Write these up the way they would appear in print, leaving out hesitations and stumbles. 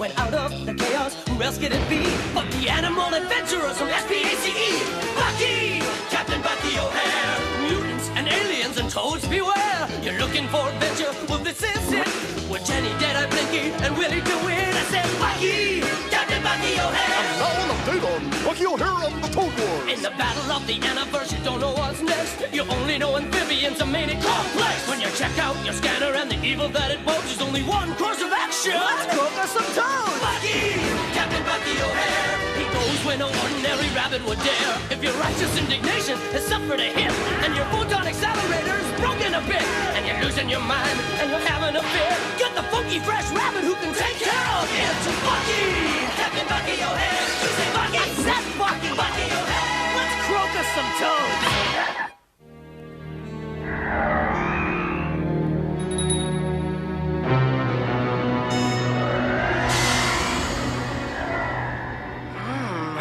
went out of the chaos. Who else could it be but the animal adventurers from SPACE? Bucky! Captain Bucky O'Hare! Mutants and aliens and toads beware! You're looking for adventure? Well, this is it! With Jenny, Deadeye, Blinky, and Willie DeWitt. I said, Bucky! Captain Bucky O'Hare! And now an update on Bucky O'Hare and the Toad Wars. In the battle of the Aniverse, you don't know what's next. You only know amphibians are made it complex. When you check out your scanner and the evil that it poses, there's only one course of action. Let's cook us some toads! Bucky! Captain Bucky O'Hare! He goes where no ordinary rabbit would dare. If your righteous indignation has suffered a hit, and your photon accelerator is broken a bit, and you're losing your mind, and you're having a fit, get the funky fresh rabbit who can take care of it. Bucky! Captain Bucky O'Hare! You say Bucky! I said Bucky! Bucky O'Hare! Let's croak us some toads!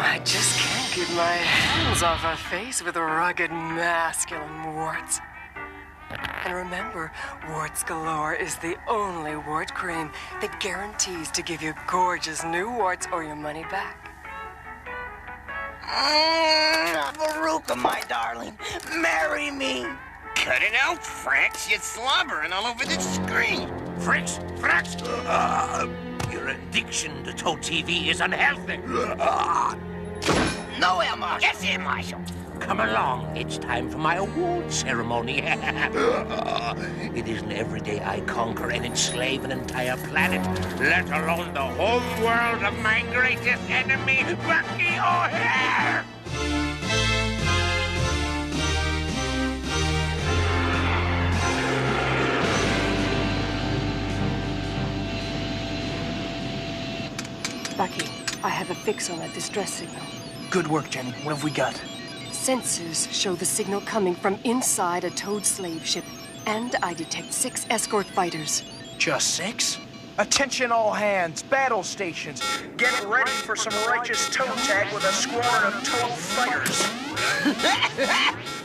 I just can't get my hands off a face with rugged masculine warts. And remember, Warts Galore is the only wart cream that guarantees to give you gorgeous new warts or your money back. Veruca, my darling, marry me. Cut it out, Frex. You're slobbering all over the screen. Frex! Your addiction to Toad TV is unhealthy. No, Air Marshal. Yes, Air Marshal. Come along, it's time for my award ceremony. It isn't every day I conquer and enslave an entire planet, let alone the home world of my greatest enemy, Bucky O'Hare! Bucky, I have a fix on that distress signal. Good work, Jenny. What have we got? Sensors show the signal coming from inside a Toad slave ship, and I detect 6 escort fighters. Just 6? Attention all hands, battle stations. Get ready for some righteous Toad tag with a squadron of Toad fighters.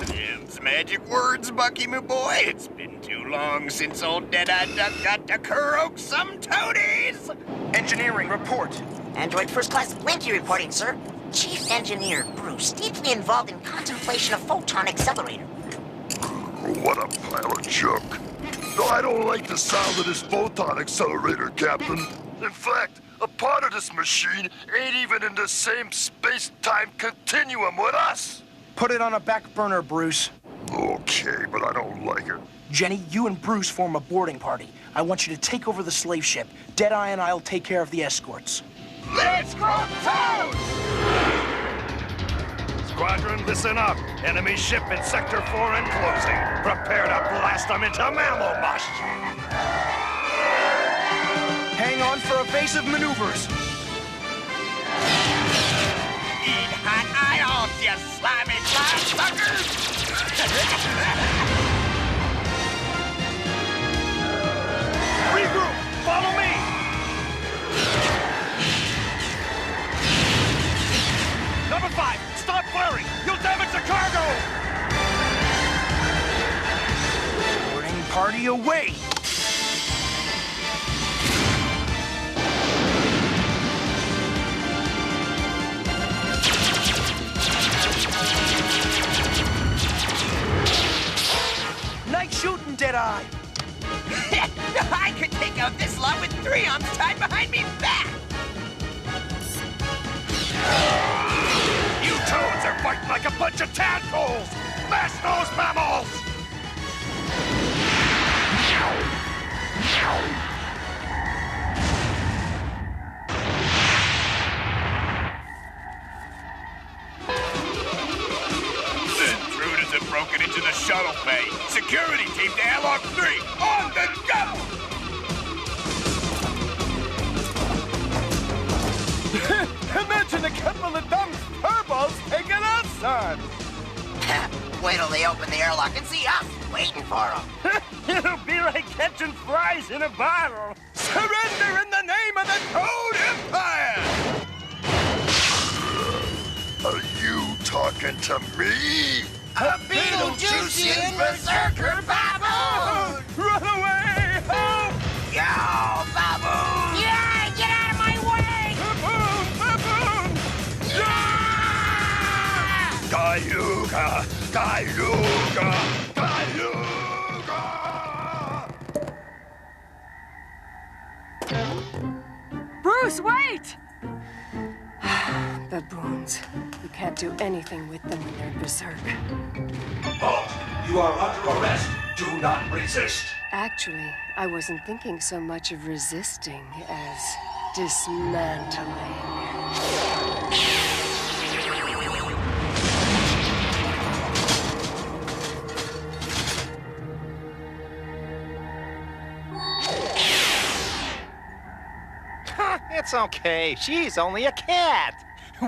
Them's magic words, Bucky, my boy. It's been too long since old Deadeye Duck got to croak some toadies. Engineering, report. Android First Class Blinky reporting, sir. Chief Engineer Bruce, deeply involved in contemplation of photon accelerator. What a pile of junk. No, I don't like the sound of this photon accelerator, Captain. In fact, a part of this machine ain't even in the same space-time continuum with us. Put it on a back burner, Bruce. Okay, but I don't like it. Jenny, you and Bruce form a boarding party. I want you to take over the slave ship. Deadeye and I'll take care of the escorts. Let's go, Toad! Squadron, listen up. Enemy ship in Sector 4 enclosing. Prepare to blast them into mammal mush. Hang on for evasive maneuvers. Eat hot eyeballs, you slimy fly suckers! Regroup! Follow me! Number 5, stop firing! You'll damage the cargo! Boarding party away! Nice shooting, Deadeye! I could take out this lot with 3 arms tied behind me back! You toads are fighting like a bunch of tadpoles! Mash those mammals! Intruders have broken into the shuttle bay. Security team to airlock 3, on the go! Imagine a couple of dumb turbos taking us on! Wait till they open the airlock and see us waiting for them. It'll be like catching flies in a bottle. Surrender in the name of the Toad Empire! Are you talking to me? A Beetlejuice berserker baboon! Run away! Help! Yo, baboon! Yeah, get out of my way! Cayuga! Cayuga! Cayuga! Bruce, wait! Baboons. You can't do anything with them when they're berserk. Halt! You are under arrest. Do not resist. Actually, I wasn't thinking so much of resisting as dismantling. It's okay. She's only a cat.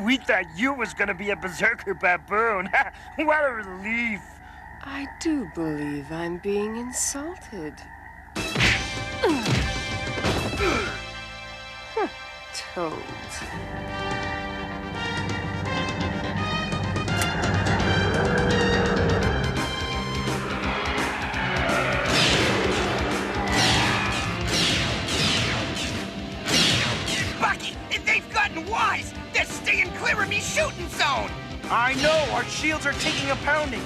We thought you was gonna be a berserker baboon. What a relief. I do believe I'm being insulted. Toad. Bucky, they've gotten wise! They're staying clear of me shooting zone! I know, our shields are taking a pounding.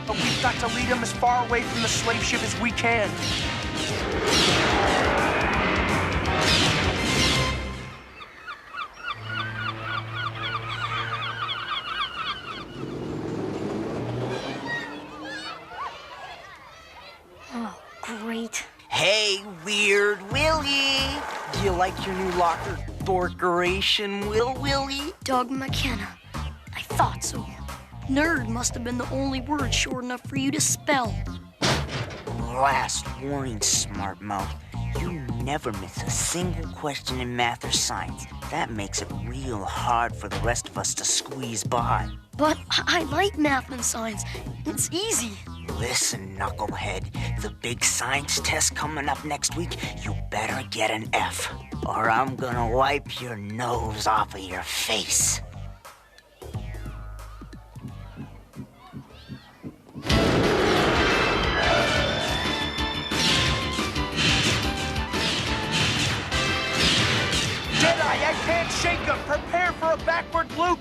But we've got to lead them as far away from the slave ship as we can. Oh, great. Hey, Weird Willie! Do you like your new locker decoration, Willie? Doug McKenna. I thought so. Nerd must have been the only word short enough for you to spell. Last warning, smart mouth. You never miss a single question in math or science. That makes it real hard for the rest of us to squeeze by. But I like math and science. It's easy. Listen, knucklehead. The big science test coming up next week, you better get an F, or I'm gonna wipe your nose off of your face. Jedi, I can't shake them. Prepare for a backward loop.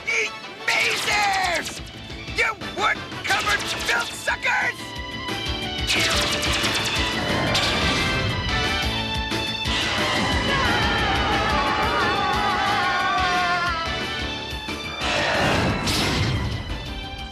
Eat mazers! You wood-covered filth suckers!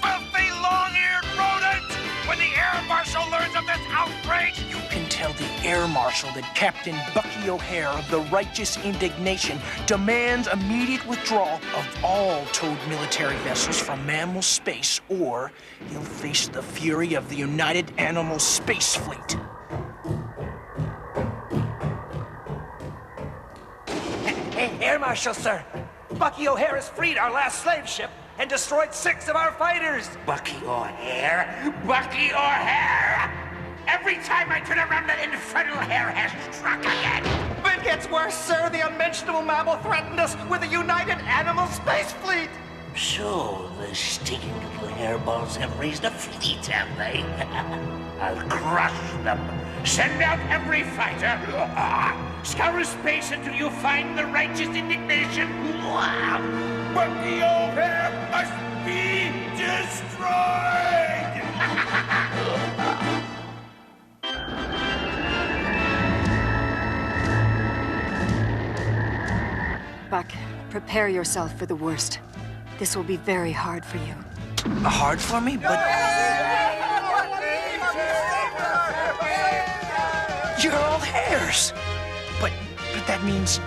Filthy long-eared rodent! When the Air Marshal learns of this outrage, You can tell the Air Marshal that Captain Bucky O'Hare of the Righteous Indignation demands immediate withdrawal of all towed military vessels from mammal space, or he'll face the fury of the United Animal Space Fleet. Air Marshal, sir. Bucky O'Hare has freed our last slave ship and destroyed 6 of our fighters. Bucky O'Hare? Bucky O'Hare! Every time I turn around, that infernal hare has struck again! But it gets worse, sir. The unmentionable mammal threatened us with a United Animal Space Fleet. So, the stinking little hairballs have raised a fleet, have they? I'll crush them. Send out every fighter. Scour space until you find the righteous indignation. Bucky O'Hare must be destroyed! Buck, prepare yourself for the worst. This will be very hard for you. Hard for me, but... You're all hares! But that means...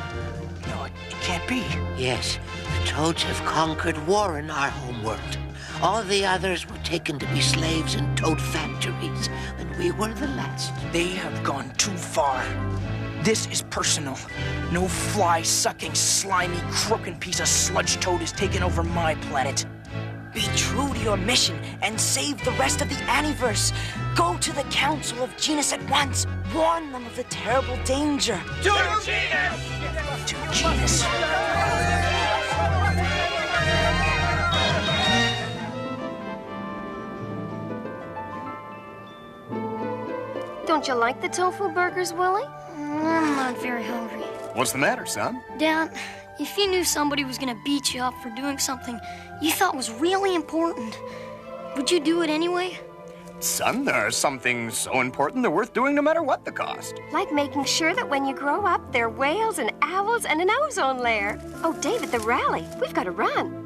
No, it can't be. Yes, the Toads have conquered war in our homeworld. All the others were taken to be slaves in Toad factories, and we were the last. They have gone too far. This is personal. No fly-sucking, slimy, croaking piece of sludge toad has taken over my planet. Be true to your mission and save the rest of the Aniverse. Go to the Council of Genus at once. Warn them of the terrible danger. To Genus! To Genus. Don't you like the tofu burgers, Willie? I'm not very hungry. What's the matter, son? Dad, if you knew somebody was gonna beat you up for doing something you thought was really important, would you do it anyway? Son, there are some things so important they're worth doing no matter what the cost. Like making sure that when you grow up, there are whales and owls and an ozone layer. Oh, David, the rally. We've got to run.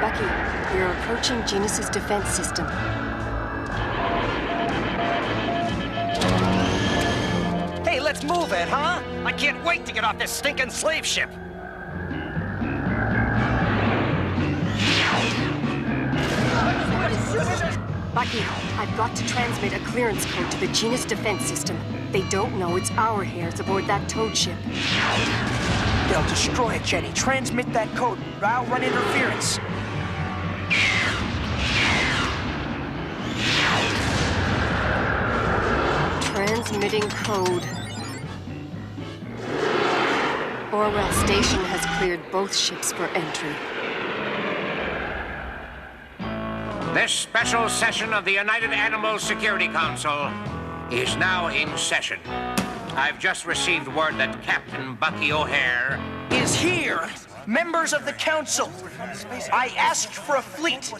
Bucky, you're approaching Genus's defense system. Hey, let's move it, huh? I can't wait to get off this stinking slave ship. Bucky, I've got to transmit a clearance code to the Genus defense system. They don't know it's our hares aboard that toad ship. They'll destroy it, Jenny. Transmit that code. I'll run interference. Transmitting code. Orwell Station has cleared both ships for entry. This special session of the United Animal Security Council is now in session. I've just received word that Captain Bucky O'Hare is here. Members of the council, I asked for a fleet.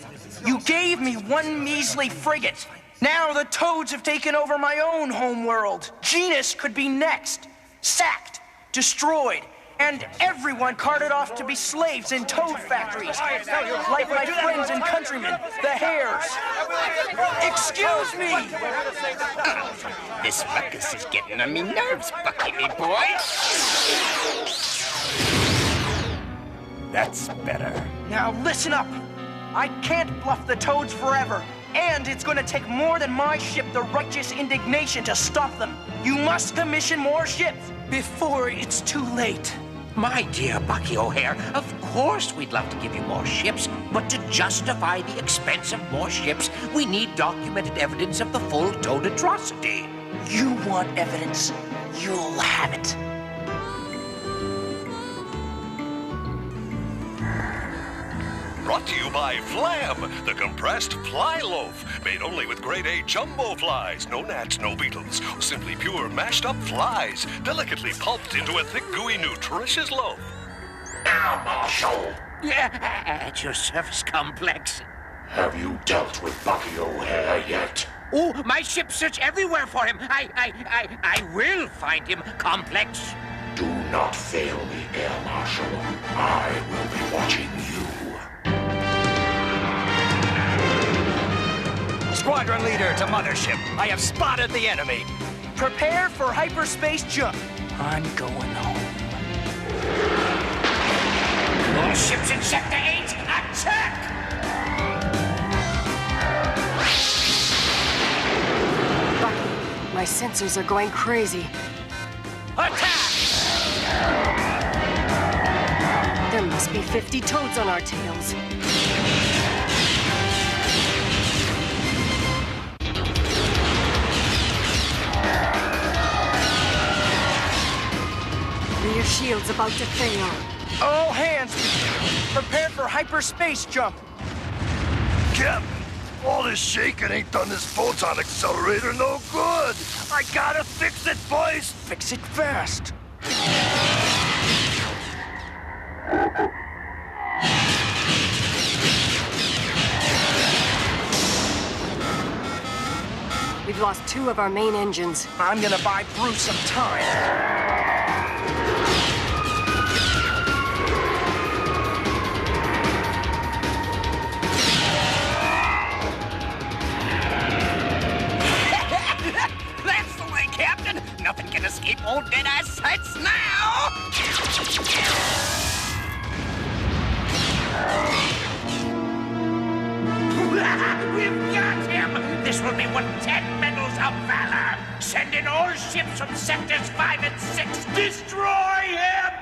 You gave me one measly frigate. Now the toads have taken over my own homeworld. Genus could be next. Sacked, destroyed, and everyone carted off to be slaves in toad factories, like my friends and countrymen, the hares. Excuse me! This ruckus is getting on me nerves, Bucky, me boy. That's better. Now listen up. I can't bluff the toads forever, and it's gonna take more than my ship, the Righteous Indignation, to stop them. You must commission more ships before it's too late. My dear Bucky O'Hare, of course we'd love to give you more ships, but to justify the expense of more ships, we need documented evidence of the full toad atrocity. You want evidence? You'll have it. Brought to you by Flam, the compressed fly loaf. Made only with grade A jumbo flies. No gnats, no beetles. Simply pure mashed up flies. Delicately pulped into a thick, gooey, nutritious loaf. Now, Marshal. At your service, Complex. Have you dealt with Bucky O'Hare yet? Oh, my ships search everywhere for him. I will find him, Complex. Do not fail me, Air Marshal. I will be watching you. Squadron leader to mothership. I have spotted the enemy. Prepare for hyperspace jump. I'm going home. All ships in Sector 8, attack! Bucky, my sensors are going crazy. Attack! There must be 50 toads on our tails. Rear shield's about to fail. All hands, prepare for hyperspace jump. Captain, all this shaking ain't done this photon accelerator no good. I gotta fix it, boys. Fix it fast. We've lost 2 of our main engines. I'm gonna buy Bruce some time. That's the way, Captain. Nothing can escape old Deadeye's sights now. We've got him! This will be worth 10 medals of valor! Send in all ships from sectors 5 and 6! Destroy him!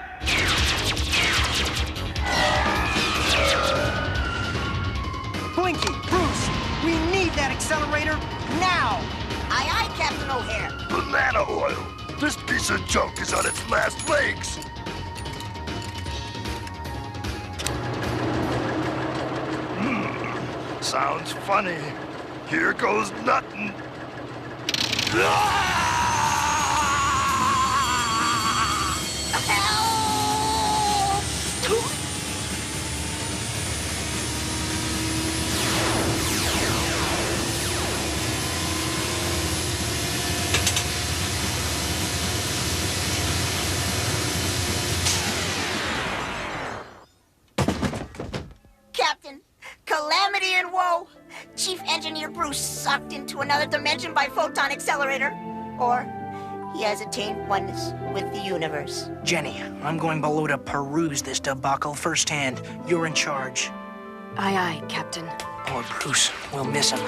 Blinky, Bruce, we need that accelerator now! Aye, aye, Captain O'Hare. Banana oil. This piece of junk is on its last legs. Sounds funny. Here goes nothing. Captain, calamity and woe. Chief Engineer Bruce sucked into another dimension by photon accelerator. Or he has attained oneness with the universe. Jenny, I'm going below to peruse this debacle firsthand. You're in charge. Aye, aye, Captain. Poor Bruce. We'll miss him.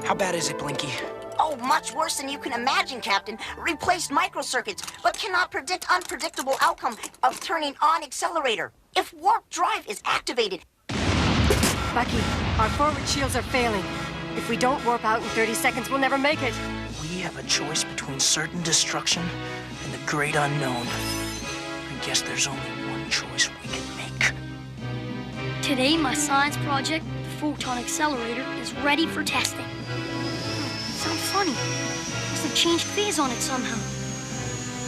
How bad is it, Blinky? Oh, much worse than you can imagine, Captain. Replaced microcircuits, but cannot predict unpredictable outcome of turning on accelerator. If warp drive is activated... Bucky, our forward shields are failing. If we don't warp out in 30 seconds, we'll never make it. We have a choice between certain destruction and the great unknown. I guess there's only one choice we can make. Today, my science project, the photon accelerator, is ready for testing. Sounds funny. Must have changed phase on it somehow.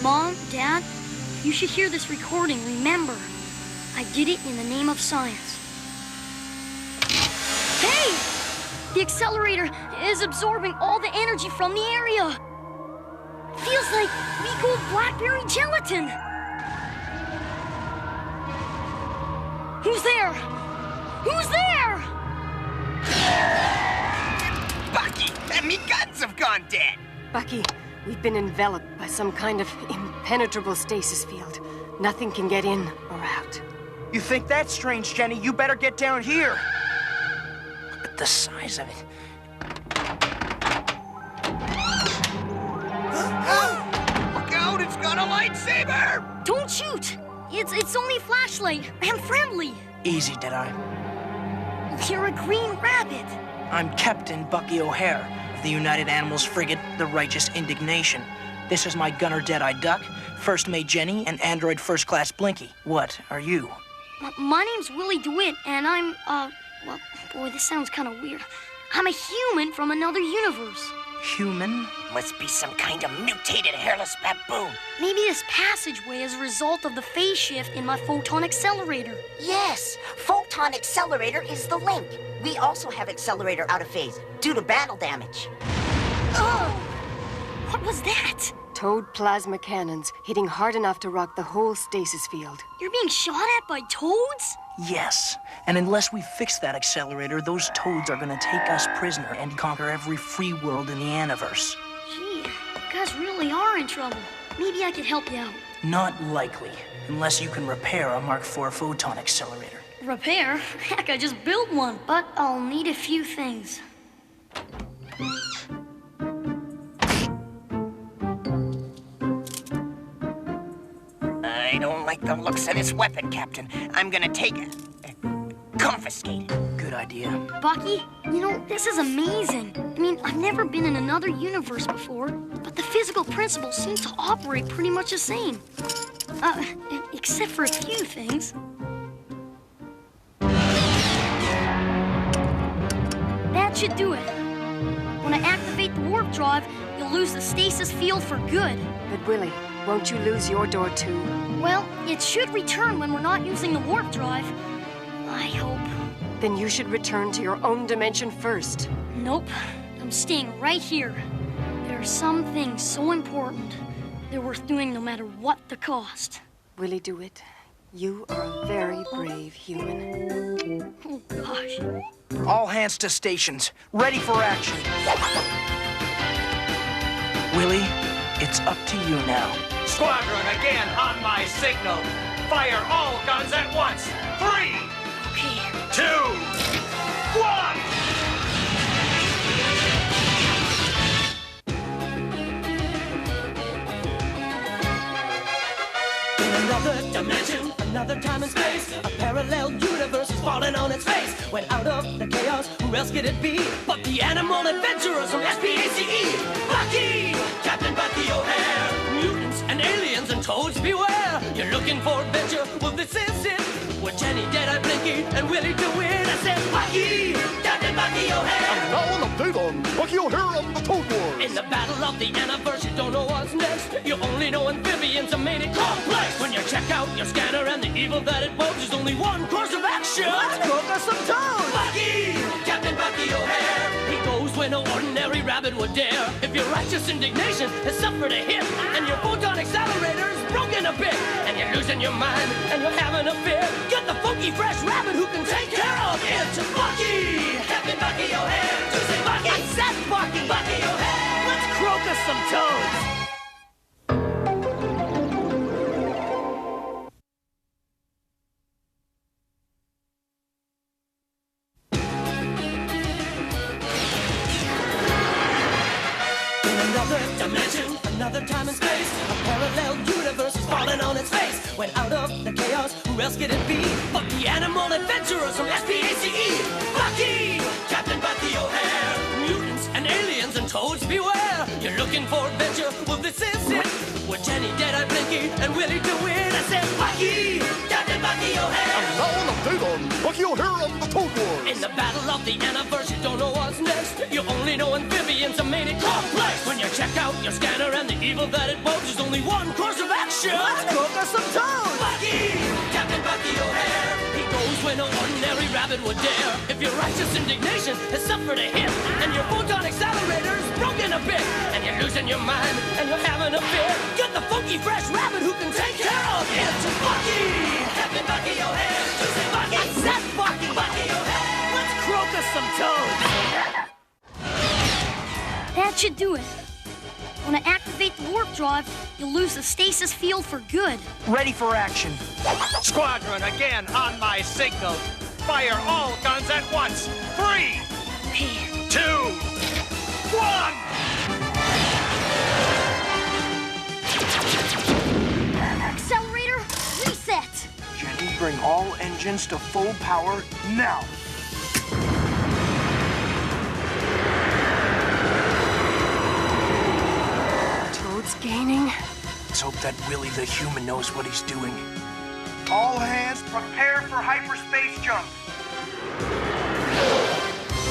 Mom, Dad, you should hear this recording. Remember, I did it in the name of science. Hey! The accelerator is absorbing all the energy from the area. Feels like weak old blackberry gelatin. Who's there? Who's there? Bucky, me guns have gone dead. Bucky, we've been enveloped by some kind of impenetrable stasis field. Nothing can get in or out. You think that's strange, Jenny? You better get down here. Look at the size of it. Look out, it's got a lightsaber! Don't shoot! It's only a flashlight. I'm friendly. Easy, Deadeye. You're a green rabbit. I'm Captain Bucky O'Hare of the United Animals frigate, the Righteous Indignation. This is my gunner Deadeye Duck, First Mate Jenny, and Android First Class Blinky. What are you? My name's Willie DeWitt, and I'm, well, boy, this sounds kind of weird. I'm a human from another universe. Human? Must be some kind of mutated hairless baboon. Maybe this passageway is a result of the phase shift in my photon accelerator. Yes, photon accelerator is the link. We also have accelerator out of phase due to battle damage. Oh! What was that? Toad plasma cannons hitting hard enough to rock the whole stasis field. You're being shot at by toads? Yes. And unless we fix that accelerator, those toads are gonna take us prisoner and conquer every free world in the Aniverse. Gee, you guys really are in trouble. Maybe I could help you out. Not likely, unless you can repair a Mark IV photon accelerator. Repair? Heck, I just built one. But I'll need a few things. I don't like the looks of this weapon, Captain. I'm gonna take it. Confiscate it. Good idea. Bucky, you know, this is amazing. I mean, I've never been in another universe before, but the physical principles seem to operate pretty much the same. Except for a few things. That should do it. When I activate the warp drive, you'll lose the stasis field for good. But Willie, won't you lose your door too? Well, it should return when we're not using the warp drive. I hope. Then you should return to your own dimension first. Nope. I'm staying right here. There are some things so important, they're worth doing no matter what the cost. Willie DeWitt, you are a very brave human. Oh, gosh. All hands to stations. Ready for action. Willie, it's up to you now. Squadron, again on my signal. Fire all guns at once. 3, 2, 1. In another dimension, another time and space, a parallel universe is falling on its face. When out of the chaos, who else could it be but the animal adventurers from SPACE? Bucky! Captain Bucky O'Hare! Mutants and aliens and toads beware! You're looking for adventure? Well, this is it! With Jenny, Deadeye, Blinky, and Willie DeWitt, I said Bucky! Captain Bucky O'Hare! And all of take on Bucky O'Hare and the Toad Wars. In the battle of the Aniverse, you don't know what's next. You only know amphibians are made it complex. When you check out your scanner and the evil that it bodes, there's only one course of action. Let's cook us some toads! Bucky! Captain Bucky O'Hare! He goes where no ordinary rabbit would dare. If your righteous indignation has suffered a hit, and your photon accelerator is broken a bit, and you're losing your mind, and you're having a fit, get the funky fresh rabbit who can take care of it. Bucky! Captain Bucky O'Hare! To say Bucky! I said Bucky! Bucky O'Hare! Let's croak us some toads! Another time and space, a parallel universe is falling on its face. When out of the chaos, who else could it be but the animal adventurers from SPACE? Bucky! Captain Bucky O'Hare! Mutants and aliens and toads beware! You're looking for adventure? Well, this is it! With Jenny, Deadeye, Blinky, and Willie DeWitt, I said Bucky! Captain Bucky O'Hare! And now an update on Bucky O'Hare and the Toad Wars. In the battle of the Aniverse, you don't know what's next. You only know amphibians are made it complex. When you check out your scanner and the evil that it bodes, there's only one course of action. Let's cook us some toads! Bucky! Captain Bucky O'Hare! He goes where no ordinary rabbit would dare. If your righteous indignation has suffered a hit, and your photon accelerator is broken a bit, and you're losing your mind, and you're having a fit, get the funky fresh rabbit who can take care of it. Bucky! Captain Bucky O'Hare! To say Bucky! I said Bucky! Bucky O'Hare! Let's croak us some toads! That should do it. When I activate the warp drive, you'll lose the stasis field for good. Ready for action. Squadron, again on my signal. Fire all guns at once. 3, 2, 1! Accelerator, reset! Jenny, bring all engines to full power now. Toad's gaining. Let's hope that Willie the human knows what he's doing. All hands prepare for hyperspace jump.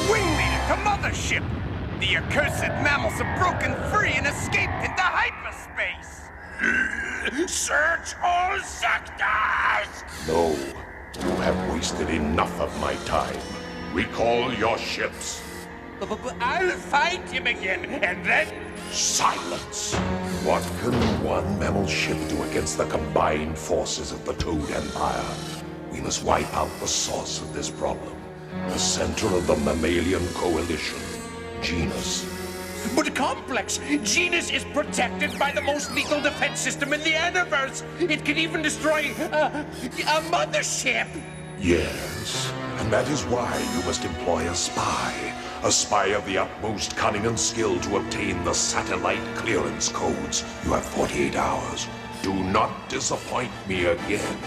Wingman to mothership! The accursed mammals have broken free and escaped into hyperspace! Search all sectors! No, you have wasted enough of my time. Recall your ships. I'll find him again, and then... Silence! What can one mammal ship do against the combined forces of the Toad Empire? We must wipe out the source of this problem. The center of the mammalian coalition, Genus. But complex! Genus is protected by the most lethal defense system in the Aniverse! It can even destroy a mothership! Yes, and that is why you must employ a spy. A spy of the utmost cunning and skill to obtain the satellite clearance codes. You have 48 hours. Do not disappoint me again.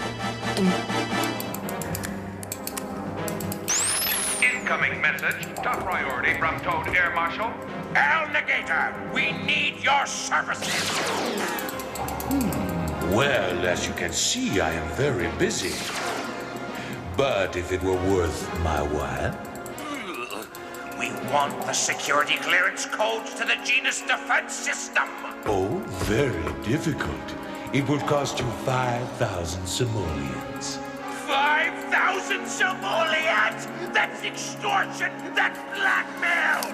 Incoming message. Top priority from Toad Air Marshal. Al Negator, we need your services! Well, as you can see, I am very busy. But if it were worth my while... We want the security clearance codes to the Genus defense system! Oh, very difficult. It would cost you 5,000 simoleons. 5,000 simoleons! That's extortion! That's blackmail!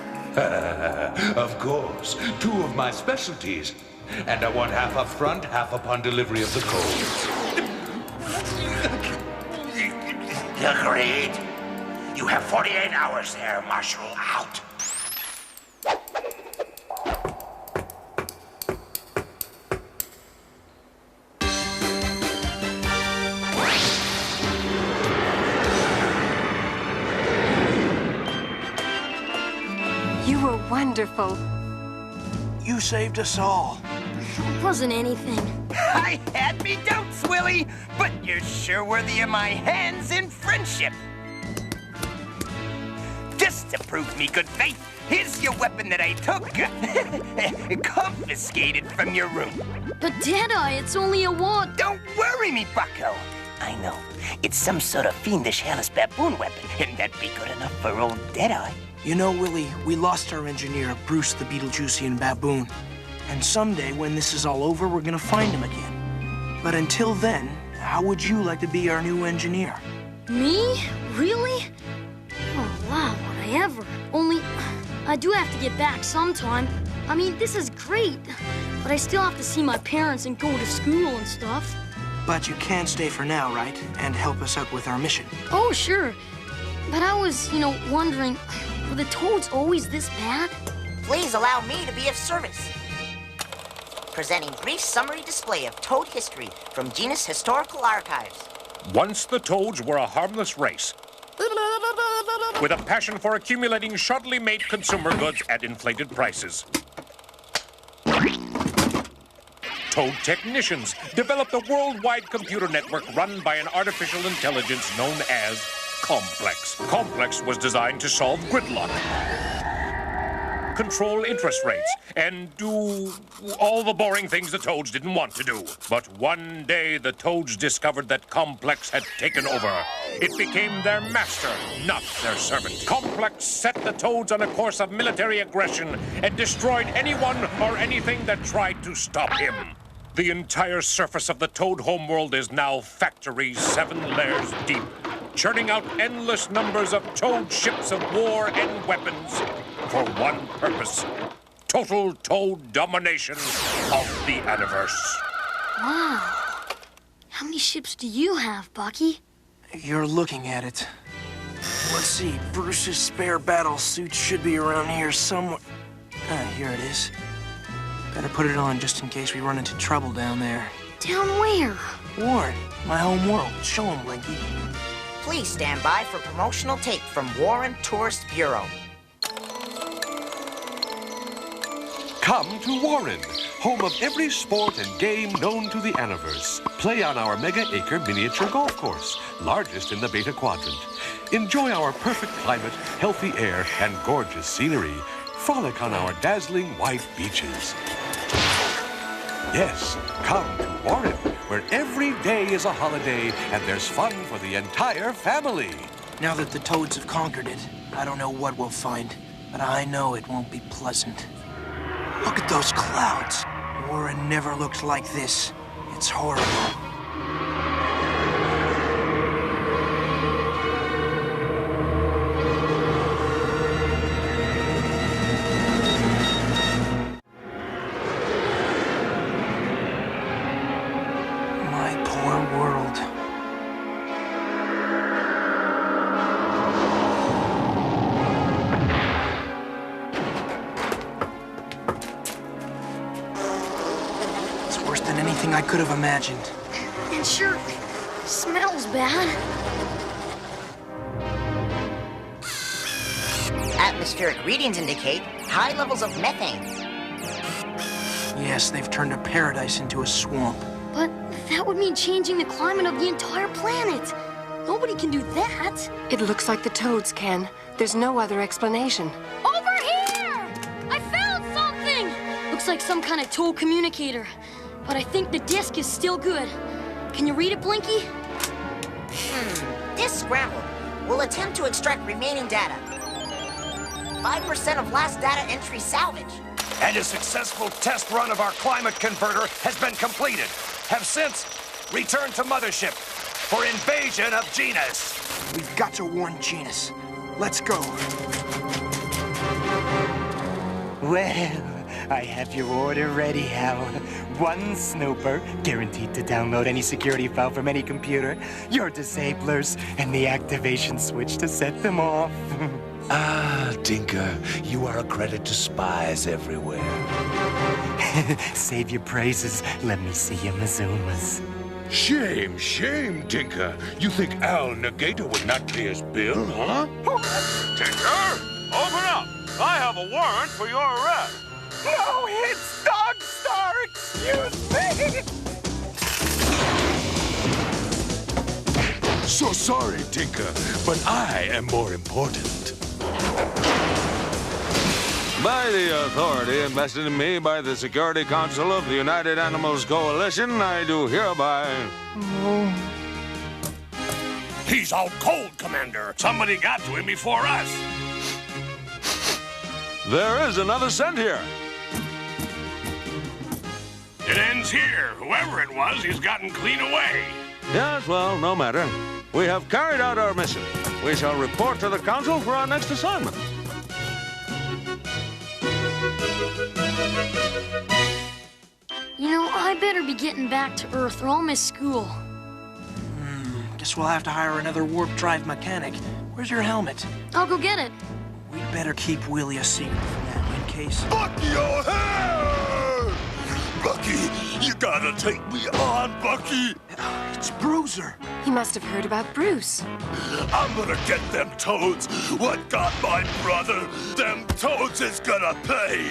Of course. 2 of my specialties. And I want half up front, half upon delivery of the codes. Agreed. You have 48 hours there, Marshal. Out. You were wonderful. You saved us all. It wasn't anything. I had me doubts, Willie, but you're sure worthy of my hands in friendship. Just to prove me good faith, here's your weapon that I took. Confiscated from your room. But Deadeye, it's only a wand. Don't worry me, bucko. I know. It's some sort of fiendish hairless baboon weapon, and that'd be good enough for old Deadeye. You know, Willie, we lost our engineer, Bruce the Beetlejuicean baboon. And someday, when this is all over, we're gonna find him again. But until then, how would you like to be our new engineer? Me? Really? Oh, wow, would I ever? Only, I do have to get back sometime. I mean, this is great, but I still have to see my parents and go to school and stuff. But you can stay for now, right? And help us out with our mission. Oh, sure. But I was, wondering, were the Toads always this bad? Please allow me to be of service. Presenting brief summary display of Toad history from Genus Historical Archives. Once the Toads were a harmless race, with a passion for accumulating shoddily made consumer goods at inflated prices. Toad technicians developed a worldwide computer network run by an artificial intelligence known as Complex. Complex was designed to solve gridlock, control interest rates, and do all the boring things the Toads didn't want to do. But one day, the Toads discovered that Complex had taken over. It became their master, not their servant. Complex set the Toads on a course of military aggression and destroyed anyone or anything that tried to stop him. The entire surface of the Toad homeworld is now factories 7 layers deep, churning out endless numbers of Toad ships of war and weapons for one purpose: total Toad domination of the Aniverse. Wow. How many ships do you have, Bucky? You're looking at it. Let's see, Bruce's spare battle suit should be around here somewhere. Here it is. Better put it on just in case we run into trouble down there. Down where? Warren, my home world. Show him, Blinky. Please stand by for promotional tape from Warren Tourist Bureau. Come to Warren, home of every sport and game known to the Aniverse. Play on our mega-acre miniature golf course, largest in the Beta Quadrant. Enjoy our perfect climate, healthy air, and gorgeous scenery. Frolic on our dazzling white beaches. Yes, come to Warren, where every day is a holiday and there's fun for the entire family. Now that the Toads have conquered it, I don't know what we'll find, but I know it won't be pleasant. Look at those clouds. Warren never looked like this. It's horrible. I could have imagined. It sure smells bad. Atmospheric readings indicate high levels of methane. Yes, they've turned a paradise into a swamp. But that would mean changing the climate of the entire planet. Nobody can do that. It looks like the Toads can. There's no other explanation. Over here! I found something! Looks like some kind of Toad communicator. But I think the disk is still good. Can you read it, Blinky? Disk scrambled. We'll attempt to extract remaining data. 5% of last data entry salvage. And a successful test run of our climate converter has been completed. Have since returned to Mothership for invasion of Genus. We've got to warn Genus. Let's go. Well, I have your order ready, Hal. One snooper, guaranteed to download any security file from any computer, your disablers, and the activation switch to set them off. Ah, Tinker, you are a credit to spies everywhere. Save your praises. Let me see your Mazumas. Shame, shame, Tinker. You think Al Negator would not pay his bill, huh? Tinker, open up. I have a warrant for your arrest. No, it's Dog Star, excuse me! So sorry, Tinker, but I am more important. By the authority invested in me by the Security Council of the United Animals Coalition, I do hereby... He's out cold, Commander. Somebody got to him before us. There is another scent here. It ends here. Whoever it was, he's gotten clean away. Yes, well, no matter. We have carried out our mission. We shall report to the Council for our next assignment. You know, I better be getting back to Earth or I'll miss school. Guess we'll have to hire another warp drive mechanic. Where's your helmet? I'll go get it. We'd better keep Willie a secret for now, in case... Bucky O'Hare! Bucky, you gotta take me on, Bucky! It's Bruiser. He must have heard about Bruce. I'm gonna get them toads. What got my brother? Them toads is gonna pay.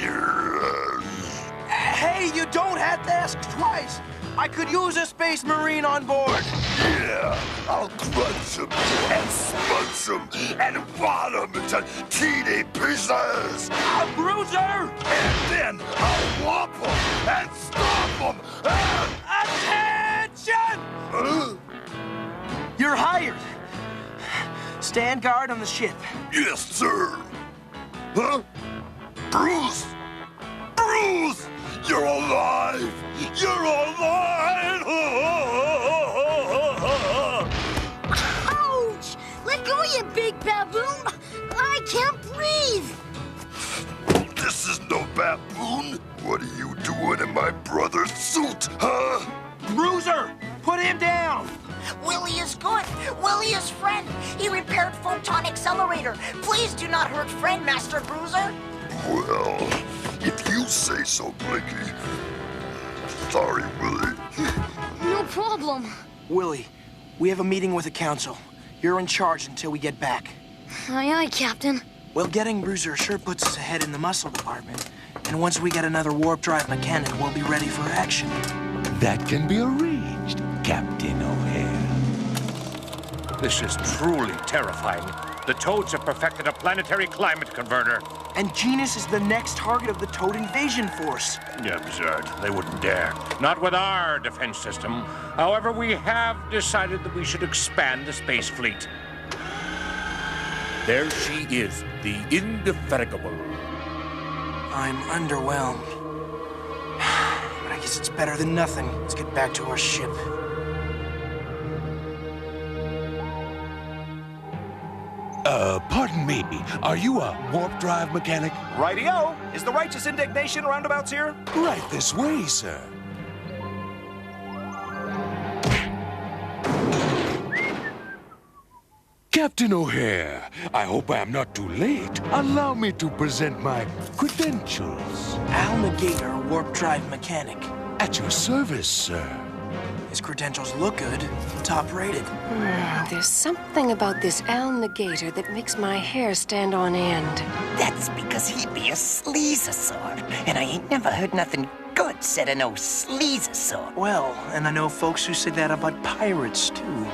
Hey, you don't have to ask twice. I could use a space marine on board. Yeah, I'll crunch them and smudge them and wad them into teeny pieces. A Bruiser! And then I'll whop them and stomp them and... Attention! You're hired. Stand guard on the ship. Yes, sir. Huh? Bruce! Bruce! You're alive! You're alive! Ouch! Let go, you big baboon! I can't breathe! This is no baboon. What are you doing in my brother's suit, huh? Bruiser! Put him down! Willie is good. Willie is friend. He repaired photon accelerator. Please do not hurt friend, Master Bruiser. Well, if you say so, Blinky. Sorry, Willie. No problem. Willie, we have a meeting with the Council. You're in charge until we get back. Aye, aye, Captain. Well, getting Bruiser sure puts us ahead in the muscle department. And once we get another warp drive mechanic, we'll be ready for action. That can be arranged, Captain O'Hare. This is truly terrifying. The Toads have perfected a planetary climate converter. And Genus is the next target of the Toad invasion force. Absurd. They wouldn't dare. Not with our defense system. However, we have decided that we should expand the space fleet. There she is, the Indefatigable. I'm underwhelmed. But I guess it's better than nothing. Let's get back to our ship. Pardon me. Are you a warp drive mechanic? Rightio. Is the righteous indignation roundabouts here? Right this way, sir. Captain O'Hare, I hope I am not too late. Allow me to present my credentials. Al Negator, warp drive mechanic. At your service, sir. His credentials look good. Top rated. There's something about this Al Negator that makes my hair stand on end. That's because he be a sleazosaur, and I ain't never heard nothing good said of no sleazosaur. Well, and I know folks who say that about pirates, too.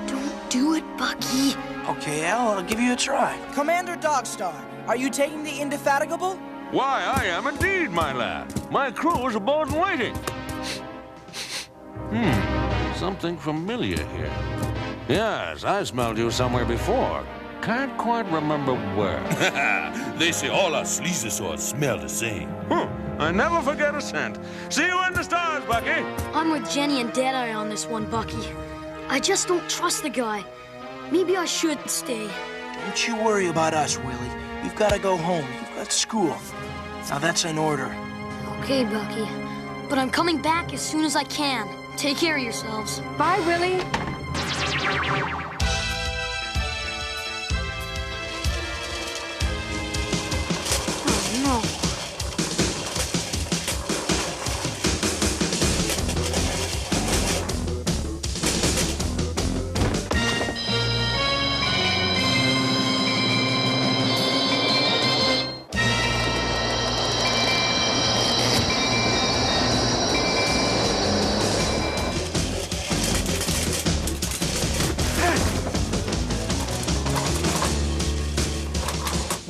Don't do it, Bucky. Okay, Al, I'll give you a try. Commander Dogstar, are you taking the Indefatigable? Why, I am indeed, my lad. My crew is aboard and waiting. Something familiar here. Yes, I smelled you somewhere before. Can't quite remember where. They say all our sleazosaurs smell the same. I never forget a scent. See you in the stars, Bucky. I'm with Jenny and Deadeye on this one, Bucky. I just don't trust the guy. Maybe I should stay. Don't you worry about us, Willie. You've got to go home. You've got school. Now that's an order. Okay, Bucky. But I'm coming back as soon as I can. Take care of yourselves. Bye, Willie. Oh, no.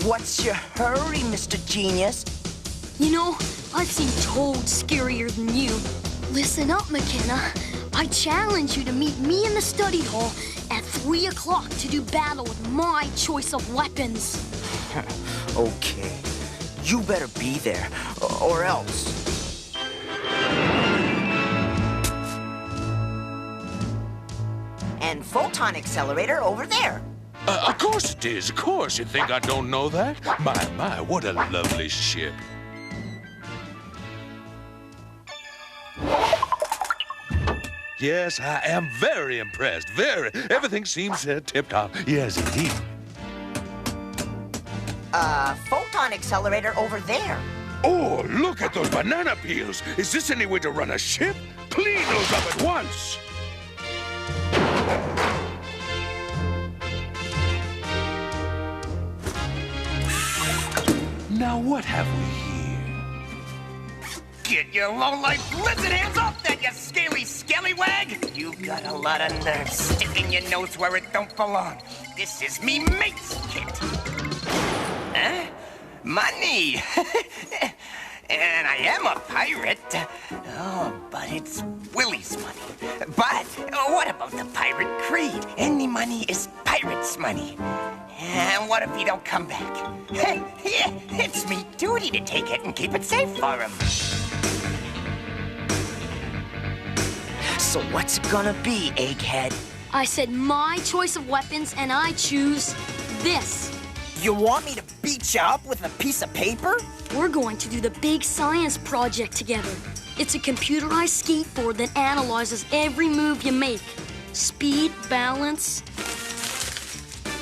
What's your hurry, Mr. Genius? You know, I've seen toads scarier than you. Listen up, McKenna. I challenge you to meet me in the study hall at 3 o'clock to do battle with my choice of weapons. Okay. You better be there, or else. And photon accelerator over there. Of course it is, of course. You think I don't know that? My, what a lovely ship. Yes, I am very impressed. Very. Everything seems tip-top. Yes, indeed. Photon accelerator over there. Oh, look at those banana peels. Is this any way to run a ship? Clean those up at once. Now, what have we here? Get your low-life lizard hands off that, you scaly scallywag! You got a lot of nerve sticking your nose where it don't belong. This is me mate's kit. Huh? Money! And I am a pirate. Oh, but it's Willie's money. But what about the pirate creed? Any money is pirate's money. And what if he don't come back? Yeah, it's me duty to take it and keep it safe for him. So what's it gonna be, egghead? I said my choice of weapons, and I choose this. You want me to beat you up with a piece of paper? We're going to do the big science project together. It's a computerized skateboard that analyzes every move you make. Speed, balance.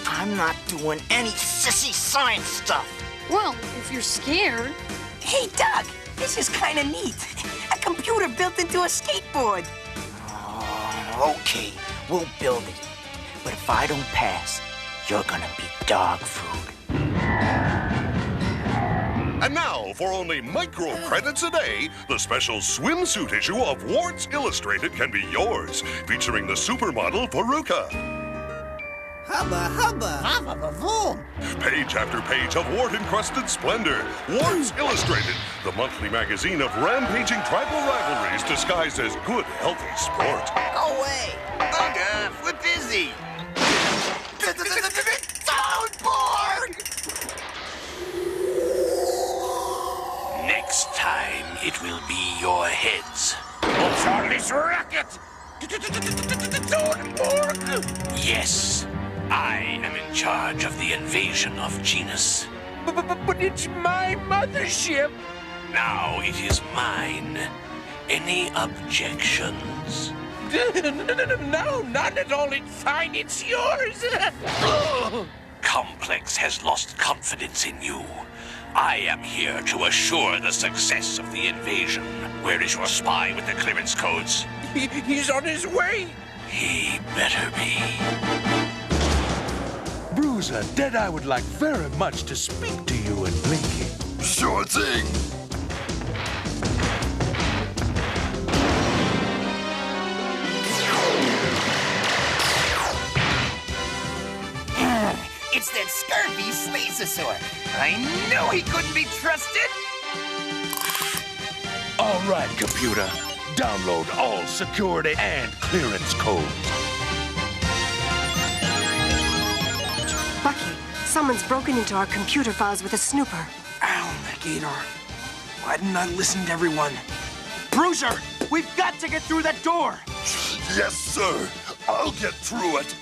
I'm not doing any sissy science stuff. Well, if you're scared. Hey, Doug, this is kind of neat. A computer built into a skateboard. Oh, okay, we'll build it. But if I don't pass, you're gonna be dog food. And now, for only micro credits a day, the special swimsuit issue of Warts Illustrated can be yours, featuring the supermodel Veruca. Hubba, hubba. Hubba, boom. Page after page of wart-encrusted splendor. Warts Illustrated, the monthly magazine of rampaging tribal rivalries disguised as good, healthy sport. Go away. Bugger, flip busy. Soundboard! Next time, it will be your heads. What's all this racket? Yes, I am in charge of the invasion of Genus. But it's my mothership. Now it is mine. Any objections? No, none at all. It's fine. It's yours. Complex has lost confidence in you. I am here to assure the success of the invasion. Where is your spy with the clearance codes? He's on his way. He better be. Bruiser, Deadeye would like very much to speak to you and Blinky. Sure thing. It's that scurvy Sleazosaur. I knew he couldn't be trusted. All right, computer. Download all security and clearance codes. Bucky, someone's broken into our computer files with a snooper. Alligator. Why didn't I listen to everyone? Bruiser, we've got to get through that door. Yes, sir. I'll get through it.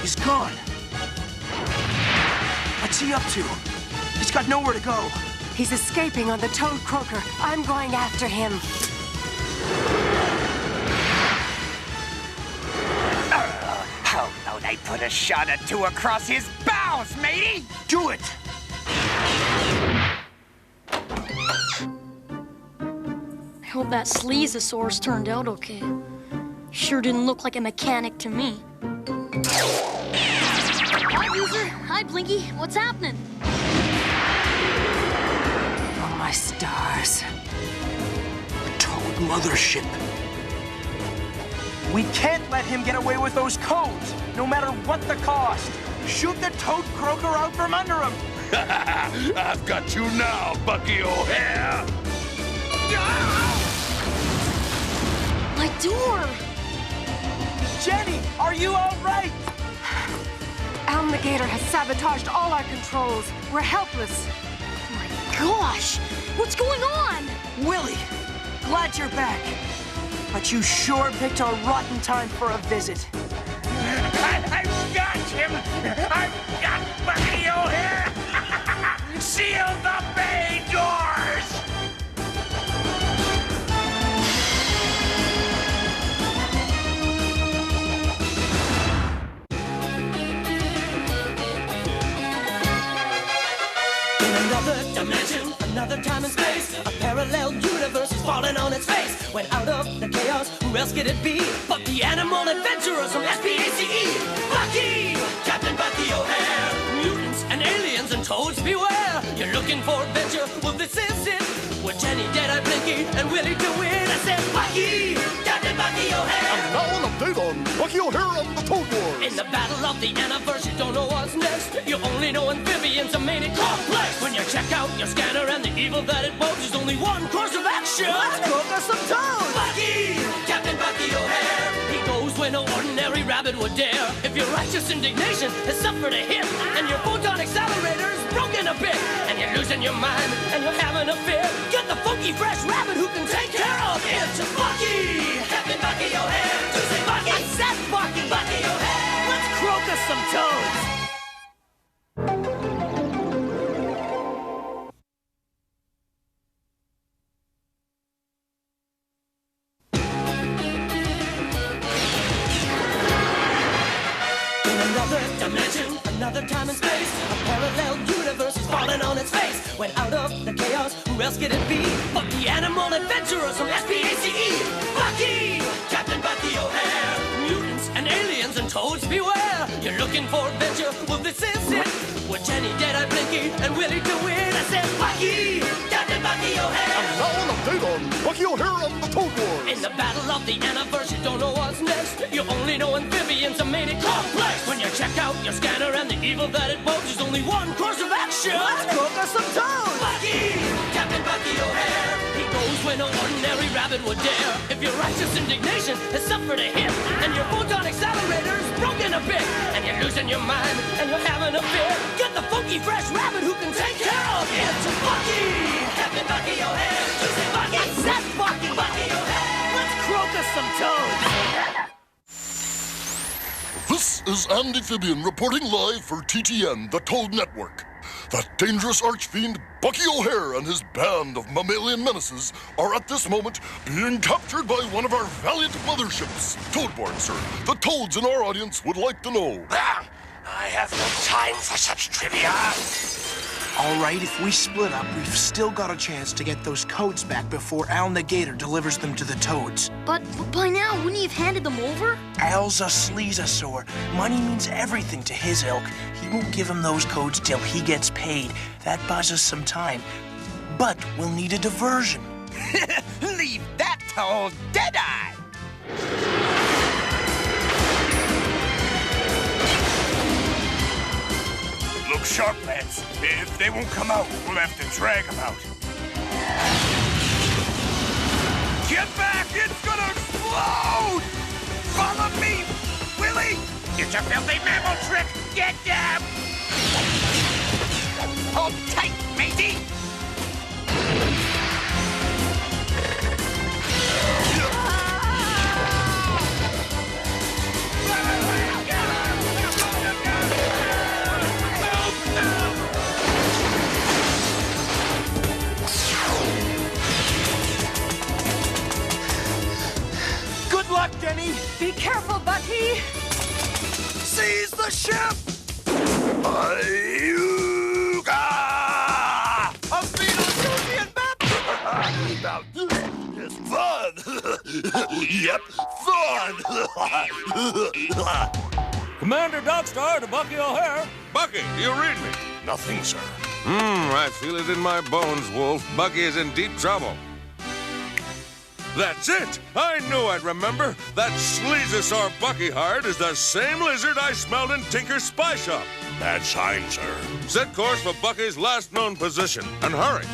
He's gone. What's he up to? He's got nowhere to go. He's escaping on the Toad Croaker. I'm going after him. How about I put a shot or two across his bows, matey? Do it! I hope that Sleazosaurus turned out okay. Sure didn't look like a mechanic to me. Hi, Bruiser. Hi, Blinky. What's happening? Oh, my stars. A Toad mothership. We can't let him get away with those codes, no matter what the cost. Shoot the toad croaker out from under him! I've got you now, Bucky O'Hare! My door! Jenny, are you all right? Alan the Gator has sabotaged all our controls. We're helpless. My gosh! What's going on? Willie, glad you're back. But you sure picked a rotten time for a visit. I've got him! I've got Bucky O'Hare! Seal the bay doors! In another dimension, another time and space, a parallel universe is falling on its face. When out of the chaos, who else could it be but the animal adventurers from SPACE? Bucky! Captain Bucky O'Hare! Mutants and aliens and toads beware! You're looking for adventure? Well, this is it! With Jenny, Deadeye, Blinky, and Willie to win. I said, Bucky! Captain Bucky O'Hare! And now an update on Bucky O'Hare and the Toad Wars. In the battle of the Aniverse, you don't know what's next. You only know amphibians are made it complex. When you check out your scanner and the evil that it bodes, there's only one course of action. Let's cook us some toads! Bucky! Captain Bucky O'Hare! He goes when no ordinary rabbit would dare. If your righteous indignation has suffered a hit, and your photon accelerator is broken a bit, and you're losing your mind, and you're having a fit, get the funky fresh rabbit who can take care of it. Bucky! Captain Bucky O'Hare! To say Bucky! I said Bucky! Bucky O'Hare! Let's croak us some toads! Another time and space, a parallel universe is falling on its face. When out of the chaos, who else could it be but the animal adventurers from SPACE? Bucky! Captain Bucky O'Hare! Mutants and aliens and toads beware! You're looking for adventure? Well, this is it! With Jenny, Deadeye, Blinky, and Willie to win. I said, Bucky! Captain Bucky O'Hare! And now an update on Bucky O'Hare and the Toad Wars. In the battle of the Aniverse, you don't know what's next. You only know amphibians are made it complex. When you check out your scanner and the evil that it bodes, there's only one course of action. Let's cook us some toads! Bucky! Captain Bucky O'Hare! He goes when no ordinary rabbit would dare. If your righteous indignation has suffered a hit, and your photon accelerator is broken a bit, and you're losing your mind, and you're having a fit, get the funky fresh rabbit who can take care of it. Bucky! Captain Bucky O'Hare! To say Bucky! I said Bucky! Bucky O'Hare! Let's croak us some toads! This is Amphibian reporting live for TTN, the Toad Network. That dangerous archfiend Bucky O'Hare and his band of mammalian menaces are at this moment being captured by one of our valiant motherships. Toadborn, sir. The toads in our audience would like to know. I have no time for such trivia. All right, if we split up, we've still got a chance to get those codes back before Alan the Gator delivers them to the toads. But by now, wouldn't he have handed them over? Al's a sleazosaur. Money means everything to his ilk. He won't give him those codes till he gets paid. That buys us some time. But we'll need a diversion. Leave that to old Deadeye! Look sharp, lads. If they won't come out, we'll have to drag them out. Get back! It's gonna explode! Follow me, Willie! It's a filthy mammal trick! Get them! Hold tight, matey! Good luck, Jenny! Be careful, Bucky! Seize the ship! A Beetlejuice map! It's fun! Yep, fun! Commander Dogstar to Bucky O'Hare. Bucky, do you read me? Nothing, sir. I feel it in my bones, Wolf. Bucky is in deep trouble. That's it! I knew I'd remember. That sleazosaur Bucky hired is the same lizard I smelled in Tinker's spy shop. Bad sign, sir. Set course for Bucky's last known position, and hurry.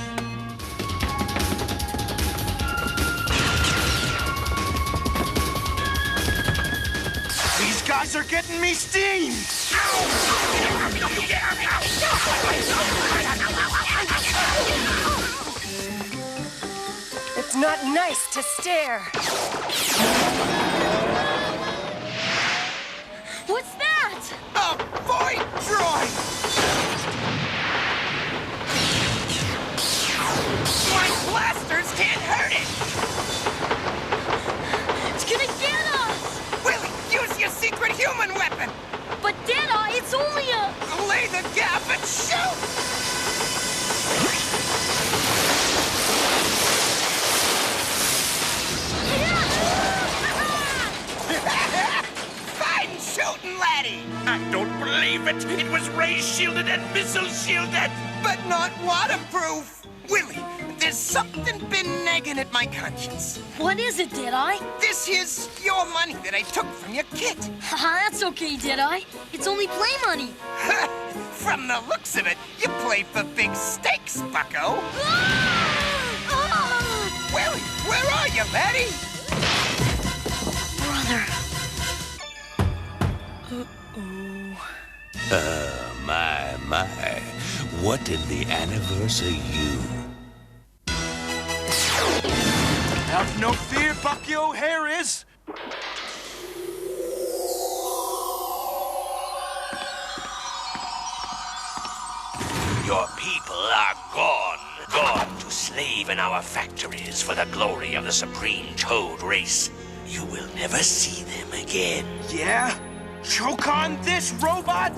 These guys are getting me steam! It's not nice to stare. What's that? A void droid! My blasters can't hurt it! It's gonna get us! Willie, use your secret human weapon! But Deadeye, it's only a... Lay the gap and shoot! Fine shooting, laddie! I don't believe it. It was ray shielded and missile shielded. But not waterproof! Willie, there's something been nagging at my conscience. What is it, Deadeye? This here's your money that I took from your kit. Haha, that's okay, Deadeye. It's only play money. From the looks of it, you play for big stakes, bucko. Willie, where are you, laddie? Brother. My. What in the Aniverse are you? Have no fear, Bucky O'Hare is. Your people are gone. Gone to slave in our factories for the glory of the supreme toad race. You will never see them again. Yeah? Choke on this, robot?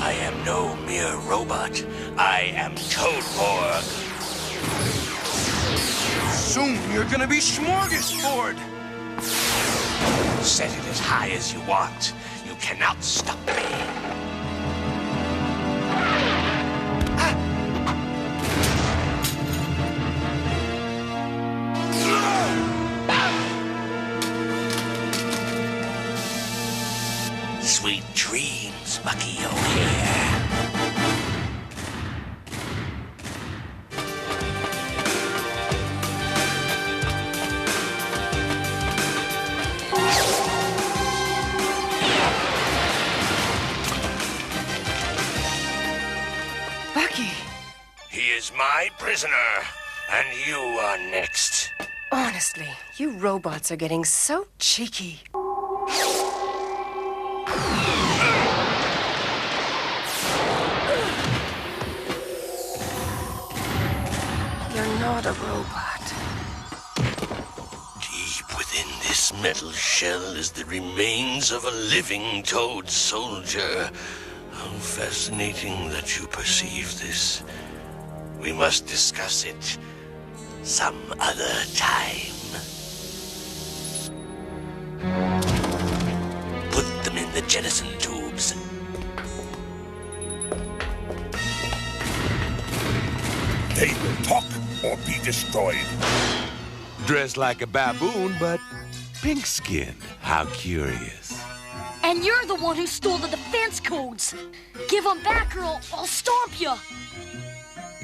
I am no mere robot. I am Toadborg. Soon you're gonna be smorgasbord. Set it as high as you want. You cannot stop me. Sweet dreams, Bucky O'Hare. Bucky. He is my prisoner, and you are next. Honestly, you robots are getting so cheeky. You're not a robot. Deep within this metal shell is the remains of a living toad soldier. How fascinating that you perceive this. We must discuss it some other time. Put them in the jettison tubes. They will talk or be destroyed. Dressed like a baboon, but pink-skinned. How curious. And you're the one who stole the defense codes. Give them back or I'll stomp you.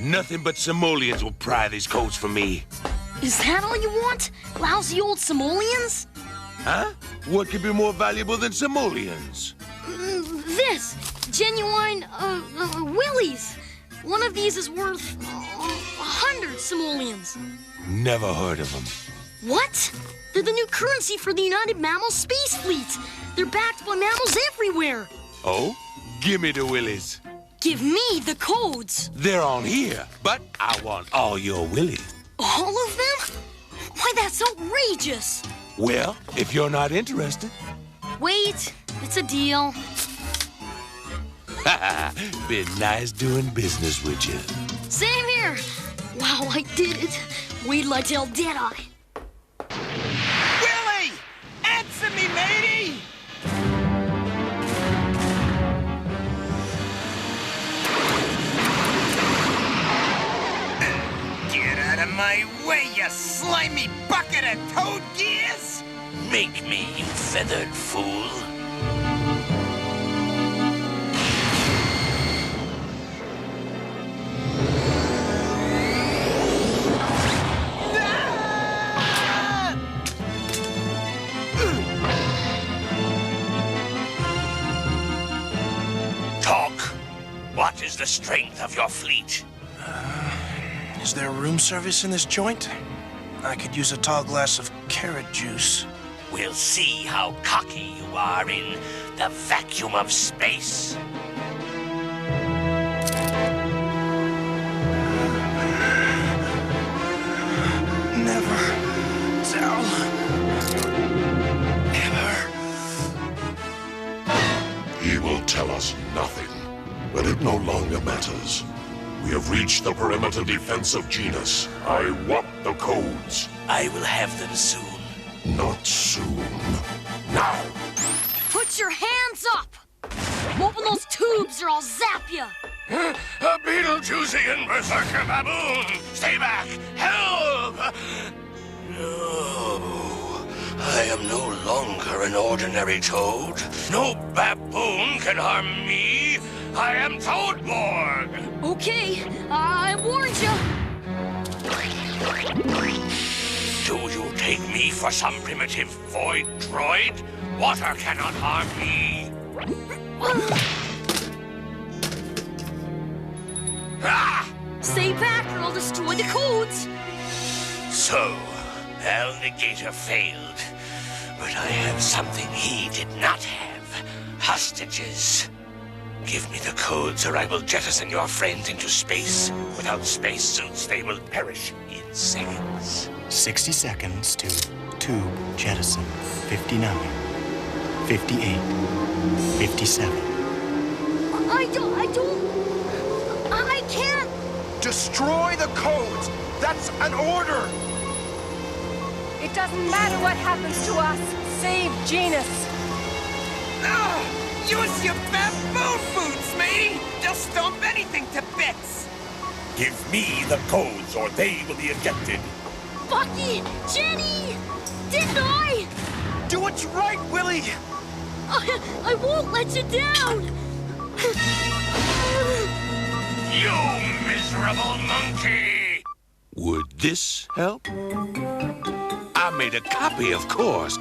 Nothing but simoleons will pry these codes from me. Is that all you want? Lousy old simoleons? Huh? What could be more valuable than simoleons? This. Genuine, willies. One of these is worth 100 simoleons. Never heard of them. What? They're the new currency for the United Mammal Space Fleet. They're backed by mammals everywhere. Oh? Give me the willies. Give me the codes. They're on here, but I want all your willies. All of them? Why, that's outrageous. Well, if you're not interested. Wait, it's a deal. Been nice doing business with you. Same here. Wow, I did it. Wait till I tell Deadeye. Willie! Answer me, matey! Get out of my way, you you slimy bucket of toad gears! Make me, you feathered fool. Talk. What is the strength of your fleet? Is there room service in this joint? I could use a tall glass of carrot juice. We'll see how cocky you are in the vacuum of space. Never tell. Ever. He will tell us nothing, but it no longer matters. We have reached the perimeter defense of Genus. I want the codes. I will have them soon. Not soon. Now! Put your hands up! Open those tubes or I'll zap you! A beetle-juicy and berserker baboon! Stay back! Help! No. I am no longer an ordinary toad. No baboon can harm me. I am Toadborg! Okay, I warned you! Do you take me for some primitive void droid? Water cannot harm me. Ah! Stay back or I'll destroy the codes! So, Al Negator failed. But I have something he did not have. Hostages. Give me the codes or I will jettison your friends into space. Without spacesuits, they will perish in seconds. 60 seconds to tube jettison. 59, 58, 57. I can't! Destroy the codes! That's an order! It doesn't matter what happens to us. Save Genus. Use your baboon boots, matey! They'll stomp anything to bits! Give me the codes or they will be ejected. Bucky! Jenny! Didn't I? Do what's right, Willie! I won't let you down! You miserable monkey! Would this help? I made a copy, of course.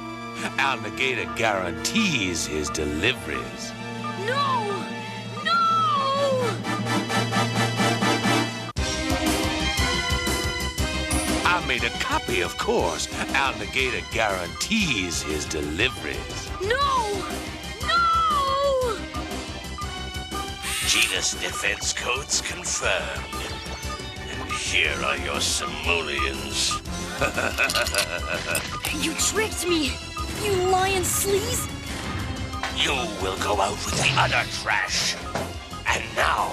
Al Negator guarantees his deliveries. No! No! I made a copy, of course. Al Negator guarantees his deliveries. No! No! Genus defense codes confirmed. And here are your simoleons. You tricked me! You lying sleaze! You will go out with the other trash. And now,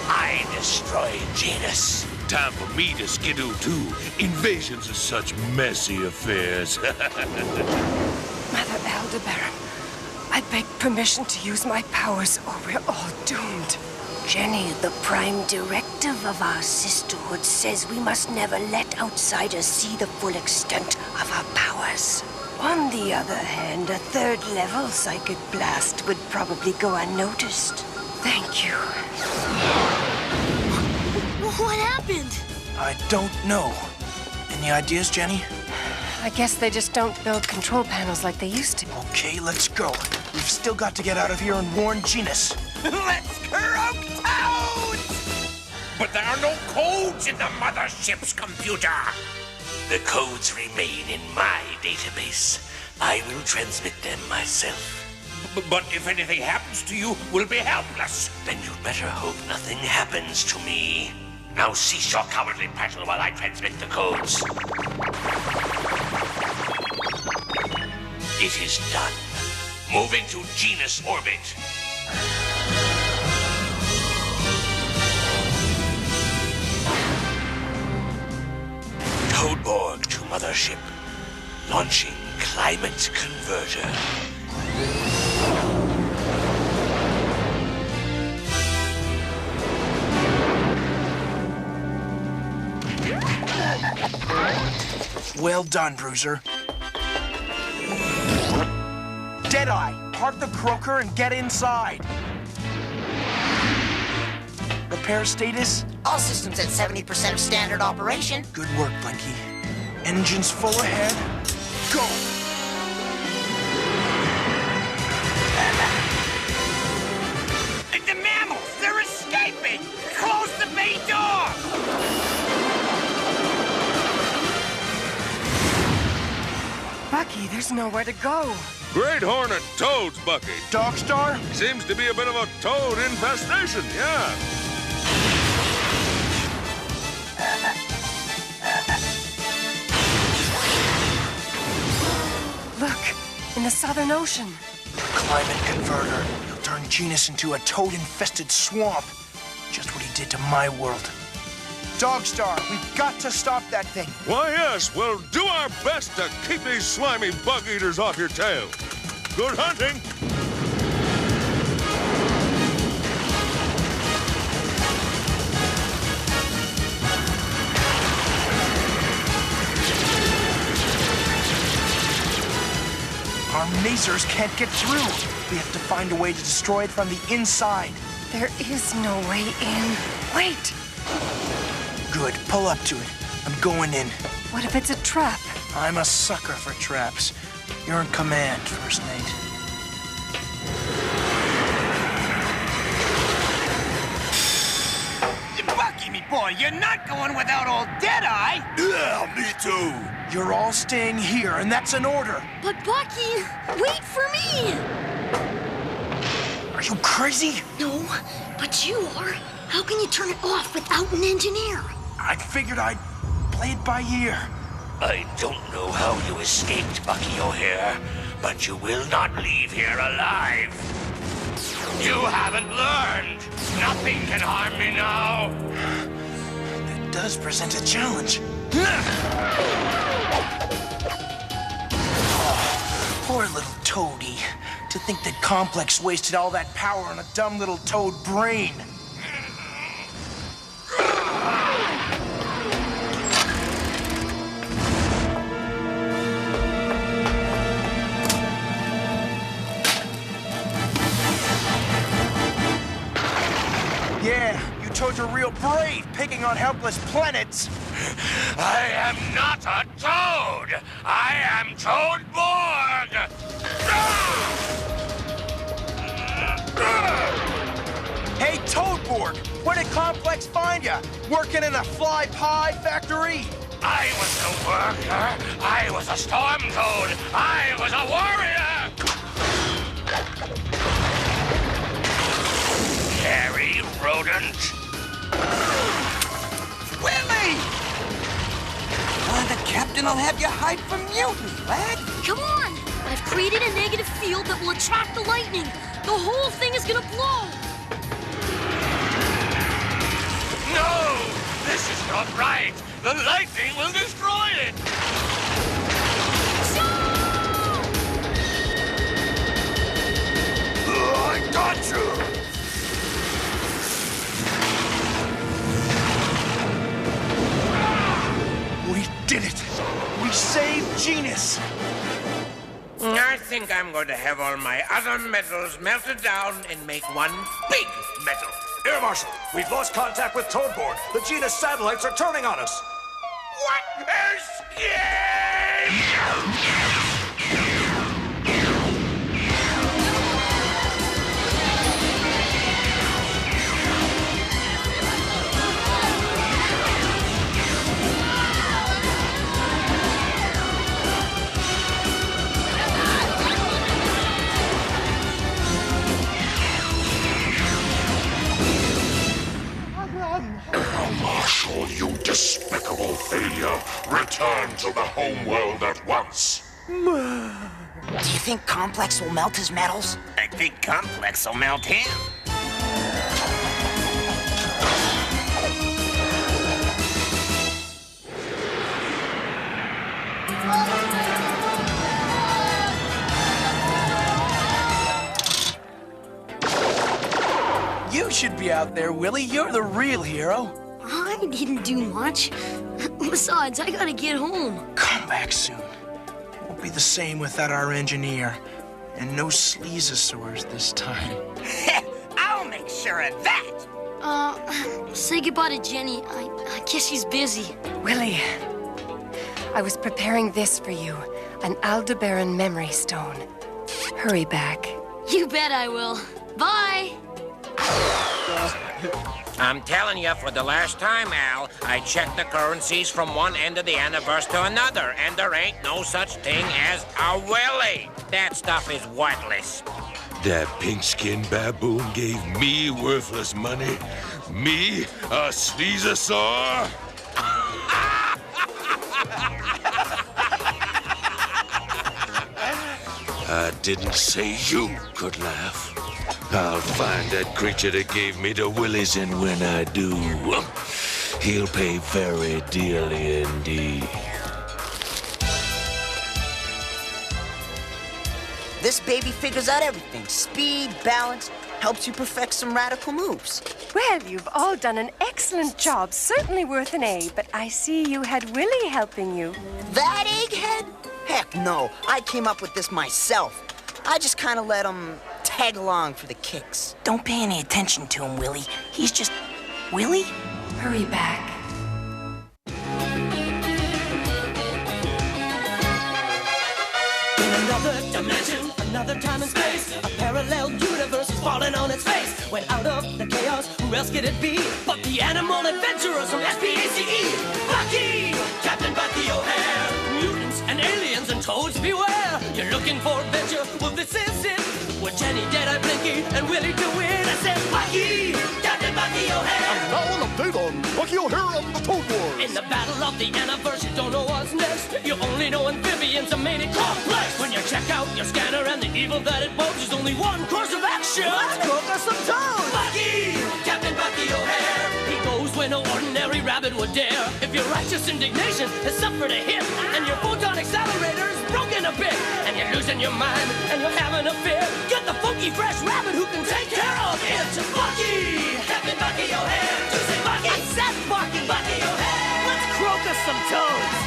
I destroy Genus. Time for me to skidoo too. Invasions are such messy affairs. Mother Aldebaran, I beg permission to use my powers or we're all doomed. Jenny, the prime directive of our sisterhood, says we must never let outsiders see the full extent of our powers. On the other hand, a third-level psychic blast would probably go unnoticed. Thank you. What happened? I don't know. Any ideas, Jenny? I guess they just don't build control panels like they used to. Okay, let's go. We've still got to get out of here and warn Genus. Let's croak toads! But there are no codes in the mothership's computer. The codes remain in my database. I will transmit them myself. But if anything happens to you, we'll be helpless. Then you'd better hope nothing happens to me. Now cease your cowardly prattle while I transmit the codes. It is done. Moving to Genus orbit. Toadborg to mothership. Launching climate converter. Well done, Bruiser. Deadeye, park the croaker and get inside. Repair status? All systems at 70% of standard operation. Good work, Blinky. Engines full ahead. Go! The mammals! They're escaping! Close the bay door! Bucky, there's nowhere to go. Great hornet toads, Bucky. Dogstar? Seems to be a bit of a toad infestation, yeah. Look, in the Southern Ocean. Climate converter. He'll turn Genus into a toad-infested swamp. Just what he did to my world. Dogstar, we've got to stop that thing. Why, yes, we'll do our best to keep these slimy bug eaters off your tail. Good hunting. Our masers can't get through. We have to find a way to destroy it from the inside. There is no way in. Wait! Good, pull up to it. I'm going in. What if it's a trap? I'm a sucker for traps. You're in command, First Mate. Bucky, me boy, you're not going without old Deadeye! Yeah, me too. You're all staying here, and that's an order. But Bucky, wait for me! Are you crazy? No, but you are. How can you turn it off without an engineer? I figured I'd play it by ear. I don't know how you escaped, Bucky O'Hare, but you will not leave here alive. You haven't learned. Nothing can harm me now. That does present a challenge. Oh, poor little toady. To think that Complex wasted all that power on a dumb little toad brain. Yeah, you toads are real brave, picking on helpless planets. I am not a toad. I am Toadborg. Hey, Toadborg, where did Complex find ya? Working in a fly pie factory? I was a worker. I was a storm toad. I was a warrior. Hairy rodent. Willie! The captain will have you hide from mutiny, lad. Come on! I've created a negative field that will attract the lightning. The whole thing is gonna blow. No! This is not right. The lightning will destroy it. I got you! We did it! We saved Genus! I think I'm going to have all my other metals melted down and make one big metal. Air Marshal, we've lost contact with Toadborg. The Genus satellites are turning on us. What? Escape! Marshal, you despicable failure. Return to the homeworld at once. Do you think Complex will melt his metals? I think Complex will melt him. You should be out there, Willie. You're the real hero. I didn't do much. Besides, I gotta get home. Come back soon. Won't be the same without our engineer. And no sleazosaurs this time. I'll make sure of that. Say goodbye to Jenny. I guess she's busy. Willie, I was preparing this for you, an Aldebaran memory stone. Hurry back. You bet I will. Bye. I'm telling you, for the last time, Al, I checked the currencies from one end of the Aniverse to another, and there ain't no such thing as a Willie. That stuff is worthless. That pink-skinned baboon gave me worthless money. Me, a sleazosaur? I didn't say you could laugh. I'll find that creature that gave me the willies, and when I do, he'll pay very dearly indeed. This baby figures out everything. Speed, balance, helps you perfect some radical moves. Well, you've all done an excellent job. Certainly worth an A, but I see you had Willie helping you. That egghead? Heck no, I came up with this myself. I just kind of let him tag along for the kicks. Don't pay any attention to him, Willie. He's just... Willie? Hurry back. In another dimension, another time and space, a parallel universe is falling on its face. When out of the chaos, who else could it be but the animal adventurers from SPACE? Bucky! Captain Bucky O'Hare! Mutants and aliens and toads beware! You're looking for adventure? Well, this is it! With Jenny, Deadeye, Blinky, and Willie to win. I said, Bucky! Captain Bucky O'Hare! And now an update on Bucky O'Hare and the Toad Wars. In the battle of the Aniverse, you don't know what's next. You only know amphibians are made it complex. When you check out your scanner and the evil that it poses, there's only one course of action. Let's cook us some toads! Bucky! Captain Bucky O'Hare! He goes where no ordinary rabbit would dare. If your righteous indignation has suffered a hit, and your photon accelerator is broken a bit, and you're losing your mind, and you're having a fit, get the funky fresh rabbit who can take care of it. Bucky! Captain Bucky O'Hare! To say Bucky! I said Bucky! Bucky O'Hare! Let's croak us some toads!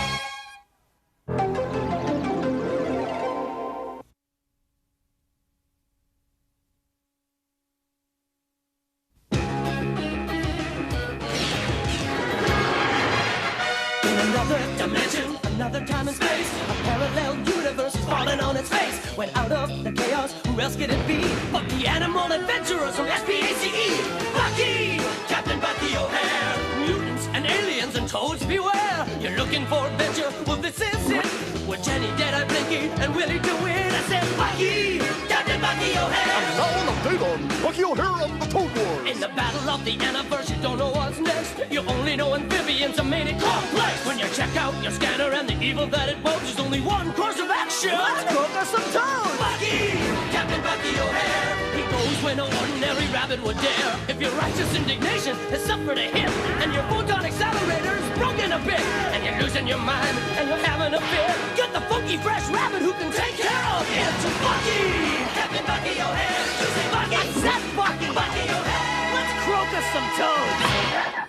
Another time and space, a parallel universe is falling on its face. When out of the chaos, who else could it be but the animal adventurers from SPACE? Bucky! Captain Bucky O'Hare! Mutants and aliens and toads beware! You're looking for adventure? Well, this is it! With Jenny, Deadeye, Blinky, and Willie to win. I said, Bucky! Captain Bucky O'Hare! And now an update on Bucky O'Hare and the Toad Wars. In the battle of the Aniverse, you don't know what's next. You only know amphibians are made it complex. When you check out your scanner and the evil that it poses, there's only one course of action. Let's cook us some toads! Bucky! Captain Bucky O'Hare! He goes where no ordinary rabbit would dare. If your righteous indignation has suffered a hit, and your photon accelerator is broken a bit, and you're losing your mind, and you're having a fit, get the funky fresh rabbit who can take care of it. Bucky! Captain Bucky O'Hare! To say Bucky! I said Bucky! Bucky O'Hare! Let's croak us some toads!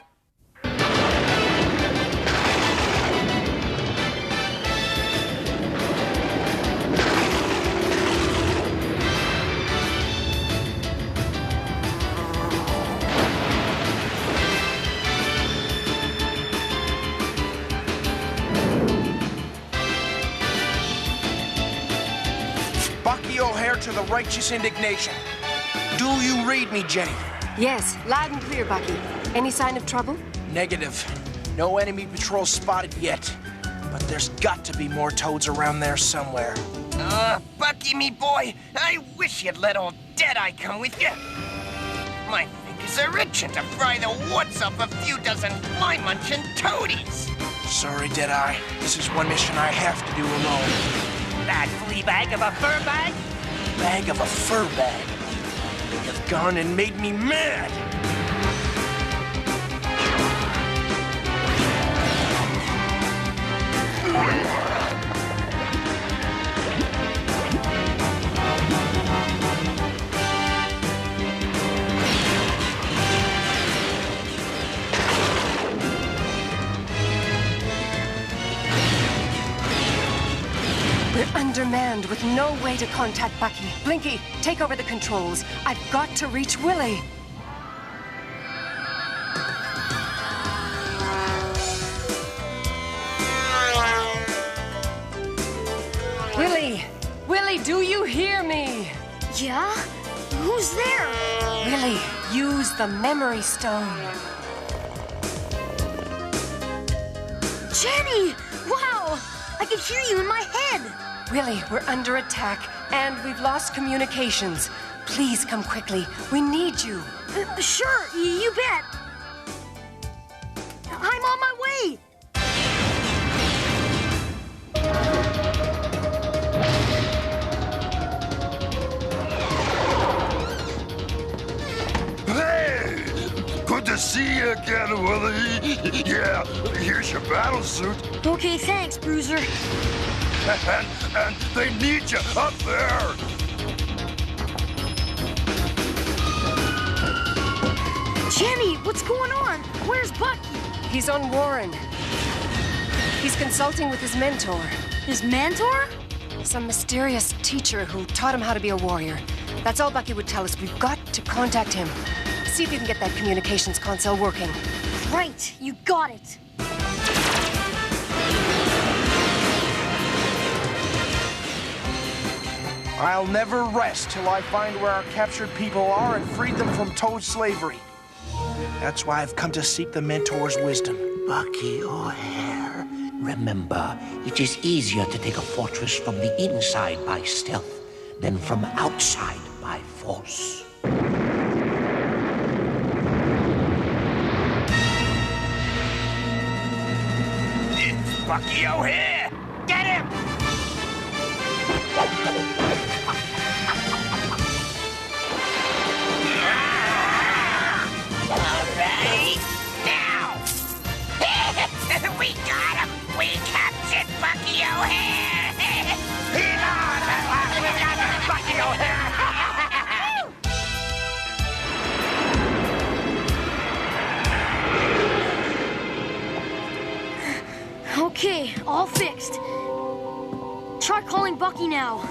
Bucky O'Hare to the righteous indignation. Do you read me, Jenny? Yes, loud and clear, Bucky. Any sign of trouble? Negative. No enemy patrols spotted yet. But there's got to be more toads around there somewhere. Bucky, me boy, I wish you'd let old Deadeye come with you. My fingers are itching to fry the warts off a few dozen fly-munching toadies. Sorry, Deadeye. This is one mission I have to do alone. That flea bag of a fur bag? Bag of a fur bag. You've gone and made me mad. undermanned with no way to contact Bucky. Blinky, take over the controls. I've got to reach Willie. Willie! Willie, do you hear me? Yeah? Who's there? Willie, use the memory stone. Jenny! Wow! I can hear you in my head! Willie, we're under attack, and we've lost communications. Please come quickly. We need you. Sure, you bet. I'm on my way. Hey! Good to see you again, Willie. Yeah, here's your battle suit. Okay, thanks, Bruiser. And they need you up there. Jenny, what's going on? Where's Bucky? He's on Warren. He's consulting with his mentor. His mentor? Some mysterious teacher who taught him how to be a warrior. That's all Bucky would tell us. We've got to contact him. See if you can get that communications console working. Right, you got it. I'll never rest till I find where our captured people are and freed them from Toad slavery. That's why I've come to seek the mentor's wisdom. Bucky O'Hare, remember, it is easier to take a fortress from the inside by stealth than from outside by force. It's Bucky O'Hare! Get him! All right, now! We got him! We captured Bucky O'Hare! We got Bucky O'Hare! Okay, all fixed. Try calling Bucky now.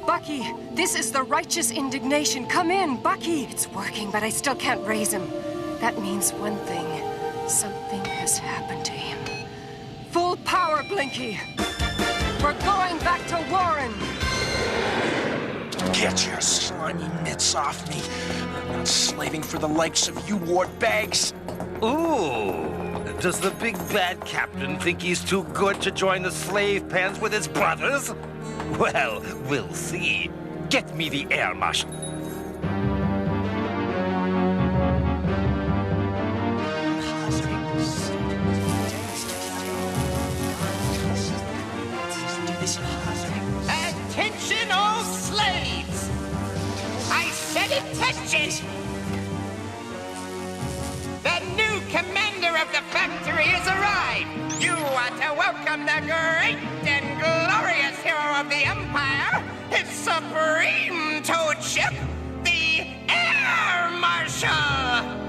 Bucky, this is the righteous indignation. Come in, Bucky. It's working, but I still can't raise him. That means one thing. Something has happened to him. Full power, Blinky. We're going back to Warren. Get your slimy mitts off me. I'm not slaving for the likes of you, wart bags. Ooh, does the big bad captain think he's too good to join the slave pens with his brothers? Well, we'll see. Get me the air marshal. Attention, all slaves! I said attention! The new commander of the factory has arrived! You are to welcome the great and glorious hero of the Empire, his supreme toad ship, the Air Marshal!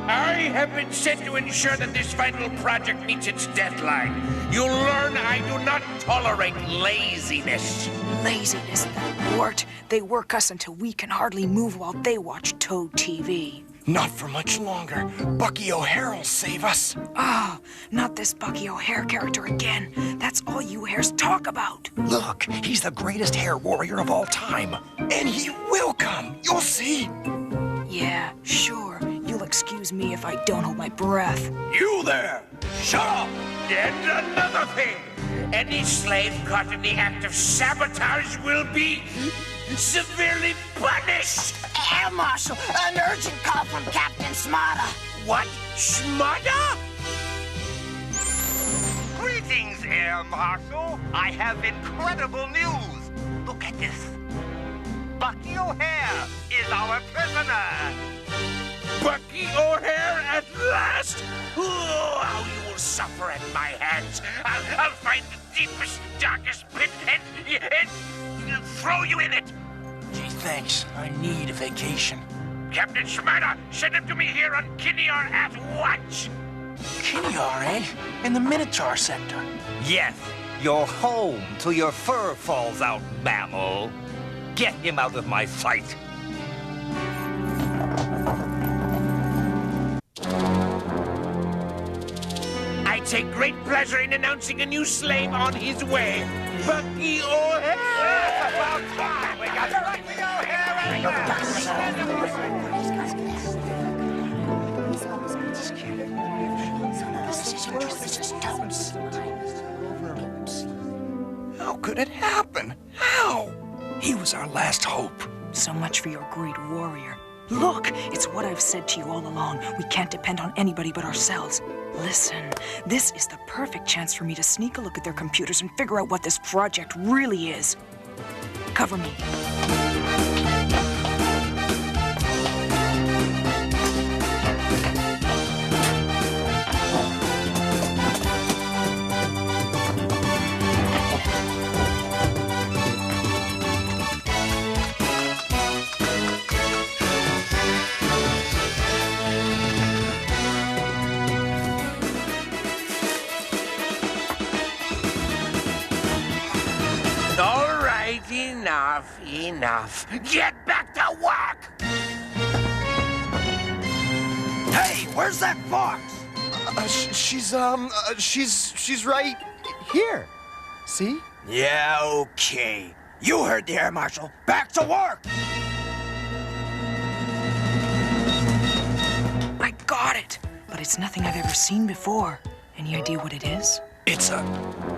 I have been sent to ensure that this vital project meets its deadline. You'll learn I do not tolerate laziness. Laziness, that wart. They work us until we can hardly move while they watch Toad TV. Not for much longer. Bucky O'Hare will save us. Oh, not this Bucky O'Hare character again. That's all you hares talk about. Look, he's the greatest hare warrior of all time. And he will come. You'll see. Yeah, sure. You'll excuse me if I don't hold my breath. You there! Shut up! And another thing! Any slave caught in the act of sabotage will be severely punished! Air Marshal, an urgent call from Captain Smarter. What? Smarter? Greetings, Air Marshal. I have incredible news. Look at this. Bucky O'Hare is our prisoner. Bucky O'Hare at last? Oh, how you will suffer at my hands. I'll find the deepest, darkest pit and throw you in it. Gee, thanks. I need a vacation. Captain Schmatter, send him to me here on Kinnear at once. Kinnear, eh? In the Minotaur sector. Yes, You're home till your fur falls out, mammal. Get him out of my sight. I take great pleasure in announcing a new slave on his way. Bucky O'Hare! About time! We got Bucky How could it happen? How? He was our last hope. So much for your great warrior. Look, it's what I've said to you all along. We can't depend on anybody but ourselves. Listen, this is the perfect chance for me to sneak a look at their computers and figure out what this project really is. Cover me. All right, enough. Get back to work! Hey, where's that fox? She's right here. See? Yeah, okay. You heard the Air Marshal. Back to work! I got it! But it's nothing I've ever seen before. Any idea what it is? It's a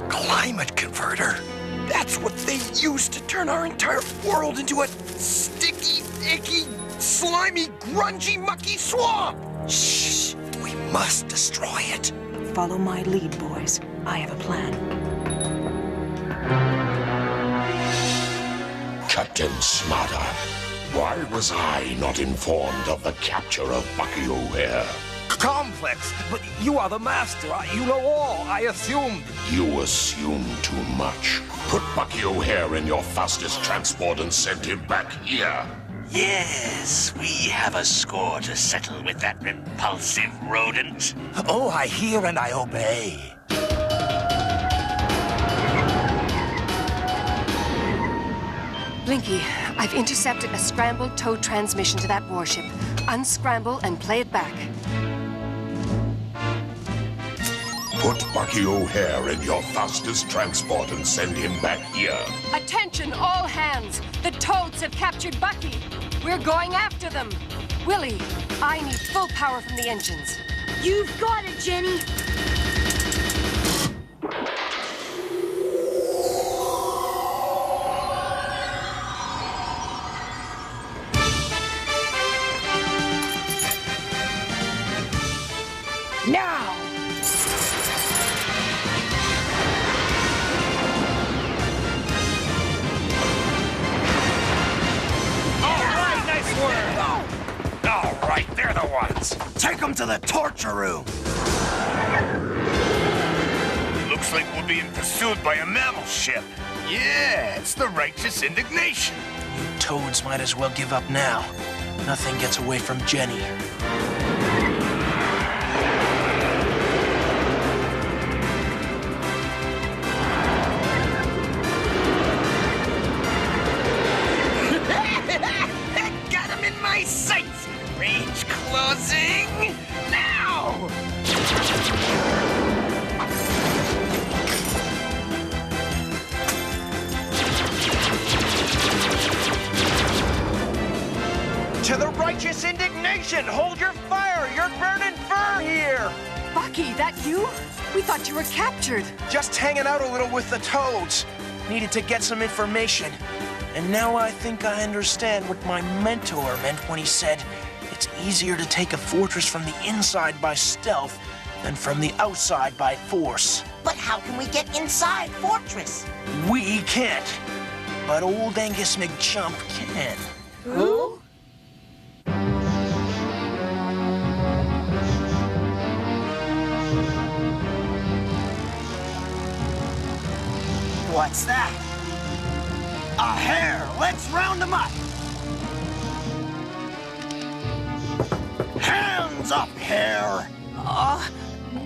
climate converter. That's what they use to turn our entire world into a sticky, icky, slimy, grungy, mucky swamp. Shh! We must destroy it. Follow my lead, boys. I have a plan. Captain Smarter, why was I not informed of the capture of Bucky O'Hare? Complex, but you are the master. You know all. I assumed. You assume too much. Put Bucky O'Hare in your fastest transport and send him back here. Yes, we have a score to settle with that repulsive rodent. Oh, I hear and I obey. Blinky, I've intercepted a scrambled tow transmission to that warship. Unscramble and play it back. Put Bucky O'Hare in your fastest transport and send him back here. Attention, all hands! The Toads have captured Bucky. We're going after them. Willie, I need full power from the engines. You've got it, Jenny. Now! All right, they're the ones. Take them to the torture room. Looks like we're being pursued by a mammal ship. Yeah, it's the righteous indignation. You toads might as well give up now. Nothing gets away from Jenny. Got him in my sights. Range closing now. To the righteous indignation! Hold your fire! You're burning fur here! Bucky, that you? We thought you were captured. Just hanging out a little with the toads. Needed to get some information. And now I think I understand what my mentor meant when he said it's easier to take a fortress from the inside by stealth than from the outside by force. But how can we get inside Fortress? We can't. But old Angus McChump can. Who? What's that? A hare! Let's round them up! Hands up, hare! Oh,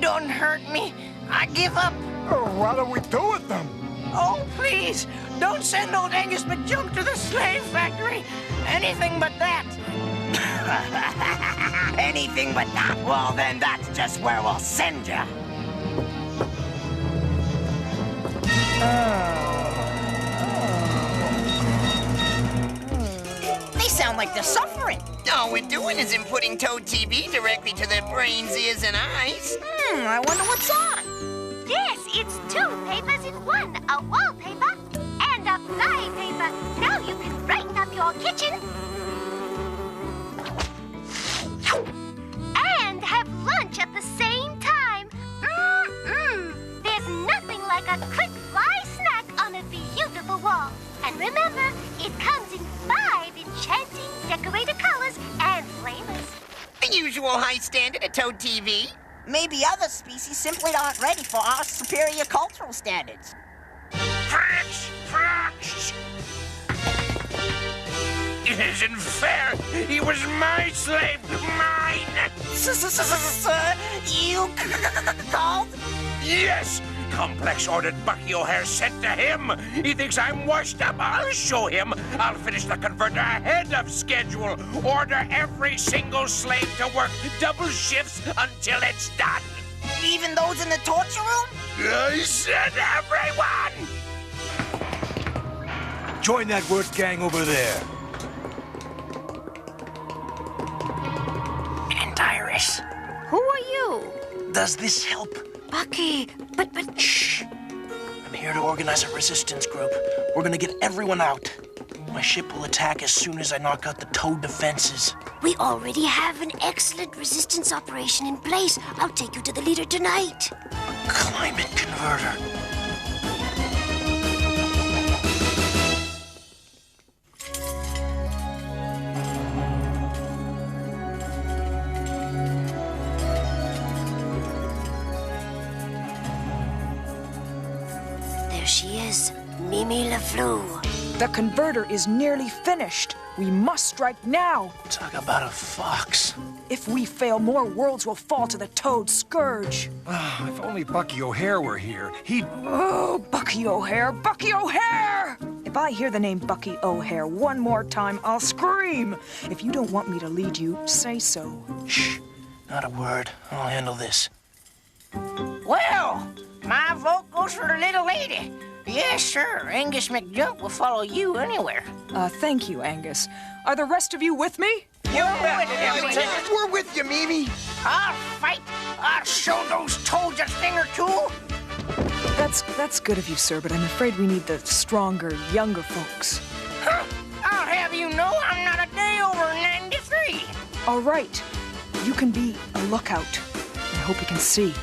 don't hurt me. I give up. What do we do with them? Oh, please, don't send old Angus McJump to the slave factory. Anything but that. Anything but that? Well, then that's just where we'll send you. They sound like they're suffering. All we're doing is inputting Toad TV directly to their brains, ears, and eyes. I wonder what's on. Yes, it's 2 papers in 1. A wallpaper and a flypaper. Now you can brighten up your kitchen. And have lunch at the same time. There's nothing like a quick fly snack on a beautiful wall. And remember, it comes in 5 enchanting decorated colors and flavors. The usual high standard of Toad TV. Maybe other species simply aren't ready for our superior cultural standards. French! It isn't fair! He was my slave! Mine! Sir, you called? Yes! Complex ordered Bucky O'Hare sent to him. He thinks I'm washed up. I'll show him. I'll finish the converter ahead of schedule. Order every single slave to work double shifts until it's done. Even those in the torture room? I said everyone! Join that work gang over there. Aniverse. Who are you? Does this help? Bucky, but... Shh. I'm here to organize a resistance group. We're gonna get everyone out. My ship will attack as soon as I knock out the Toad defenses. We already have an excellent resistance operation in place. I'll take you to the leader tonight. A climate converter. There she is, Mimi LeFleur. The converter is nearly finished. We must strike now. Talk about a fox. If we fail, more worlds will fall to the Toad scourge. If only Bucky O'Hare were here, he'd... Oh, Bucky O'Hare! Bucky O'Hare! If I hear the name Bucky O'Hare one more time, I'll scream. If you don't want me to lead you, say so. Shh. Not a word. I'll handle this. Well, my vote goes for the little lady. Yes, sir. Angus McJump will follow you anywhere. Thank you, Angus. Are the rest of you with me? We're with you, Mimi. I'll fight. I'll show those toads a thing or two. That's good of you, sir, but I'm afraid we need the stronger, younger folks. Huh? I'll have you know I'm not a day over 93. All right. You can be a lookout. I hope you can see.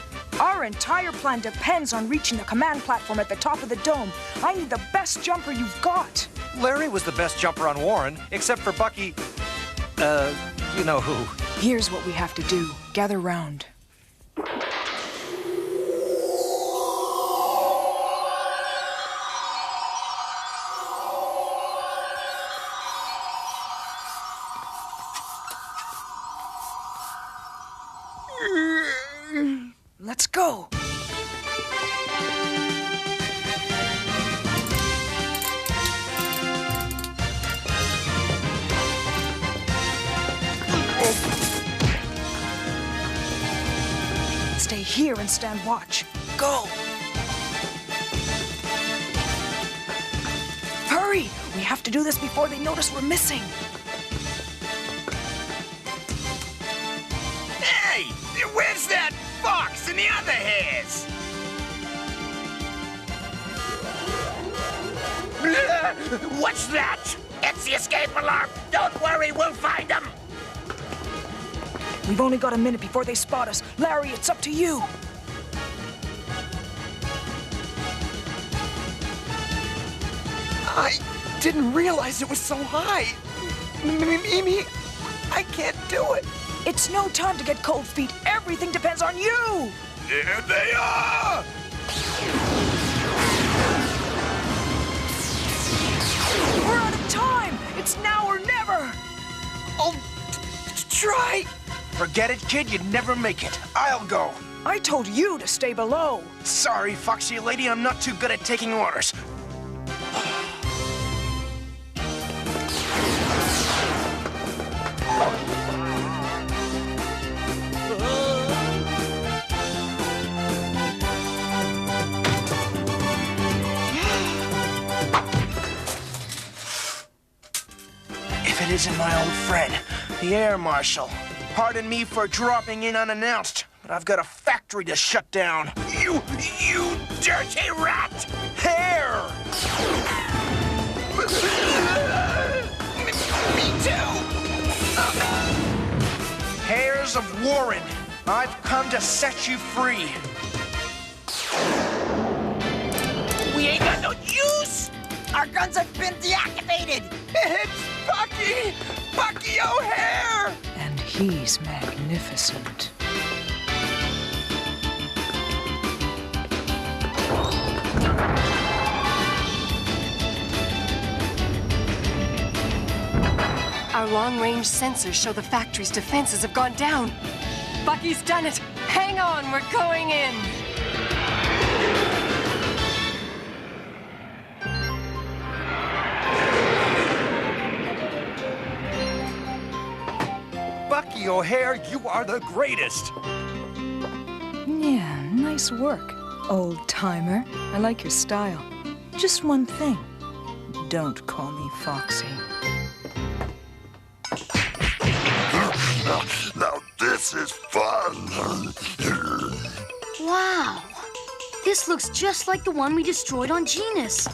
Our entire plan depends on reaching the command platform at the top of the dome. I need the best jumper you've got. Larry was the best jumper on Warren, except for Bucky... you know who. Here's what we have to do. Gather round. Let's go. Stay here and stand watch. Go! Hurry! We have to do this before they notice we're missing. Hey! Where's that fox and the other hares? What's that? It's the escape alarm. Don't worry, we'll find them. We've only got a minute before they spot us. Larry, it's up to you. I didn't realize it was so high. Mimi, I can't do it. It's no time to get cold feet. Everything depends on you. There they are! We're out of time. It's now or never. I'll try. Forget it, kid. You'd never make it. I'll go. I told you to stay below. Sorry, Foxy Lady, I'm not too good at taking orders. If it isn't my old friend, the Air Marshal. Pardon me for dropping in unannounced, but I've got a factory to shut down. You dirty rat! Hare! Me too! Hares of Warren, I've come to set you free. We ain't got no use! Our guns have been deactivated! It's Bucky! Bucky O'Hare! And he's magnificent. Our long-range sensors show the factory's defenses have gone down. Bucky's done it. Hang on, we're going in. Bucky O'Hare, you are the greatest! Yeah, nice work, old-timer. I like your style. Just one thing. Don't call me Foxy. Now this is fun. Wow. This looks just like the one we destroyed on Genus.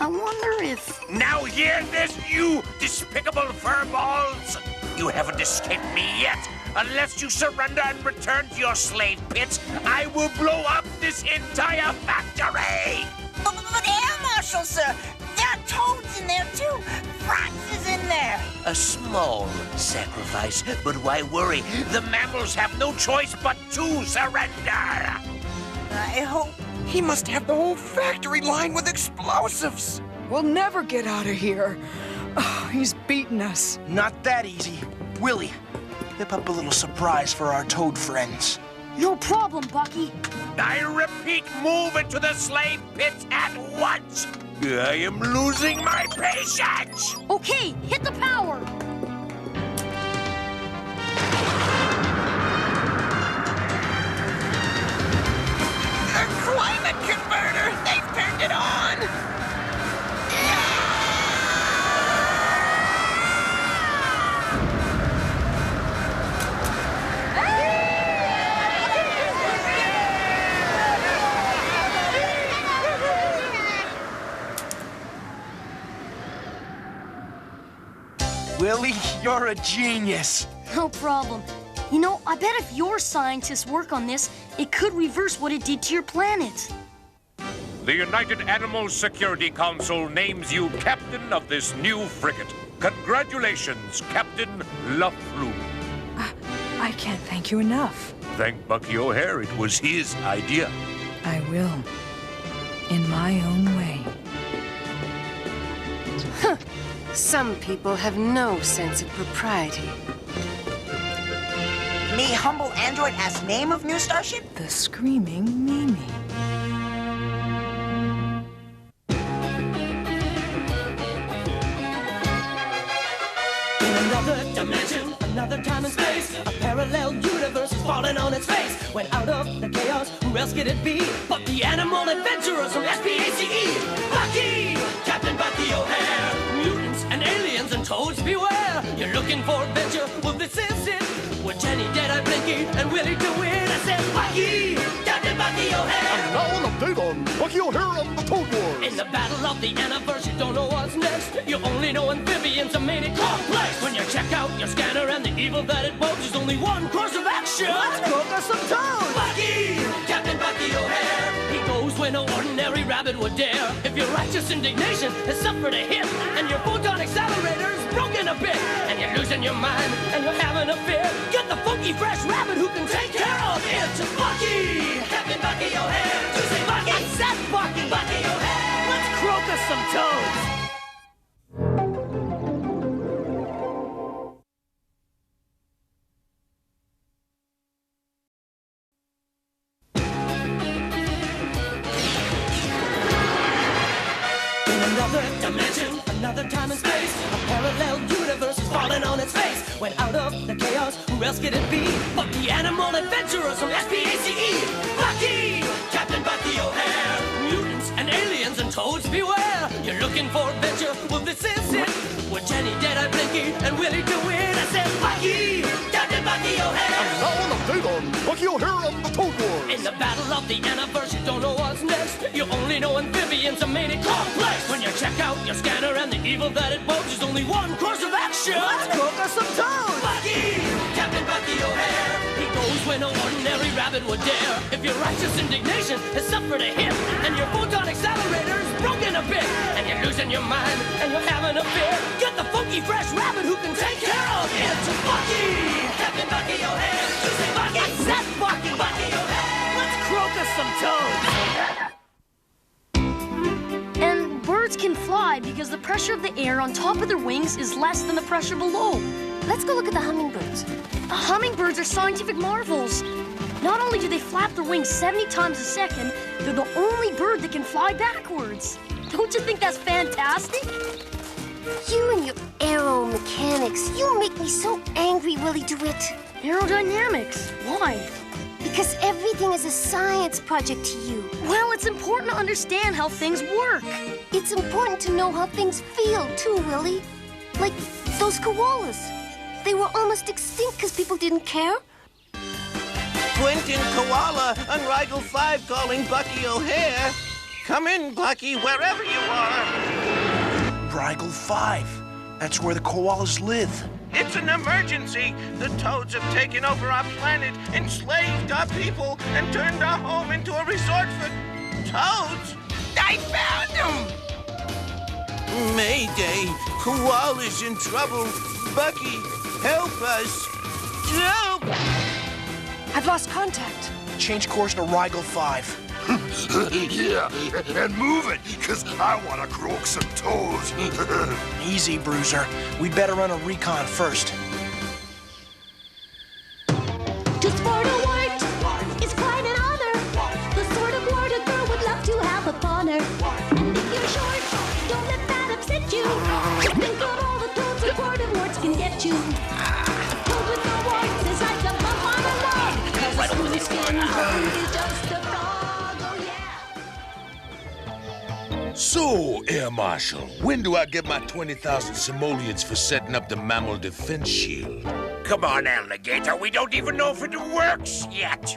I wonder if... Now hear this, you despicable furballs! You haven't escaped me yet. Unless you surrender and return to your slave pits, I will blow up this entire factory! But Air Marshal, sir! There are toads in there, too! Franz is in there! A small sacrifice, but why worry? The mammals have no choice but to surrender! I hope... He must have the whole factory lined with explosives! We'll never get out of here. Oh, he's beaten us. Not that easy. Willie, whip up a little surprise for our toad friends. No problem, Bucky. I repeat, move into the slave pits at once! I am losing my patience! Okay, hit the power! A climate converter! They've turned it on! Willie, you're a genius. No problem. You know, I bet if your scientists work on this, it could reverse what it did to your planet. The United Animal Security Council names you captain of this new frigate. Congratulations, Captain LaFleur. I can't thank you enough. Thank Bucky O'Hare. It was his idea. I will. In my own way. Huh. Some people have no sense of propriety. Me humble android ask name of new starship? The Screaming Mimi. In another dimension, another time and space, a parallel universe is falling on its face. When out of the chaos, who else could it be but the animal adventurers from SPACE? Bucky! Captain Bucky O'Hare! Mutants and aliens and toads beware! You're looking for adventure? Well, this is it. With Jenny, Deadeye, Blinky, and Willie to win. I said, Bucky! Captain Bucky O'Hare! And now an update on Bucky O'Hare and the Toad Wars. In the battle of the Aniverse, you don't know what's next. You only know amphibians are made it complex. When you check out your scanner and the evil that it poses, there's only one course of action. Let's cook us some toads! Bucky! Captain Bucky O'Hare! He goes where no ordinary rabbit would dare. If your righteous indignation has suffered a hit, and your photon accelerator is broken a bit, and you're losing your mind, and you're having a fit, get the funky fresh rabbit who can take care of it. Bucky! Captain Bucky O'Hare! To say Bucky! I said Bucky! Bucky O'Hare! Let's croak us some toads! Another dimension, another time and space. A parallel universe is falling on its face. When out of the chaos, who else could it be? But the animal adventurers from SPACE. Bucky! Captain Bucky O'Hare. Mutants and aliens and toads beware. You're looking for adventure? Well, this is it. With Jenny, Deadeye, Blinky, and Willie to win. I said, Bucky! Captain Bucky O'Hare! And now an update on Bucky O'Hare and the Toad Wars. In the battle of the Aniverse, you don't know what's next. You only know amphibians are made it complex. When you check out your scanner and the evil that it bodes, there's only one course of action. Let's cook us some toads! Bucky! Captain Bucky O'Hare! He goes when no ordinary rabbit would dare. If your righteous indignation has suffered a hit, and your photon accelerator is broken a bit, and you're losing your mind, and you're having a fit, get the funky fresh rabbit who can take care of it. Bucky! Captain Bucky O'Hare! You say Bucky! I said Bucky! Bucky O'Hare! Let's croak us some toads! And birds can fly because the pressure of the air on top of their wings is less than the pressure below. Let's go look at the hummingbirds. Hummingbirds are scientific marvels. Not only do they flap their wings 70 times a second, they're the only bird that can fly backwards. Don't you think that's fantastic? You and your aeromechanics, you make me so angry, Willie DeWitt. Aerodynamics? Why? Because everything is a science project to you. Well, it's important to understand how things work. It's important to know how things feel, too, Willie. Like those koalas. They were almost extinct because people didn't care. Quentin Koala on Rigel 5 calling Bucky O'Hare. Come in, Bucky, wherever you are. Rigel 5. That's where the koalas live. It's an emergency. The toads have taken over our planet, enslaved our people, and turned our home into a resort for toads. I found them! Mayday! Koala's in trouble. Bucky, help us. Help! I've lost contact. Change course to Rigel 5. Yeah, and move it, because I want to croak some toads. Easy, Bruiser. We better run a recon first. To sport a wart is quite an honor. The sort of wart a girl would love to have upon her. And if you're short, don't let that upset you. Just think of all the toads a quart of warts can get you. A toad with no warts is like a bump on a log. 'Cause a smooth skin toad is just a frog, oh yeah. So, Air Marshal, when do I get my 20,000 simoleons for setting up the mammal defense shield? Come on, alligator. We don't even know if it works yet.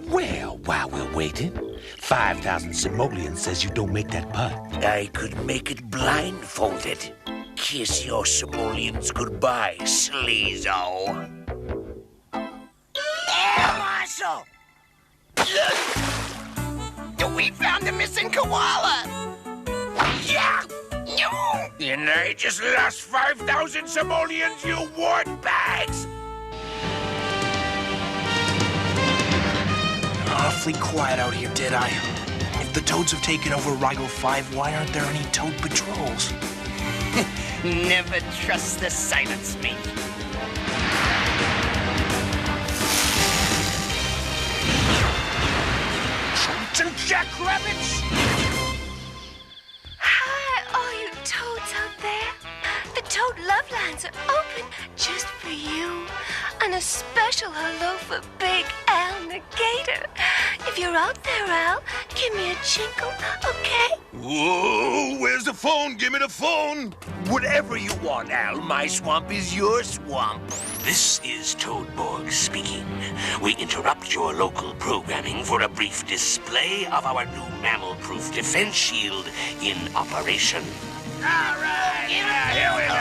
Well, while we're waiting, 5,000 simoleons says you don't make that putt. I could make it blindfolded. Kiss your simoleons goodbye, sleazo. Air Marshal! We found the missing koala! Yeah! No! And I just lost 5,000 simoleons, you wart bags! Awfully quiet out here, Deadeye. If the toads have taken over Rigel 5, why aren't there any toad patrols? Never trust the silence mate. Chumps and jackrabbits! Hi, all you toads out there. The Toad Lovelands are open just for you. And a special hello for Big Al Negator. If you're out there, Al, give me a jingle, okay? Whoa, where's the phone? Give me the phone. Whatever you want, Al. My swamp is your swamp. This is Toadborg speaking. We interrupt your local programming for a brief display of our new mammal-proof defense shield in operation. All right, here we go.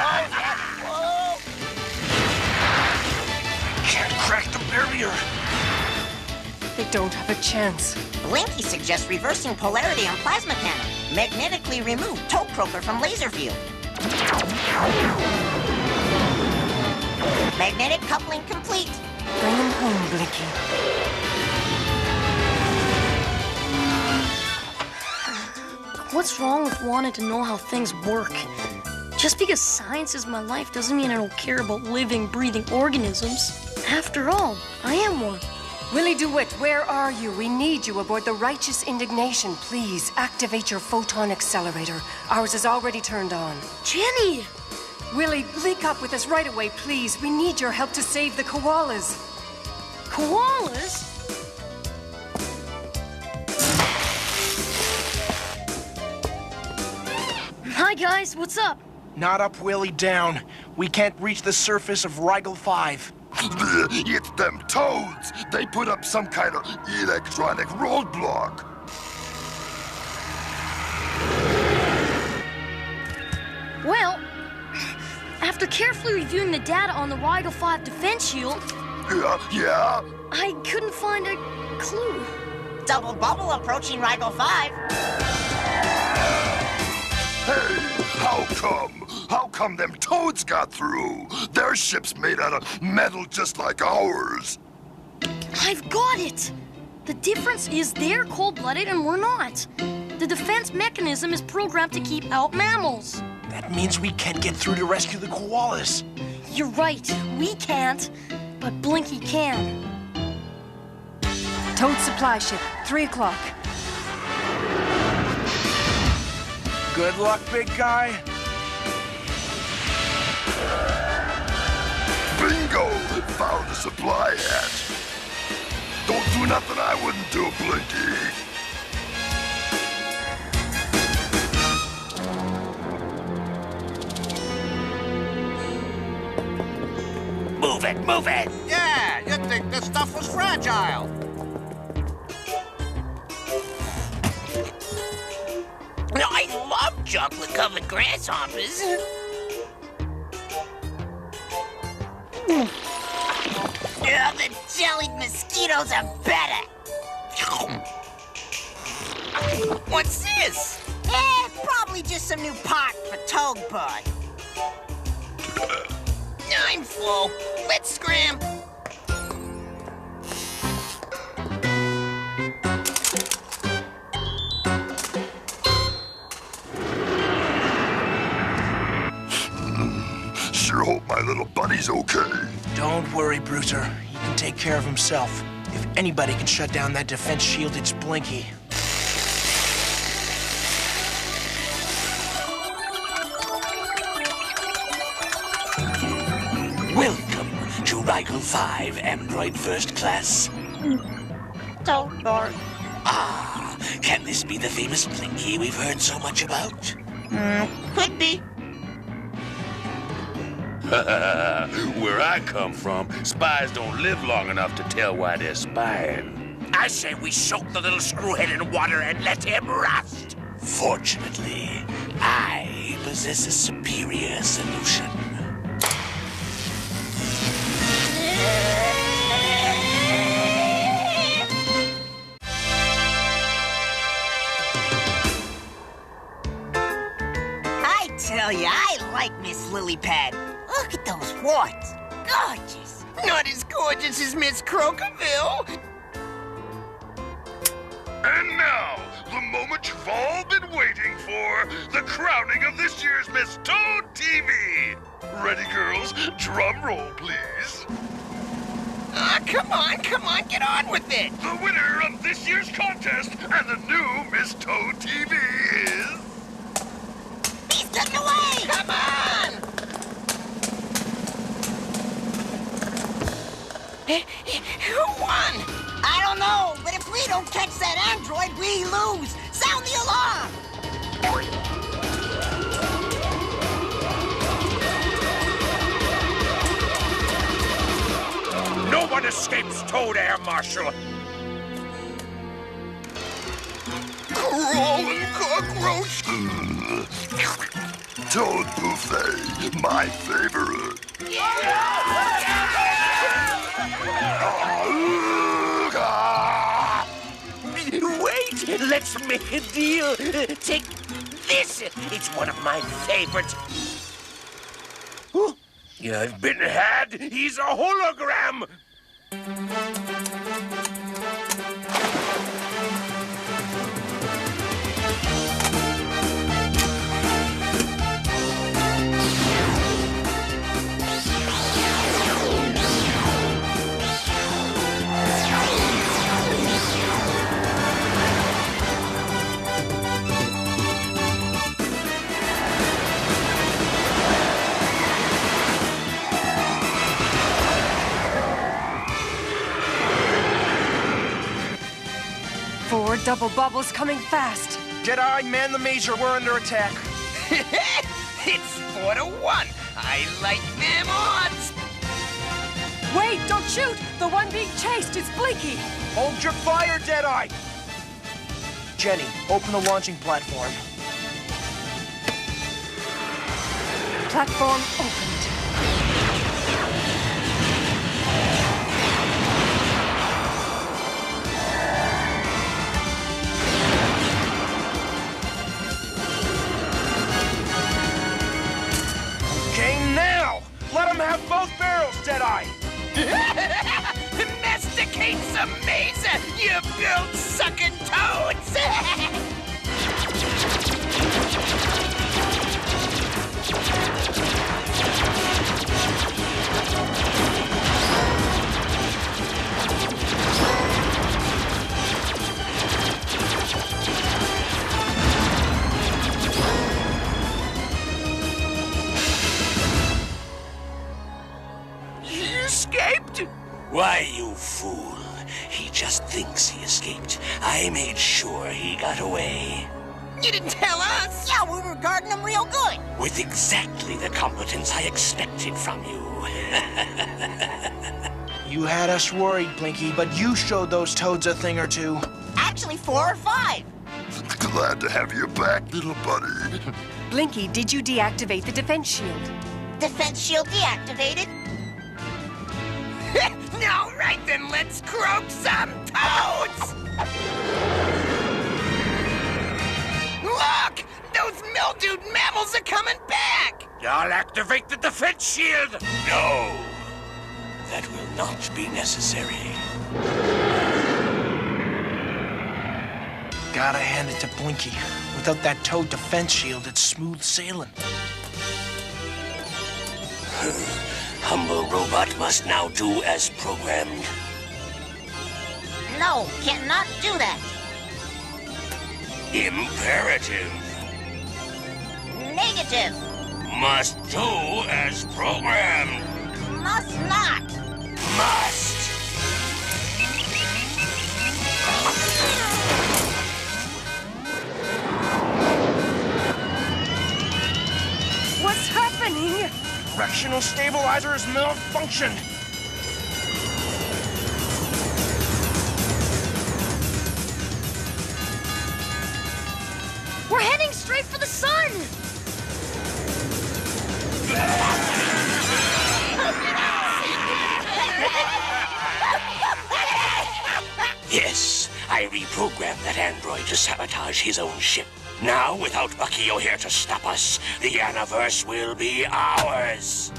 Can't crack the barrier. They don't have a chance. Blinky suggests reversing polarity on plasma cannon. Magnetically remove toad croaker from laser field. Magnetic coupling complete. Bring him home, Blinky. What's wrong with wanting to know how things work? Just because science is my life doesn't mean I don't care about living, breathing organisms. After all, I am one. Willie DeWitt, where are you? We need you aboard the Righteous Indignation. Please, activate your photon accelerator. Ours is already turned on. Jenny! Willie, link up with us right away, please. We need your help to save the koalas. Koalas? Hi, guys. What's up? Not up, Willie, down. We can't reach the surface of Rigel 5. It's them toads! They put up some kind of electronic roadblock! Well, after carefully reviewing the data on the Rigel 5 defense shield... Yeah? I couldn't find a clue. Double bubble approaching Rigel 5. Hey, how come? How come them toads got through? Their ship's made out of metal just like ours. I've got it! The difference is they're cold-blooded and we're not. The defense mechanism is programmed to keep out mammals. That means we can't get through to rescue the koalas. You're right, we can't, but Blinky can. Toad supply ship, 3 o'clock. Good luck, big guy. Bingo! Found a supply hatch. Don't do nothing I wouldn't do, Blinky. Move it, move it! Yeah, you'd think this stuff was fragile. I love chocolate-covered grasshoppers. Yeah, the jellied mosquitoes are better. What's this? Probably just some new pot for Toadbud. I'm full. Let's scram. Sure hope my little buddy's okay. Don't worry, Bruiser. He can take care of himself. If anybody can shut down that defense shield, it's Blinky. Welcome to Rigel 5, Android First Class. Toadbud. Ah, can this be the famous Blinky we've heard so much about? Could be. Where I come from, spies don't live long enough to tell why they're spying. I say we soak the little screwhead in water and let him rust. Fortunately, I possess a superior solution. I tell ya, I like Miss Lilypad. Look at those warts. Gorgeous. Not as gorgeous as Miss Crokerville. And now, the moment you've all been waiting for, the crowning of this year's Miss Toad TV. Ready, girls? Drum roll, please. Come on, get on with it. The winner of this year's contest and the new Miss Toad TV is... He's getting away! Come on! Who won? I don't know, but if we don't catch that android, we lose. Sound the alarm! No one escapes Toad Air Marshal. Crawling cockroach. Toad buffet, my favorite. Wait, let's make a deal. Take this. It's one of my favorites. You've been had. He's a hologram. 4 double bubbles coming fast. Jedi, man the major. We're under attack. It's 4-1. I like them odds. Wait, don't shoot! The one being chased is Blinky. Hold your fire, Deadeye. Jenny, open the launching platform. Platform opened. Okay, now! Let him have both barrels, Deadeye! Masticate some maze, you build-sucking toads! He escaped? Why, you fool. He just thinks he escaped. I made sure he got away. You didn't tell us. Yeah, we were guarding him real good. With exactly the competence I expected from you. You had us worried, Blinky, but you showed those toads a thing or two. Actually, 4 or 5. Glad to have you back, little buddy. Blinky, did you deactivate the defense shield? Defense shield deactivated. All right, then let's croak some toads! Look! Those mildewed mammals are coming back! I'll activate the defense shield! No! That will not be necessary. Gotta hand it to Blinky. Without that toad defense shield, it's smooth sailing. Humble robot must now do as programmed. No, cannot do that. Imperative. Negative. Must do as programmed. Must not. Must. What's happening? Directional stabilizer is malfunctioned. We're heading straight for the sun! Yes, I reprogrammed that android to sabotage his own ship. Now, without Bucky here to stop us, the Aniverse will be ours.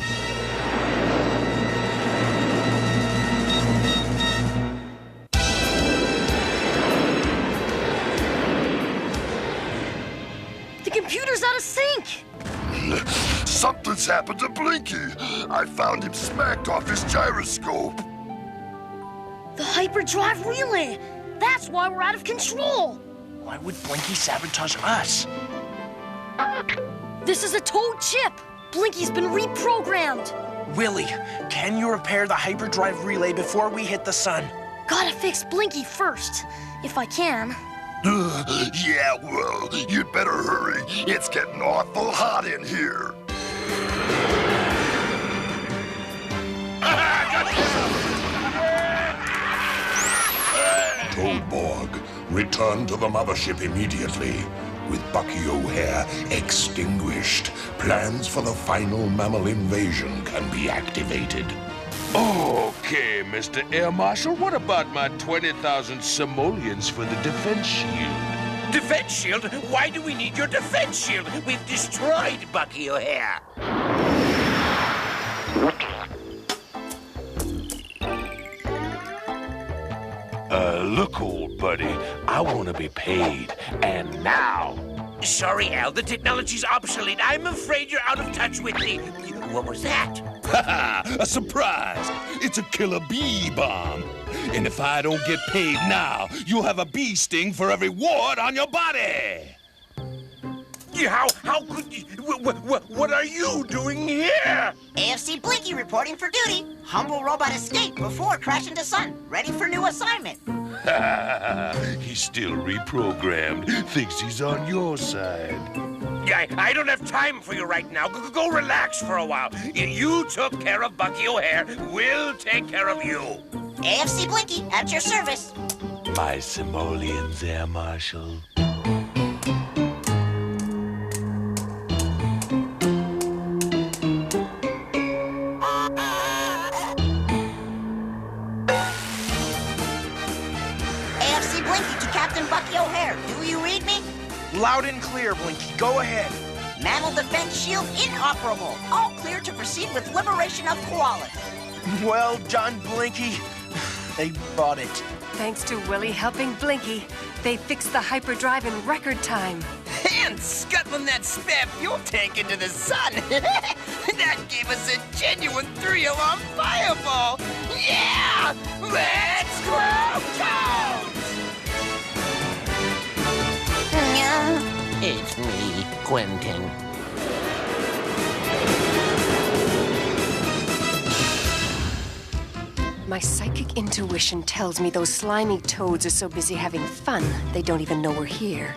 The computer's out of sync! Something's happened to Blinky. I found him smacked off his gyroscope. The hyperdrive relay! That's why we're out of control! Why would Blinky sabotage us? This is a toad chip! Blinky's been reprogrammed! Willie, can you repair the hyperdrive relay before we hit the sun? Gotta fix Blinky first, if I can. Yeah, well, you'd better hurry. It's getting awful hot in here. Toadborg, return to the mothership immediately. With Bucky O'Hare extinguished, plans for the final mammal invasion can be activated. Okay, Mr. Air Marshal, what about my 20,000 simoleons for the defense shield? Defense shield? Why do we need your defense shield? We've destroyed Bucky O'Hare. Look, old buddy, I want to be paid, and now. Sorry, Al, the technology's obsolete. I'm afraid you're out of touch with the... What was that? Ha! A surprise! It's a killer bee bomb. And if I don't get paid now, you'll have a bee sting for every wart on your body. How could you? What are you doing here? AFC Blinky reporting for duty. Humble robot escaped before crashing to sun. Ready for new assignment. He's still reprogrammed. Thinks he's on your side. I don't have time for you right now. Go relax for a while. You took care of Bucky O'Hare. We'll take care of you. AFC Blinky, at your service. My simoleons, Air Marshal. AFC Blinky to Captain Bucky O'Hare. Do you read me? Loud and clear, Blinky. Go ahead. Mammal defense shield inoperable. All clear to proceed with liberation of koalas. Well done, Blinky. They bought it. Thanks to Willie helping Blinky, they fixed the hyperdrive in record time. And scuttling that spare fuel tank into the sun. That gave us a genuine 3-alarm fireball. Yeah! Let's grow toads! It's me, Quentin. My psychic intuition tells me those slimy toads are so busy having fun, they don't even know we're here.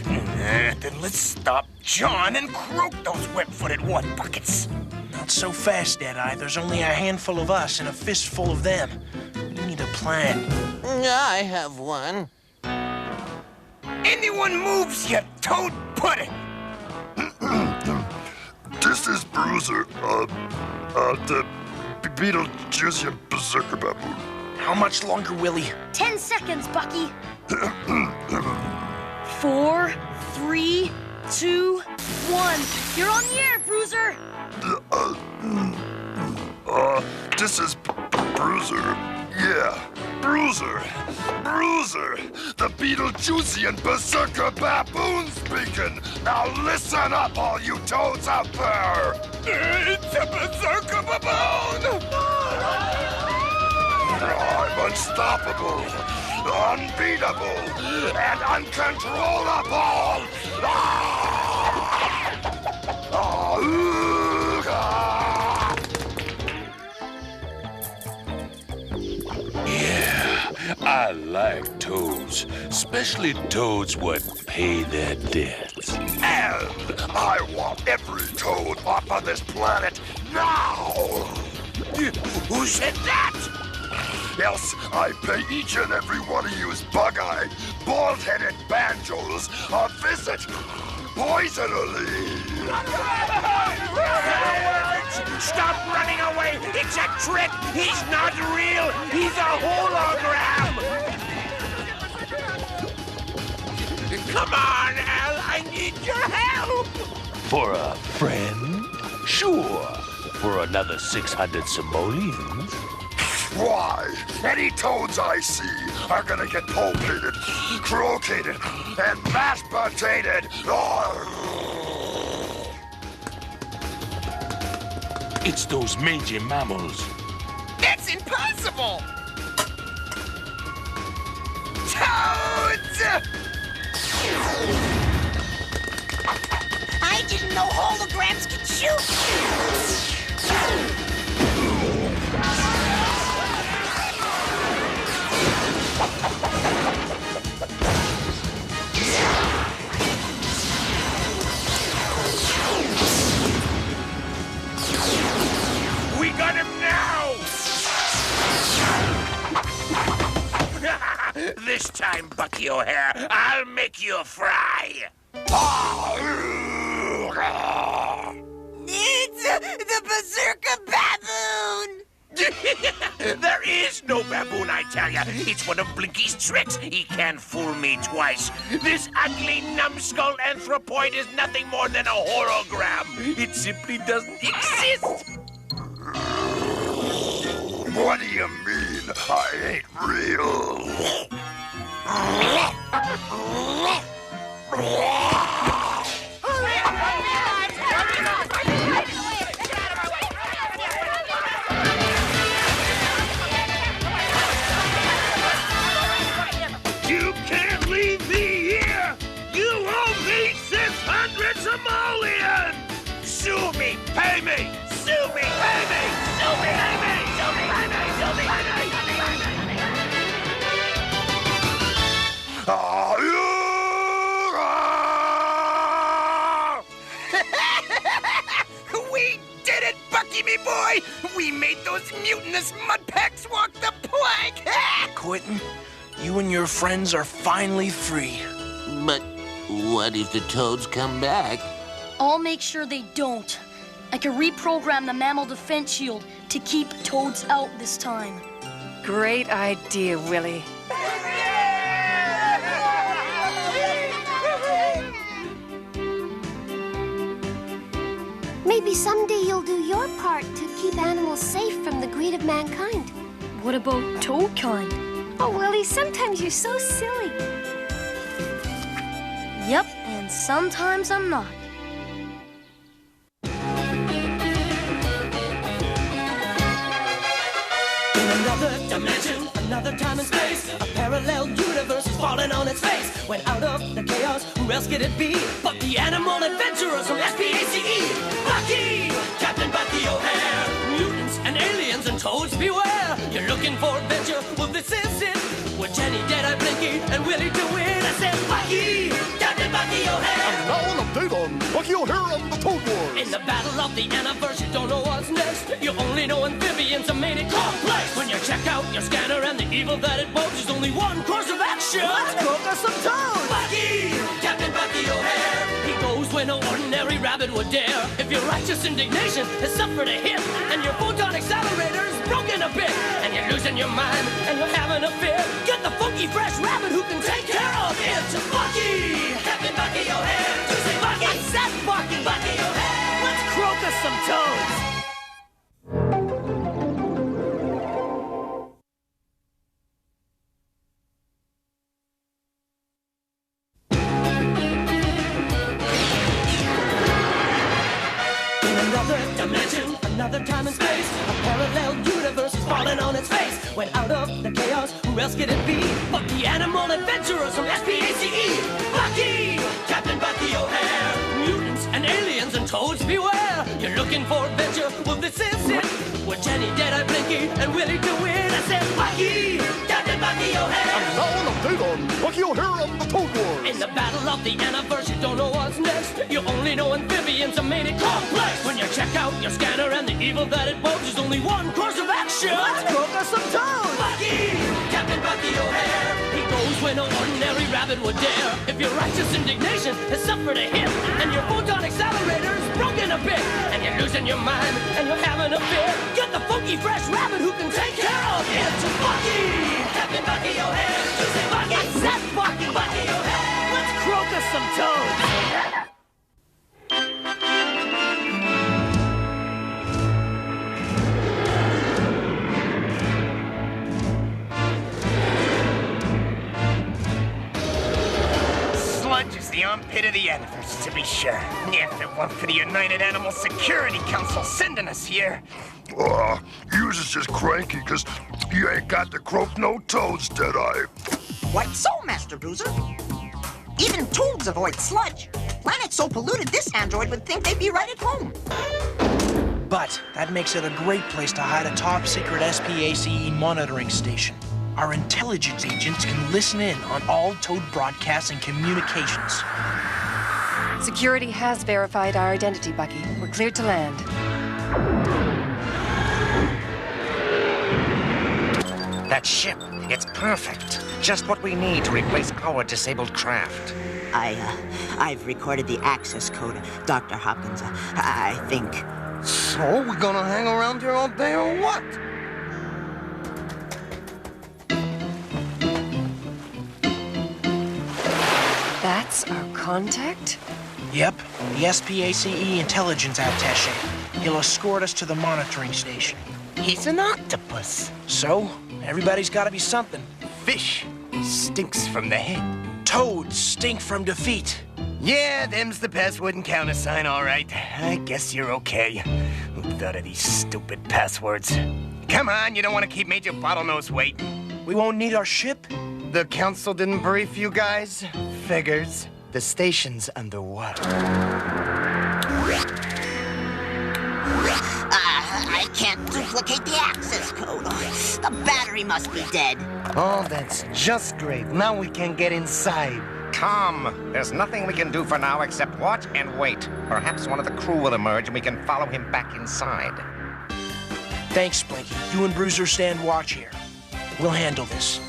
Then let's stop John and croak those web-footed water buckets. Not so fast, Deadeye. There's only a handful of us and a fistful of them. We need a plan. I have one. Anyone moves, you toad pudding! This is Bruiser, the Beetlejuice Berserker Baboon. How much longer, Willie? 10 seconds, Bucky. 4, 3, 2, 1. You're on the air, Bruiser. This is Bruiser. Yeah, Bruiser. Bruiser, the Beetlejuice Berserker Baboon speaking. Now listen up, all you toads out there. It's a Berserker Baboon! I'm unstoppable, unbeatable, and uncontrollable! Yeah, I like toads, especially toads what pay their debts. And I want every toad off of this planet now! Who said that? Else I pay each and every one of you's bug-eyed, bald-headed banjos a visit, poisonally. Stop running away! It's a trick! He's not real! He's a hologram! Come on, Al! I need your help! For a friend? Sure. For another 600 simoleons? Why? Any toads I see are gonna get pulpated, croqueted, and mashed potatoed. It's those mangy mammals. That's impossible! Toads! I didn't know holograms could shoot. We got him now! This time, Bucky O'Hare, I'll make you fry! It's the Berserker Baboon! There is no baboon, I tell ya. It's one of Blinky's tricks. He can't fool me twice. This ugly, numbskull anthropoid is nothing more than a hologram. It simply doesn't exist. What do you mean I ain't real? You can't leave me here! You owe me 600 Sue me! Pay me! Sue me! Pay me! Sue me! Pay me! Sue me! Pay me! Sue me! Pay me! We did it, Bucky, me boy! We made those mutinous mudpacks walk the plank! Quentin, you and your friends are finally free. But what if the toads come back? I'll make sure they don't. I can reprogram the mammal defense shield to keep toads out this time. Great idea, Willie. Maybe someday you'll do your part to keep animals safe from the greed of mankind. What about toad kind? Oh, Willie, sometimes you're so silly. Yep, and sometimes I'm not. In another dimension, another time and space, a parallel universe is falling on its face. When out of the chaos, who else could it be but the animal adventurers from SPACE? Bucky! Captain Bucky O'Hare! Mutants and aliens and toads beware! You're looking for adventure? Well, this is it. With Jenny, Deadeye, Blinky, and Willie to win. I said, Bucky! Captain Bucky O'Hare! And now an update on Bucky O'Hare and the Toad Wars. In the battle of the Aniverse, you don't know what's next. You only know amphibians are made it complex. When you check out your scanner and the evil that it bodes, there's only one course of action. Let's cook us some toads! Bucky! Captain Bucky O'Hare! He goes where no ordinary rabbit would dare. If your righteous indignation has suffered a hit, and your photon accelerator is broken a bit, and you're losing your mind, and you're having a fit, get the funky fresh rabbit who can take care of it. Bucky! Captain Bucky O'Hare! You say Bucky! I said Bucky! Bucky O'Hare! Let's croak us some toads! Another time and space, a parallel universe is falling on its face. When out of the chaos, who else could it be but the animal adventurers from SPACE? Bucky! Captain Bucky O'Hare! Mutants and aliens and toads beware! You're looking for adventure? Well, this is it. With Jenny, Deadeye, Blinky, and Willie to win. I said, Bucky! Captain Bucky O'Hare! And now an update on Bucky O'Hare and the Toad Wars. In the battle of the Aniverse, you don't know what's next. You only know amphibians are made it complex. When you check out your scanner and the evil that it bodes, there's only one course of action. Let's cook us some toads! Bucky! Captain Bucky O'Hare! He goes where no ordinary rabbit would dare. If your righteous indignation has suffered a hit, and your photon accelerator is broken a bit, and you're losing your mind, and you're having a fit, get the funky fresh rabbit who can take care of it. Bucky! Captain Bucky O'Hare! You say Bucky! I said Bucky! Bucky O'Hare! Let's croak us some toads! Sludge is the armpit of the Aniverse, to be sure. If it weren't for the United Animal Security Council sending us here. Yours is just cranky because you ain't got to croak no toads, Deadeye. Quite so, Master Bruiser. Even toads avoid sludge. Planet so polluted, this android would think they'd be right at home. But that makes it a great place to hide a top-secret SPACE monitoring station. Our intelligence agents can listen in on all toad broadcasts and communications. Security has verified our identity, Bucky. We're cleared to land. That ship, it's perfect. Just what we need to replace our disabled craft. I've recorded the access code, Dr. Hopkins. I think. So, we're gonna hang around here all day or what? That's our contact? Yep, the SPACE intelligence attaché. He'll escort us to the monitoring station. He's an octopus. So, everybody's gotta be something. Fish stinks from the head. Toads stink from defeat. Yeah, them's the password and countersign, all right. I guess you're okay. Who thought of these stupid passwords? Come on, you don't want to keep Major Bottlenose waiting. We won't need our ship? The council didn't brief you guys? Figures. The station's underwater. duplicate the access code. Oh, the battery must be dead. Oh, that's just great. Now we can get inside. Come. There's nothing we can do for now except watch and wait. Perhaps one of the crew will emerge and we can follow him back inside. Thanks, Blinky. You and Bruiser stand watch here. We'll handle this.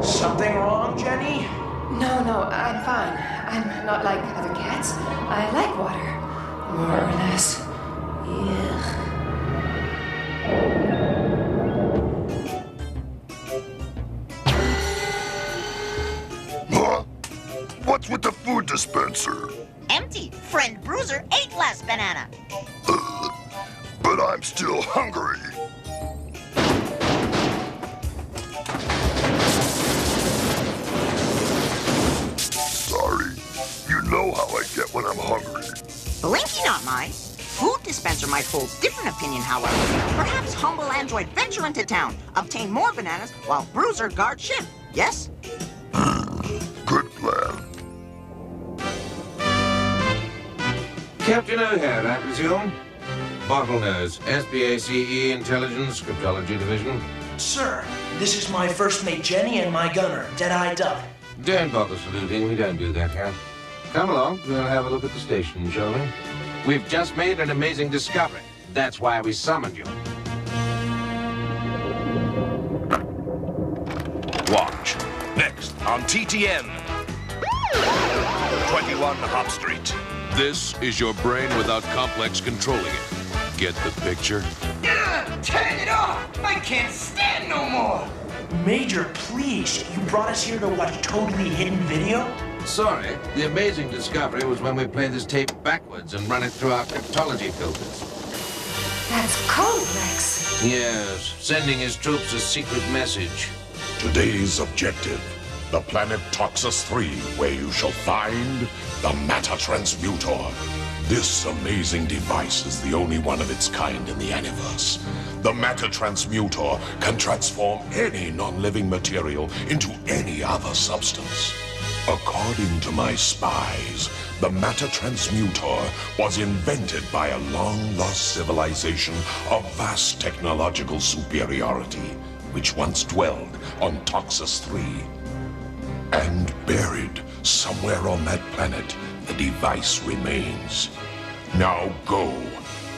Something wrong, Jenny? No, I'm fine. I'm not like other cats. I like water. More or less. Ugh. Huh? What's with the food dispenser? Empty. Friend Bruiser ate last banana. But I'm still hungry. Sorry. You know how I get when I'm hungry. Blinky not mine. Food dispenser might hold different opinion, however. Perhaps humble android venture into town, obtain more bananas, while Bruiser guard ship. Yes? Good plan. Captain O'Hare, I presume? Bottlenose, SPACE Intelligence, Cryptology Division. Sir, this is my first mate Jenny and my gunner, Deadeye Duck. Don't bother saluting, we don't do that here. Come along, we'll have a look at the station, shall we? We've just made an amazing discovery. That's why we summoned you. Watch. Next on TTN. 21 Hop Street. This is your brain without complex controlling it. Get the picture? Turn it off! I can't stand no more! Major, please. You brought us here to watch totally hidden video? Sorry, the amazing discovery was when we play this tape backwards and run it through our cryptology filters. That's code, Rex. Yes, sending his troops a secret message. Today's objective, the planet Toxus 3, where you shall find the matter transmuter. This amazing device is the only one of its kind in the Aniverse. The matter transmuter can transform any non-living material into any other substance. According to my spies, the matter transmuter was invented by a long-lost civilization of vast technological superiority, which once dwelled on Toxus 3. And buried somewhere on that planet, the device remains. Now go,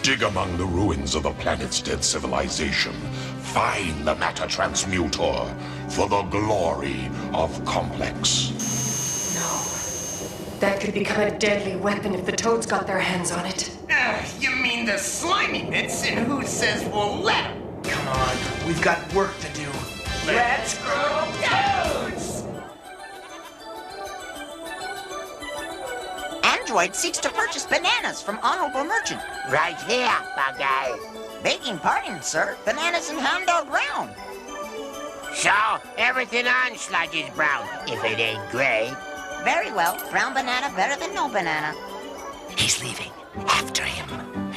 dig among the ruins of the planet's dead civilization. Find the matter transmuter for the glory of Complex. That could become a deadly weapon if the Toads got their hands on it. You mean the slimy bits, and who says we'll let 'em? Come on, we've got work to do. Let's grow Toads! Android seeks to purchase bananas from honorable merchant. Right here, Bucky. Begging pardon, sir. Bananas in hand are brown. So, everything on Sludge is brown, if it ain't gray. Very well. Brown banana better than no banana. He's leaving. After him.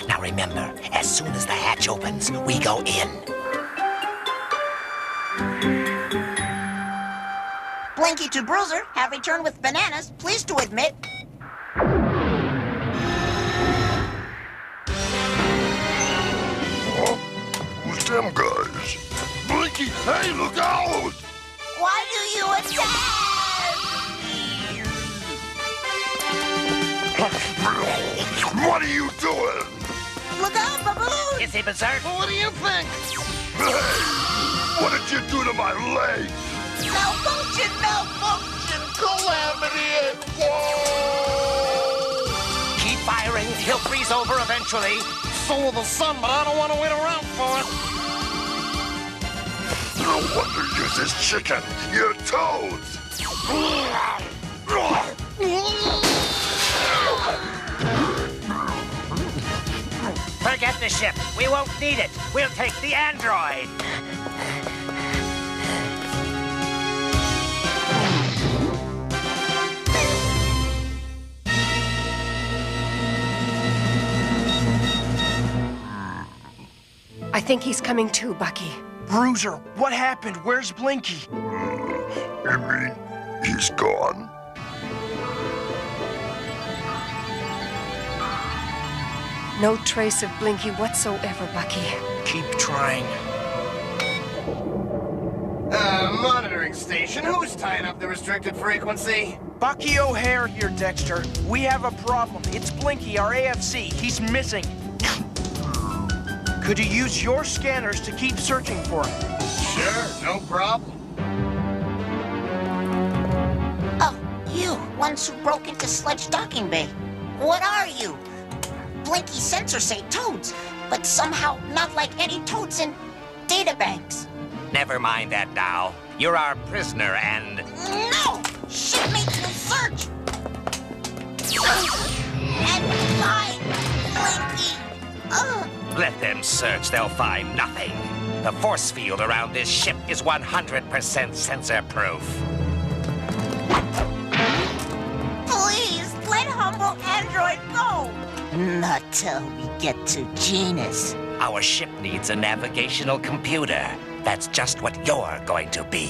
Now remember, as soon as the hatch opens, we go in. Blinky to Bruiser have returned with bananas. Pleased to admit. Who's them guys? Blinky, hey, look out! Why do you attack? What are you doing? Look out, baboon! Is he berserk? What do you think? Hey, what did you do to my leg? Malfunction! Calamity and woe! Keep firing. He'll freeze over eventually. So will the sun, but I don't want to wait around for it. No wonder you're this chicken. You're toads. Forget the ship. We won't need it. We'll take the android. I think he's coming too, Bucky. Bruiser, what happened? Where's Blinky? You mean he's gone? No trace of Blinky whatsoever, Bucky. Keep trying. Monitoring station. Who's tying up the restricted frequency? Bucky O'Hare here, Dexter. We have a problem. It's Blinky, our AFC. He's missing. Could you use your scanners to keep searching for him? Sure, no problem. Oh, you, ones who broke into Sledge Docking Bay. What are you? Blinky sensors say toads, but somehow not like any toads in databanks. Never mind that now. You're our prisoner and... No! Shipmates will search! And find Blinky! Let them search, they'll find nothing. The force field around this ship is 100% sensor-proof. Please, let humble android go! Not till we get to Genus. Our ship needs a navigational computer. That's just what you're going to be.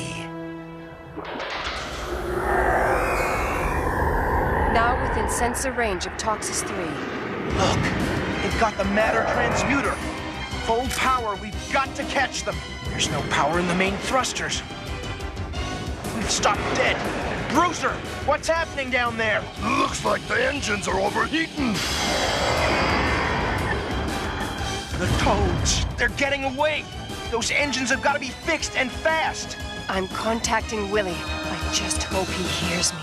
Now within sensor range of Toxis 3. Look, they've got the matter transmuter. Full power, we've got to catch them. There's no power in the main thrusters. We've stopped dead. Bruiser, what's happening down there? Looks like the engines are overheating. The toads, they're getting away. Those engines have got to be fixed and fast. I'm contacting Willie. I just hope he hears me.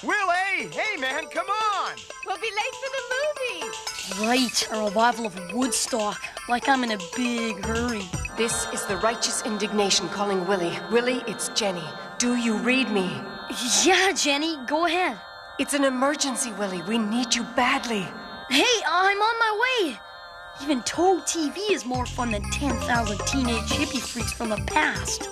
Willie! Hey, man, come on! We'll be late for the movie! Right, a revival of Woodstock. Like I'm in a big hurry. This is the righteous indignation calling Willie. Willie, it's Jenny. Do you read me? Yeah, Jenny, go ahead. It's an emergency, Willie. We need you badly. Hey, I'm on my way. Even Toad TV is more fun than 10,000 teenage hippie freaks from the past.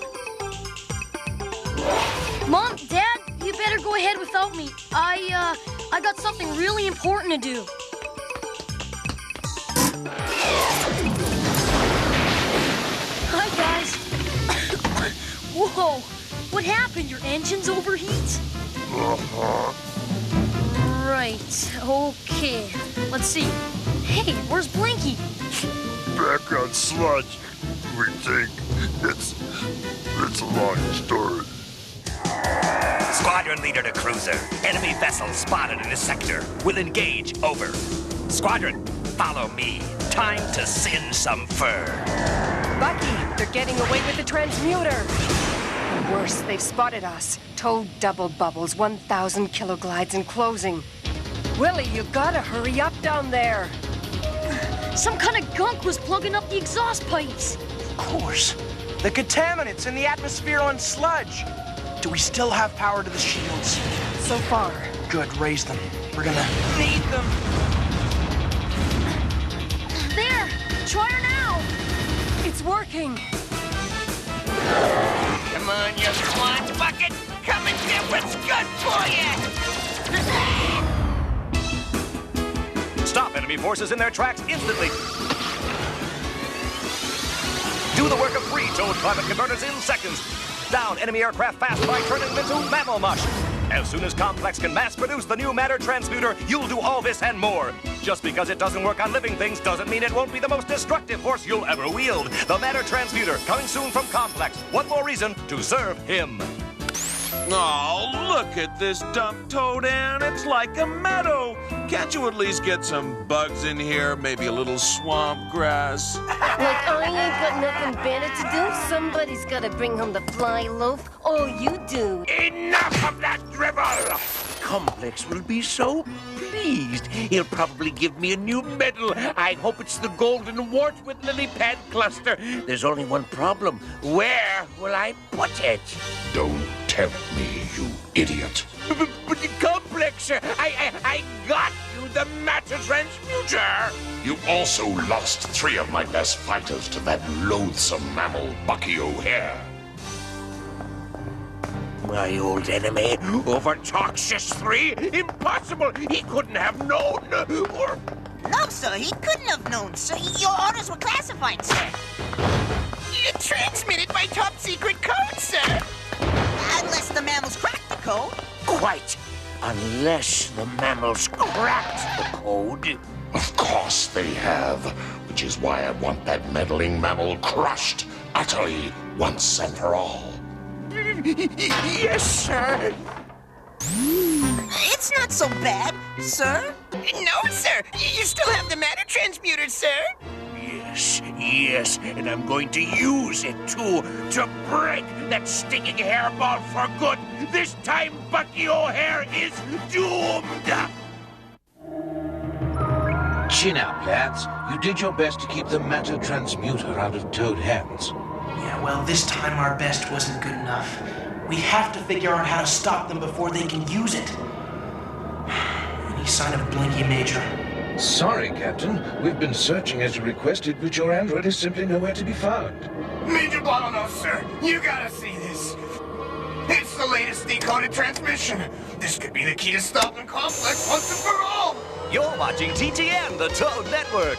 Mom, Dad, you better go ahead without me. I got something really important to do. Hi, guys. Whoa, what happened? Your engines overheat? Right, okay. Let's see. Hey, where's Blinky? Back on Sludge. We think it's a long story. Squadron leader to cruiser. Enemy vessel spotted in this sector. Will engage. Over. Squadron, follow me. Time to sin some fur. Bucky, they're getting away with the transmuter. Worse, they've spotted us. Toad double bubbles, 1,000 kiloglides and closing. Willie, you gotta hurry up down there. Some kind of gunk was plugging up the exhaust pipes. Of course. The contaminants in the atmosphere on Sludge. Do we still have power to the shields? So far. Good, raise them. We're gonna need them. There! Try her now! It's working! Come on, you swat bucket! Come and get what's good for you! Stop enemy forces in their tracks instantly. Do the work of 3 Toad climate converters in seconds. Down enemy aircraft fast by turning them into mammal mush. As soon as Complex can mass produce the new matter transmuter, you'll do all this and more. Just because it doesn't work on living things doesn't mean it won't be the most destructive force you'll ever wield. The matter transmuter, coming soon from Complex. One more reason to serve him. Oh, look at this dump, Toadan. It's like a meadow. Can't you at least get some bugs in here? Maybe a little swamp grass? Like I ain't got nothing better to do. Somebody's gotta bring home the fly loaf. Oh, you do. Enough of that dribble! Complex will be so pleased. He'll probably give me a new medal. I hope it's the golden wart with lily pad cluster. There's only one problem. Where will I put it? Don't tempt me, you idiot. But the Complex, I got you the matter transmuter. You also lost 3 of my best fighters to that loathsome mammal, Bucky O'Hare. My old enemy over Toxis 3? Impossible! He couldn't have known! Or... No, sir, he couldn't have known, sir. Your orders were classified, sir. Transmitted by top secret code, sir. Unless the mammals cracked the code. Quite. Unless the mammals cracked the code. Of course they have, which is why I want that meddling mammal crushed utterly once and for all. Yes, sir. It's not so bad, sir. No, sir. You still have the matter transmuter, sir. Yes, and I'm going to use it, too, to break that stinging hairball for good. This time, Bucky O'Hare is doomed! Chin up, lads. You did your best to keep the matter transmuter out of Toad hands. Yeah, well, this time our best wasn't good enough. We have to figure out how to stop them before they can use it. Any sign of Blinky, Major? Sorry, Captain. We've been searching as you requested, but your android is simply nowhere to be found. Major Bottlenose, sir. You gotta see this. It's the latest decoded transmission. This could be the key to stopping Complex once and for all. You're watching TTN, the Toad Network.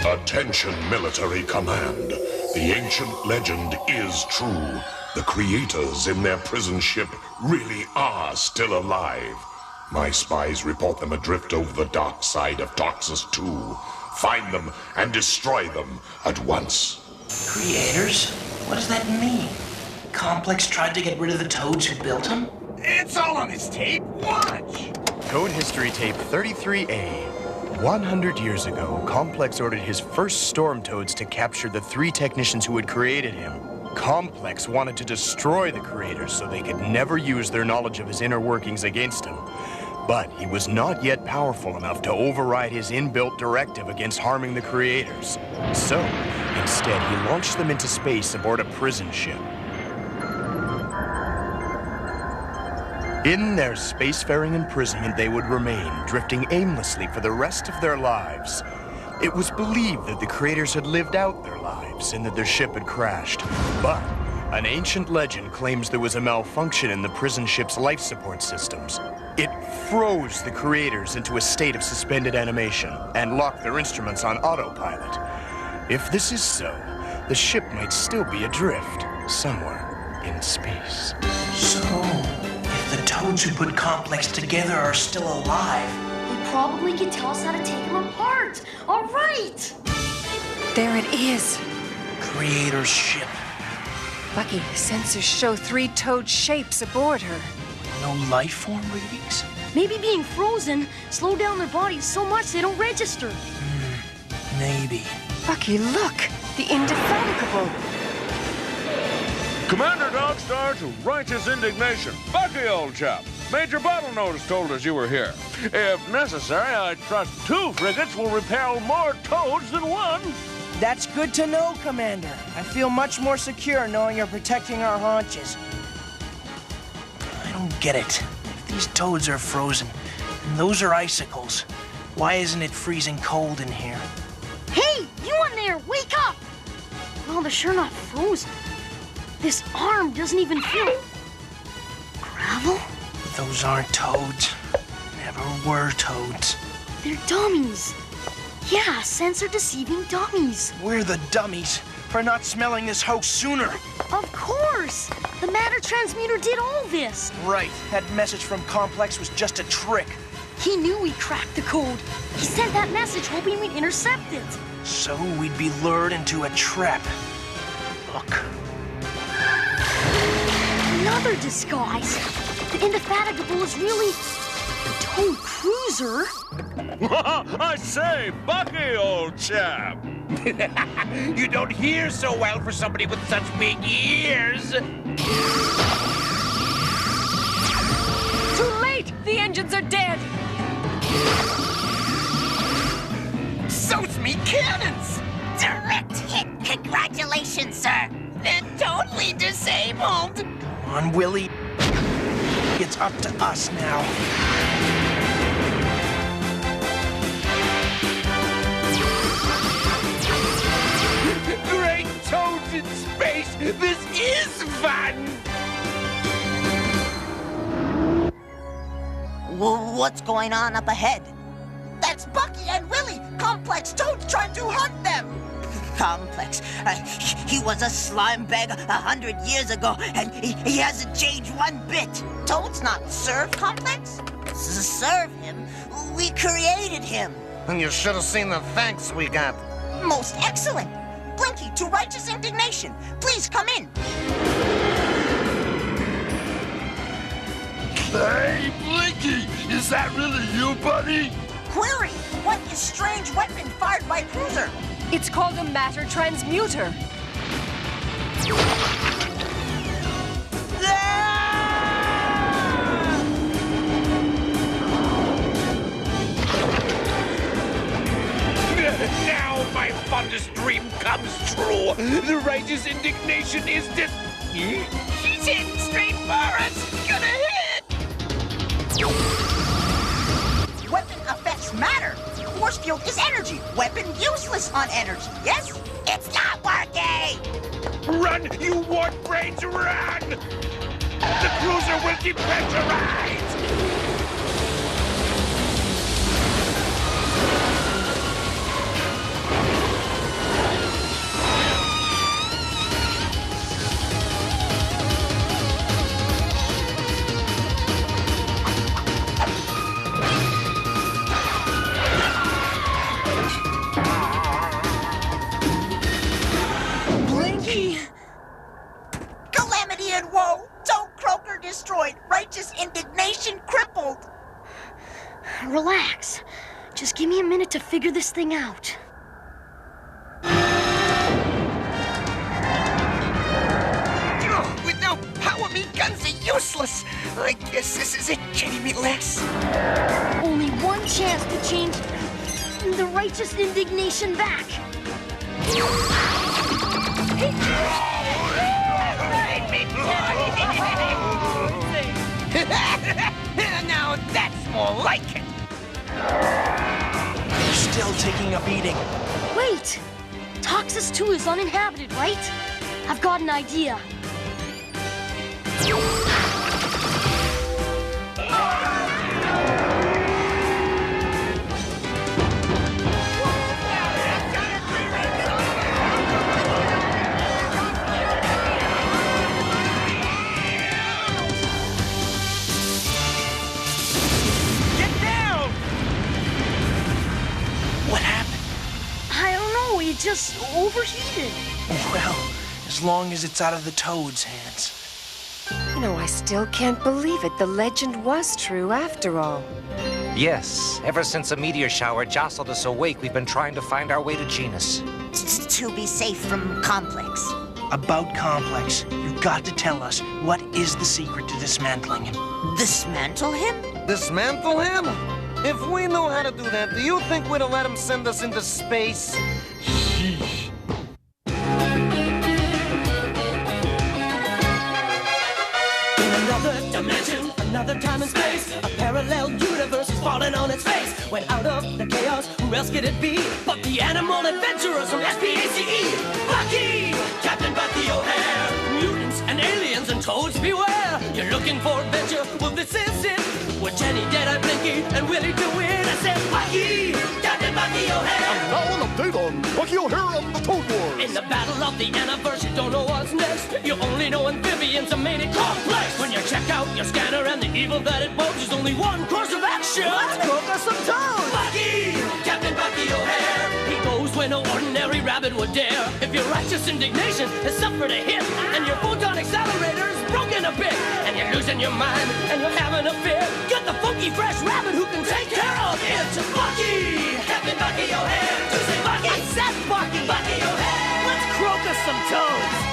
Attention, military command. The ancient legend is true. The creators in their prison ship really are still alive. My spies report them adrift over the dark side of Toxus 2. Find them and destroy them at once. Creators? What does that mean? Complex tried to get rid of the Toads who built him? It's all on this tape. Watch. Code History Tape 33A. 100 years ago, Complex ordered his first Storm Toads to capture the 3 technicians who had created him. Complex wanted to destroy the creators so they could never use their knowledge of his inner workings against him. But he was not yet powerful enough to override his inbuilt directive against harming the creators. So, instead, he launched them into space aboard a prison ship. In their spacefaring imprisonment, they would remain, drifting aimlessly for the rest of their lives. It was believed that the creators had lived out their lives and that their ship had crashed. But an ancient legend claims there was a malfunction in the prison ship's life support systems. It froze the creators into a state of suspended animation and locked their instruments on autopilot. If this is so, the ship might still be adrift somewhere in space. So, if the Toads who put Complex together are still alive, they probably can tell us how to take him apart. All right. There it is. Creator's ship. Bucky, sensors show 3 Toad shapes aboard her. No life form readings? Maybe being frozen slowed down their bodies so much they don't register. Maybe. Bucky, look! The Indefatigable. Commander Dogstar to righteous indignation. Bucky, old chap. Major Bottlenose told us you were here. If necessary, I trust 2 frigates will repel more Toads than 1. That's good to know, Commander. I feel much more secure knowing you're protecting our haunches. I don't get it. If these Toads are frozen, and those are icicles, why isn't it freezing cold in here? Hey, you in there, wake up! Well, they're sure not frozen. This arm doesn't even feel... Gravel? Those aren't Toads. Never were Toads. They're dummies. Yeah, sensor-deceiving dummies. We're the dummies for not smelling this hoax sooner. Of course! The matter transmuter did all this. Right. That message from Complex was just a trick. He knew we cracked the code. He sent that message hoping we'd intercept it. So we'd be lured into a trap. Look. Another disguise. The Indefatigable is really a Toad cruiser. I say, Bucky, old chap. You don't hear so well for somebody with such big ears. Too late! The engines are dead! So's me cannons! Direct hit! Congratulations, sir! They're totally disabled! Come on, Willie. It's up to us now. Great Toads in space! This is fun! What's going on up ahead? That's Bucky and Willie! Complex Toads trying to hunt them! complex. He was a slime bag 100 years ago, and he hasn't changed one bit. Toad's not serve complex? Serve him? We created him. And you should have seen the thanks we got. Most excellent. Blinky to righteous indignation. Please come in. Hey, Blinky! Is that really you, buddy? Query, what is strange weapon fired by cruiser? It's called a matter transmuter. Now my fondest dream comes true. The righteous indignation is this. He's hitting straight for us. Gonna hit. Weapon affects matter. Force field is energy. Weapon useless on energy. Yes? It's not working! Run, you warp brains, run! The cruiser will depressurize! Calamity and woe! Toad Croaker destroyed! Righteous indignation crippled! Relax. Just give me a minute to figure this thing out. With no power, me guns are useless. I guess this is it, Jenny Me Les. Only one chance to change the righteous indignation back. Now that's more like it. You're still taking a beating. Wait! Toxus 2 is uninhabited, right? I've got an idea. It just overheated. Well, as long as it's out of the Toad's hands. You know, I still can't believe it. The legend was true after all. Yes, ever since a meteor shower jostled us awake, we've been trying to find our way to Genus. To be safe from Complex. About Complex, you've got to tell us, what is the secret to dismantling him? Dismantle him? Dismantle him? If we know how to do that, do you think we'd have let him send us into space? Sheesh. In another dimension, another time and space, a parallel universe is falling on its face. When out of the chaos, who else could it be but the animal adventurers from SPACE? Bucky! Captain Bucky O'Hare! Mutants and aliens and toads beware! You're looking for adventure? Well, this is it! With Jenny, Deadeye, Blinky, and Willie to win. I said, Bucky! Captain Bucky O'Hare! And now an update on Bucky O'Hare and the Toad Wars. In the battle of the Aniverse, you don't know what's next. You only know amphibians have made it complex. When you check out your scanner and the evil that it bodes, there's only one course of action. Let's cook us some toads! Bucky! Captain Bucky O'Hare! He goes where no ordinary rabbit would dare. If your righteous indignation has suffered a hit, and your photon accelerator is broken a bit, and you're losing your mind, and you're having a fit, get the funky fresh rabbit who can take care of it. Bucky! Captain Bucky O'Hare! To say Bucky! I said Bucky! Bucky O'Hare! Let's croak us some toads!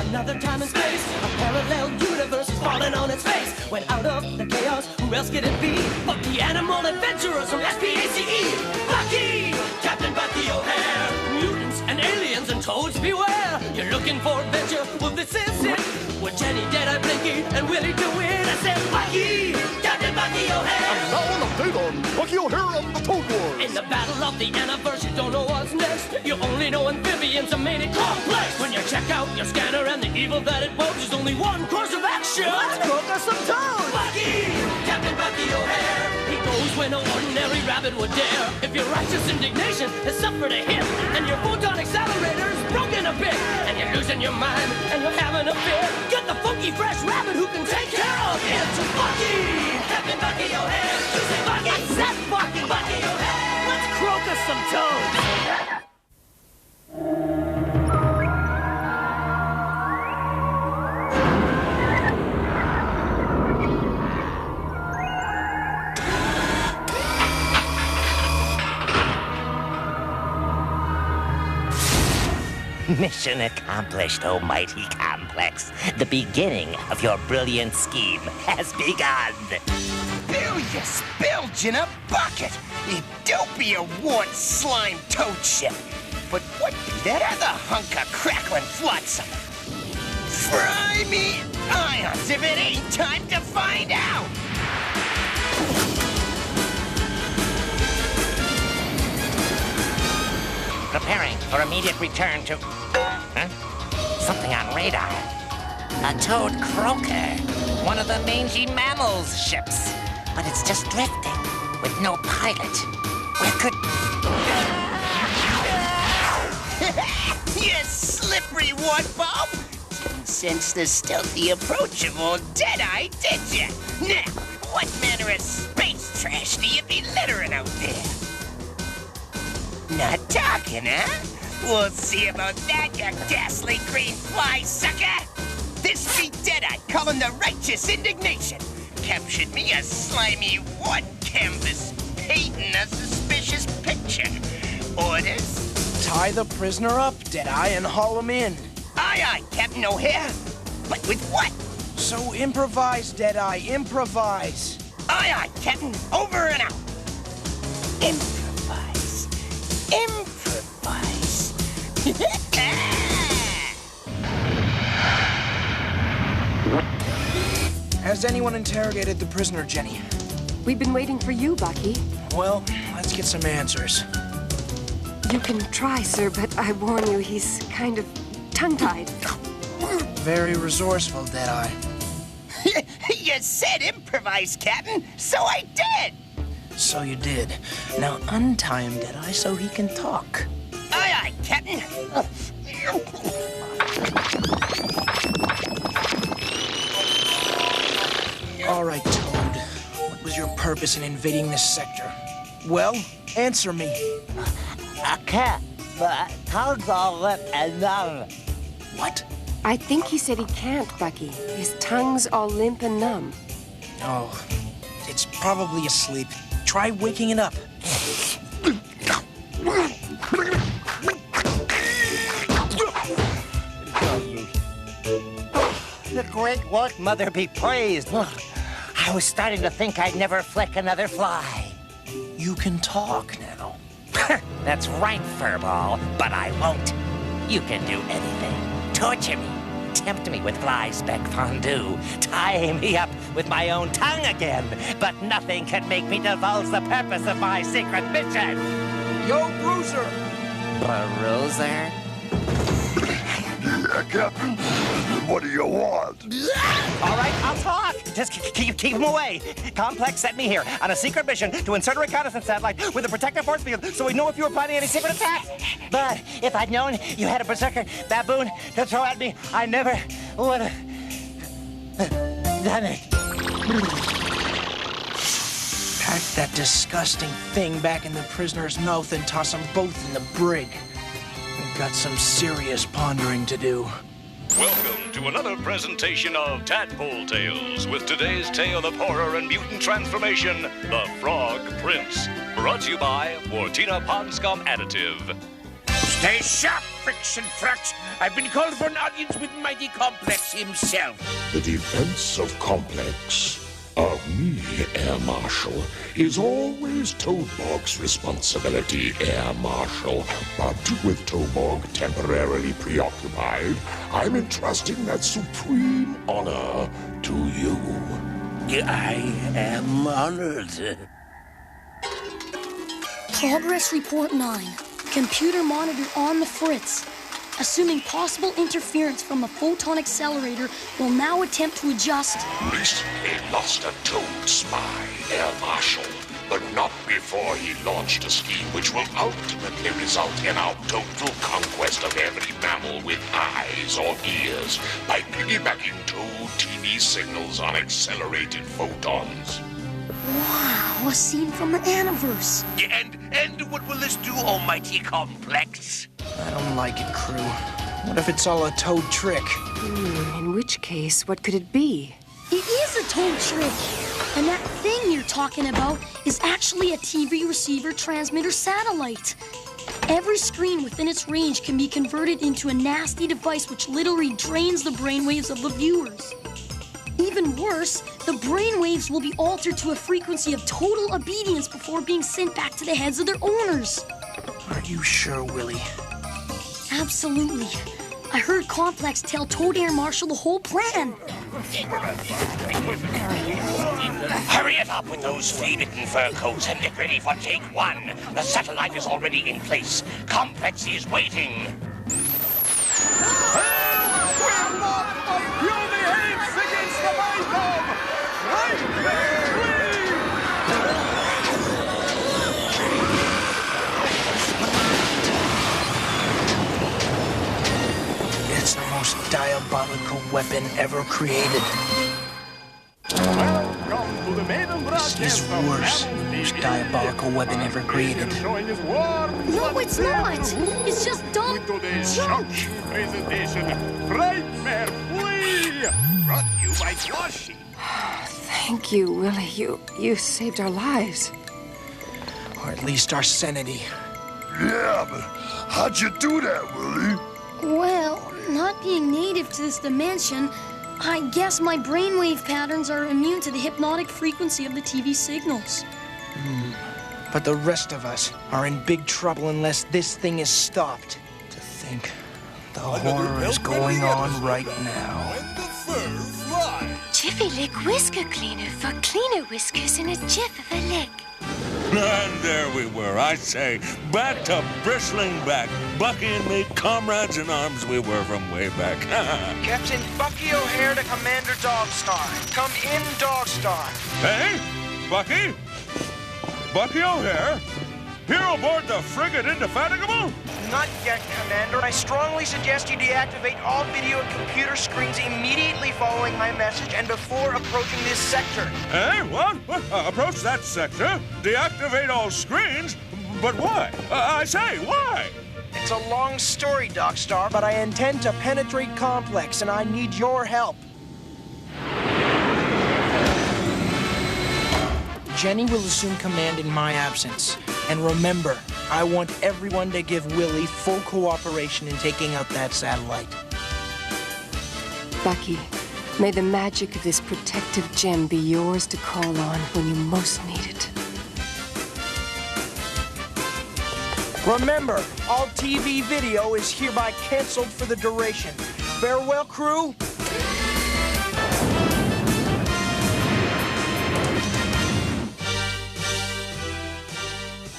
Another time and space, a parallel universe is falling on its face. When out of the chaos, who else could it be but the animal adventurers from SPACE? Bucky! Captain Bucky O'Hare! Mutants and aliens and toads beware! You're looking for adventure? Well, this is it! With Jenny, Deadeye, Blinky, and Willie to win. I said, Bucky! Captain Bucky O'Hare! And now an update on Bucky O'Hare and the Toad Wars. In the battle of the Aniverse, you don't know what's next. You only know amphibians amphibians are made it complex. When you check out your scanner and the evil that it woes, there's only one course of action. Let's cook us some toads! Bucky! Captain Bucky O'Hare! He goes where no ordinary rabbit would dare. If your righteous indignation has suffered a hit, and your photon accelerator is broken a bit, and you're losing your mind, and you're having a fit, get the funky fresh rabbit who can take care of it. Bucky! Captain Bucky O'Hare! You say Bucky! I said Bucky! Bucky O'Hare! Let's croak us some toads! Mission accomplished, oh mighty complex. The beginning of your brilliant scheme has begun. Bill, you spilled in a bucket. You dopey award slime toad ship. But what be that other hunk of crackling flotsam? Fry me ions if it ain't time to find out. Preparing for immediate return to... Huh? Something on radar. A toad croaker. One of the mangy mammals ships. But it's just drifting with no pilot. Where could... You slippery one-bulb! Didn't sense the stealthy approach of old Deadeye, did you? Now, what manner of space trash do you be littering out there? Not talking, huh? We'll see about that, you ghastly green fly sucker! This be Deadeye calling the righteous indignation. Captured me a slimy one canvas, painting a suspicious picture. Orders? Tie the prisoner up, Deadeye, and haul him in. Aye, aye, Captain O'Hare. But with what? So improvise, Deadeye, improvise. Aye, aye, Captain. Over and out. Improvise. Improvise. Has anyone interrogated the prisoner, Jenny? We've been waiting for you, Bucky. Well, let's get some answers. You can try, sir, but I warn you, he's kind of tongue-tied. Very resourceful, Deadeye. You said improvise, Captain, so I did. So you did. Now untie him, Deadeye, so he can talk. Aye, aye, Captain. All right, Toad. What was your purpose in invading this sector? Well, answer me. A cat, but tongue's all lip and numb. What? I think he said he can't, Bucky. His tongue's all limp and numb. Oh, it's probably asleep. Try waking it up. The great work, Mother be praised. I was starting to think I'd never flick another fly. You can talk now. That's right, Furball, but I won't. You can do anything. Torture me. Tempt me with fly speck fondue. Tie me up with my own tongue again. But nothing can make me divulge the purpose of my secret mission. Yo, Bruiser! Bruiser? Yeah, Captain. What do you want? All right, I'll talk. Just keep him away. Complex sent me here on a secret mission to insert a reconnaissance satellite with a protective force field so we'd know if you were planning any secret attack. But if I'd known you had a berserker baboon to throw at me, I never would have done it. Pack that disgusting thing back in the prisoner's mouth and toss them both in the brig. We've got some serious pondering to do. Welcome to another presentation of Tadpole Tales, with today's tale of horror and mutant transformation, The Frog Prince. Brought to you by Wartina Pond-Scum Additive. Stay sharp, Friction Frux. I've been called for an audience with Mighty Complex himself. The defense of Complex, of me, Air Marshal, is always Toadborg's responsibility, Air Marshal. But with Toadborg temporarily preoccupied, I'm entrusting that supreme honor to you. I am honored. Progress Report 9. Computer monitor on the fritz. assuming possible interference from the photon accelerator, will now attempt to adjust. Recently lost a toad spy, Air Marshal, but not before he launched a scheme which will ultimately result in our total conquest of every mammal with eyes or ears by piggybacking toad TV signals on accelerated photons. Wow, a scene from the Aniverse. And what will this do, almighty complex? I don't like it, crew. What if it's all a toad trick? In which case, what could it be? It is a toad trick. And that thing you're talking about is actually a TV receiver transmitter satellite. Every screen within its range can be converted into a nasty device which literally drains the brainwaves of the viewers. Even worse, the brainwaves will be altered to a frequency of total obedience before being sent back to the heads of their owners. Are you sure, Willie? Absolutely. I heard Complex tell Toad Air Marshal the whole plan. Hurry it up with those flea-bitten fur coats and get ready for take one. The satellite is already in place. Complex is waiting. It's the most diabolical weapon ever created. This is worse than the most diabolical weapon ever created. No, it's not. It's just dumb junk. Thank you, Willie. You saved our lives. Or at least our sanity. Yeah, but how'd you do that, Willie? Well, not being native to this dimension, I guess my brainwave patterns are immune to the hypnotic frequency of the TV signals. But the rest of us are in big trouble unless this thing is stopped. To think the horror is going on right now. Jiffy Lick Whisker Cleaner for cleaner whiskers in a jiff of a lick. And there we were, I say, back to bristling back. Bucky and me, comrades in arms we were from way back. Captain Bucky O'Hare to Commander Dogstar. Come in, Dogstar. Hey, Bucky? Bucky O'Hare? Here aboard the frigate Indefatigable? Not yet, Commander. I strongly suggest you deactivate all video and computer screens immediately following my message and before approaching this sector. Eh? What? Approach that sector? Deactivate all screens? But why? I say, why? It's a long story, Dogstar, but I intend to penetrate Complex, and I need your help. Jenny will assume command in my absence. And remember, I want everyone to give Willie full cooperation in taking out that satellite. Bucky, may the magic of this protective gem be yours to call on when you most need it. Remember, all TV video is hereby canceled for the duration. Farewell, crew.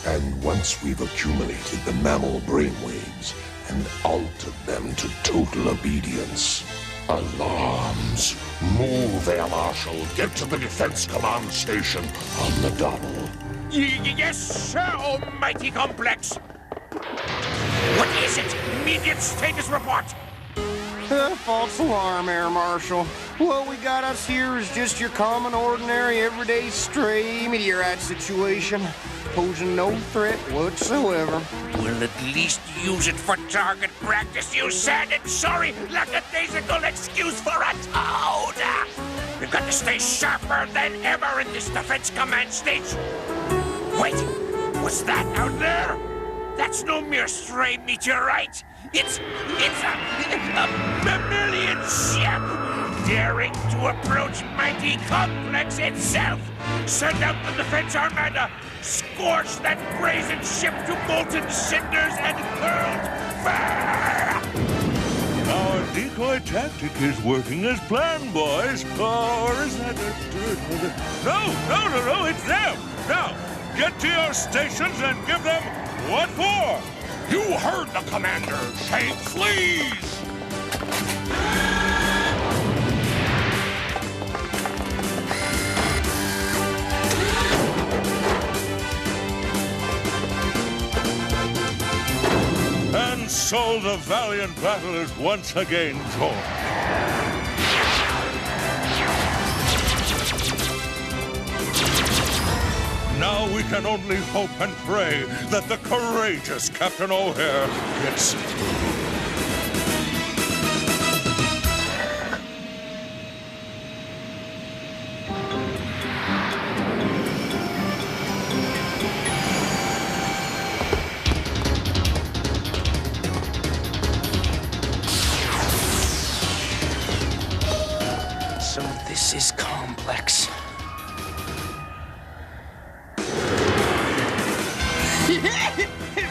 And once we've accumulated the mammal brainwaves and altered them to total obedience, alarms. Move, Air Marshal. Get to the Defense Command Station on the double. Yes, sir, almighty complex. What is it? Immediate status report. False alarm, Air Marshal. What we got us here is just your common, ordinary, everyday stray meteorite situation, posing no threat whatsoever. We'll at least use it for target practice, you sad and sorry, lackadaisical excuse for a toad. We've got to stay sharper than ever in this Defense Command station. Wait, what's that out there? That's no mere stray meteorite. It's a mammalian ship daring to approach mighty Complex itself. Send out the Defense Armada. Scorch that brazen ship to molten cinders and curled fur. Our decoy tactic is working as planned, boys. Or is that a... No, it's them. Now, get to your stations and give them what for. You heard the commander. Shank flees! And so the valiant battle is once again joined. Now we can only hope and pray that the courageous Captain O'Hare gets through. So this is complex.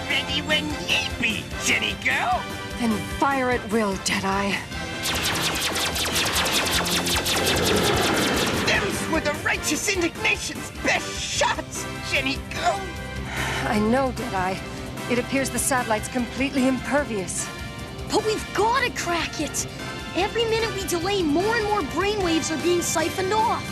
Ready when ye be, Jenny girl. Then fire at will, Deadeye. Them's were the righteous indignation's best shots, Jenny girl. I know, Deadeye. It appears the satellite's completely impervious. But we've got to crack it. Every minute we delay, more and more brainwaves are being siphoned off.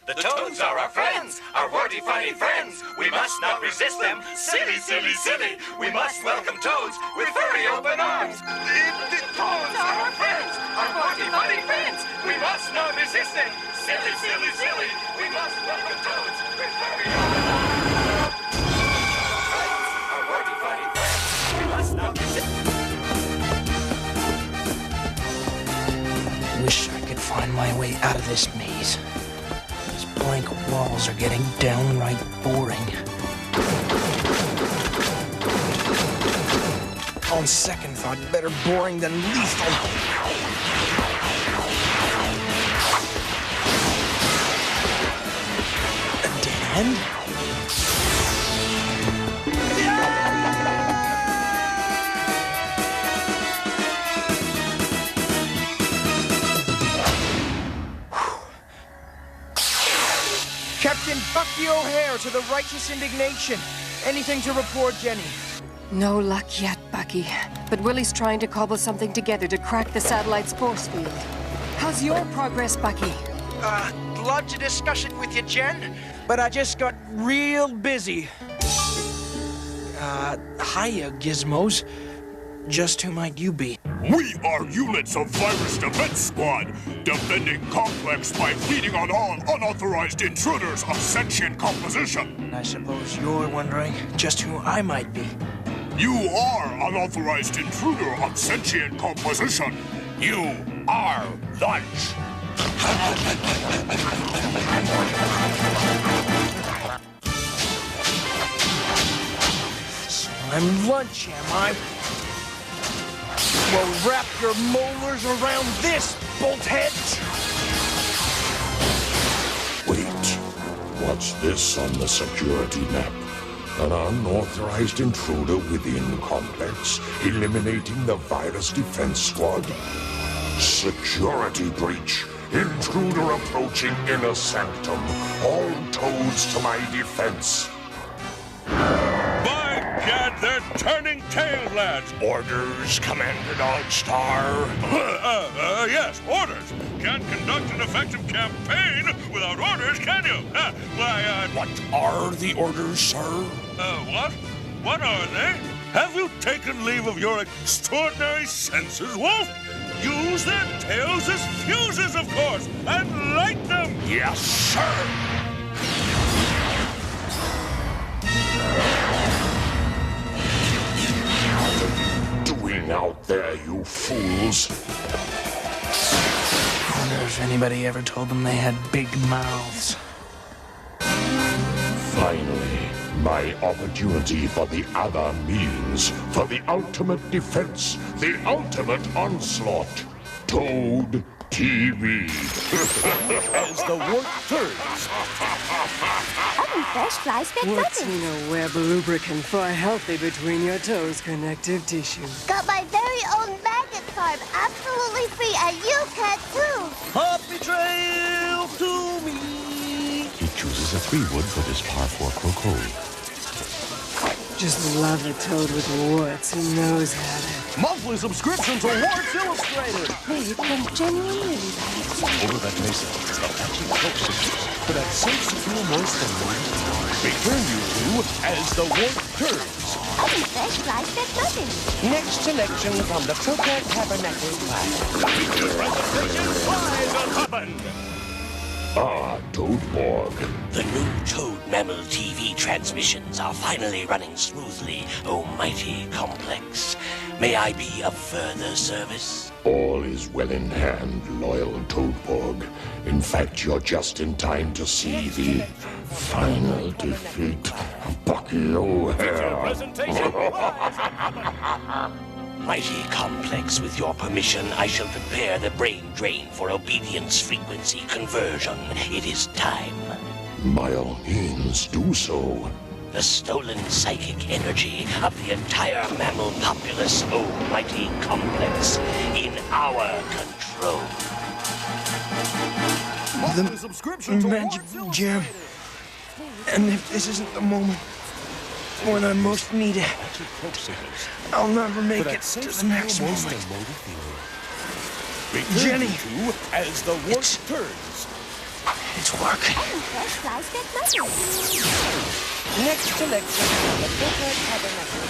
The Toads are our friends, our wordy, funny friends. We must not resist them. Silly, silly, silly. We must welcome Toads with very open arms. The Toads are our friends, our wordy, funny friends. We must not resist them. Silly, silly, silly. We must welcome Toads with very open arms. Our wordy, funny friends. We must not resist them. Wish I could find my way out of this maze. These blank walls are getting downright boring. On second thought, better boring than lethal. A dead end? Captain Bucky O'Hare to the righteous indignation. Anything to report, Jenny? No luck yet, Bucky. But Willie's trying to cobble something together to crack the satellite's force field. How's your progress, Bucky? Love to discuss it with you, Jen, but I just got real busy. Hiya, Gizmos. Just who might you be? We are units of Virus Defense Squad, defending Complex by feeding on all unauthorized intruders of sentient composition. And I suppose you're wondering just who I might be. You are unauthorized intruder of sentient composition. You are lunch. So I'm lunch, am I? Well, wrap your molars around this, bolthead! Wait, what's this on the security map? An unauthorized intruder within Complex, eliminating the Virus Defense Squad? Security breach. Intruder approaching inner sanctum. All Toads to my defense. By gad, they're turning tail, lads. Orders, Commander Dogstar. Yes, orders. Can't conduct an effective campaign without orders, can you? What are the orders, sir? What? What are they? Have you taken leave of your extraordinary senses, Wolf? Use their tails as fuses, of course, and light them! Yes, sir! What are you doing out there, you fools? I wonder if anybody ever told them they had big mouths. Finally, my opportunity for the other means, for the ultimate defense, the ultimate onslaught. Toad TV. As the work turns. Aniverse flies back What's in a web lubricant for healthy between your toes connective tissue? Got my very own magnet farm, absolutely free, and you can too. Happy trail to me. He chooses a 3-wood for this par 4 croquet. Just love a toad with warts who knows how to... Monthly subscription to Warts Illustrated. Wait, I'm genuinely bad. Over that mesa, Apache Coke Citrus for that sensitive moist and return you to as the Wart Turds. Aniverse flies that button. Next selection from the Croquet Tabernacle Ah, Toadborg. The new Toad Mammal TV transmissions are finally running smoothly, oh mighty complex. May I be of further service? All is well in hand, loyal Toadborg. In fact, you're just in time to see the final defeat of Bucky O'Hare. Mighty complex, with your permission, I shall prepare the brain drain for obedience frequency conversion. It is time. By all means, do so. The stolen psychic energy of the entire mammal populace, oh mighty complex, in our control. The magic gem. And if this isn't the moment when I most need it, I'll never make it to the next moment. Jenny, as the Wart Turds. It's working. Aniverse flies that button. Next selection from the Croquet Tabernacle.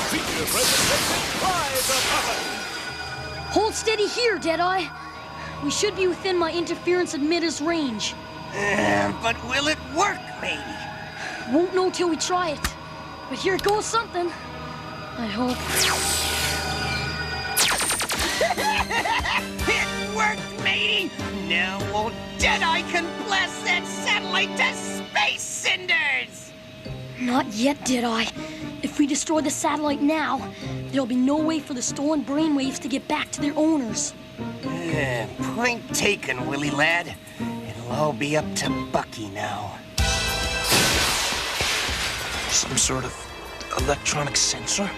Feature presentation prize of Hold steady here, Deadeye. We should be within my interference emitters range. But will it work, matey? Won't know till we try it. But here goes something. I hope. It worked, matey! Now old Deadeye can blast that satellite to space cinders! Not yet, Deadeye. If we destroy the satellite now, there'll be no way for the stolen brainwaves to get back to their owners. Point taken, Willie lad. It'll all be up to Bucky now. Some sort of electronic sensor?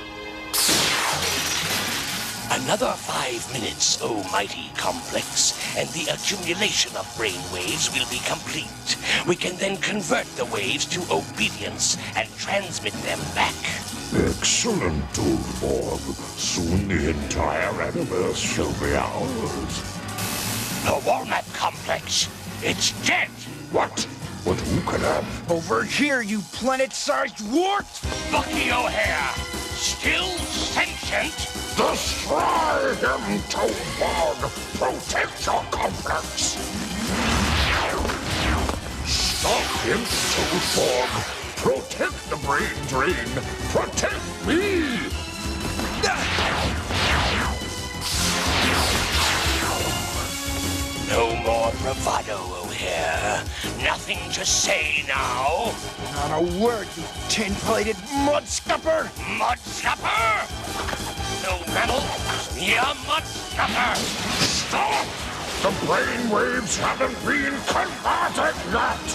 Another 5 minutes, oh mighty complex, and the accumulation of brainwaves will be complete. We can then convert the waves to obedience and transmit them back. Excellent, Toadborg. Soon the entire Aniverse shall be ours. The Walnut Complex, it's dead! What? But who can have? Over here, you planet-sized wart! Bucky O'Hare, still sentient? Destroy him, Toadborg! Protect your complex! Stop him, Toadborg! Protect the brain drain! Protect me! No more bravado, O'Hare. Nothing to say now. Not a word, you tin-plated mudscupper! Mudscupper? No mammal, ya mudscupper! Stop! The brainwaves haven't been converted yet!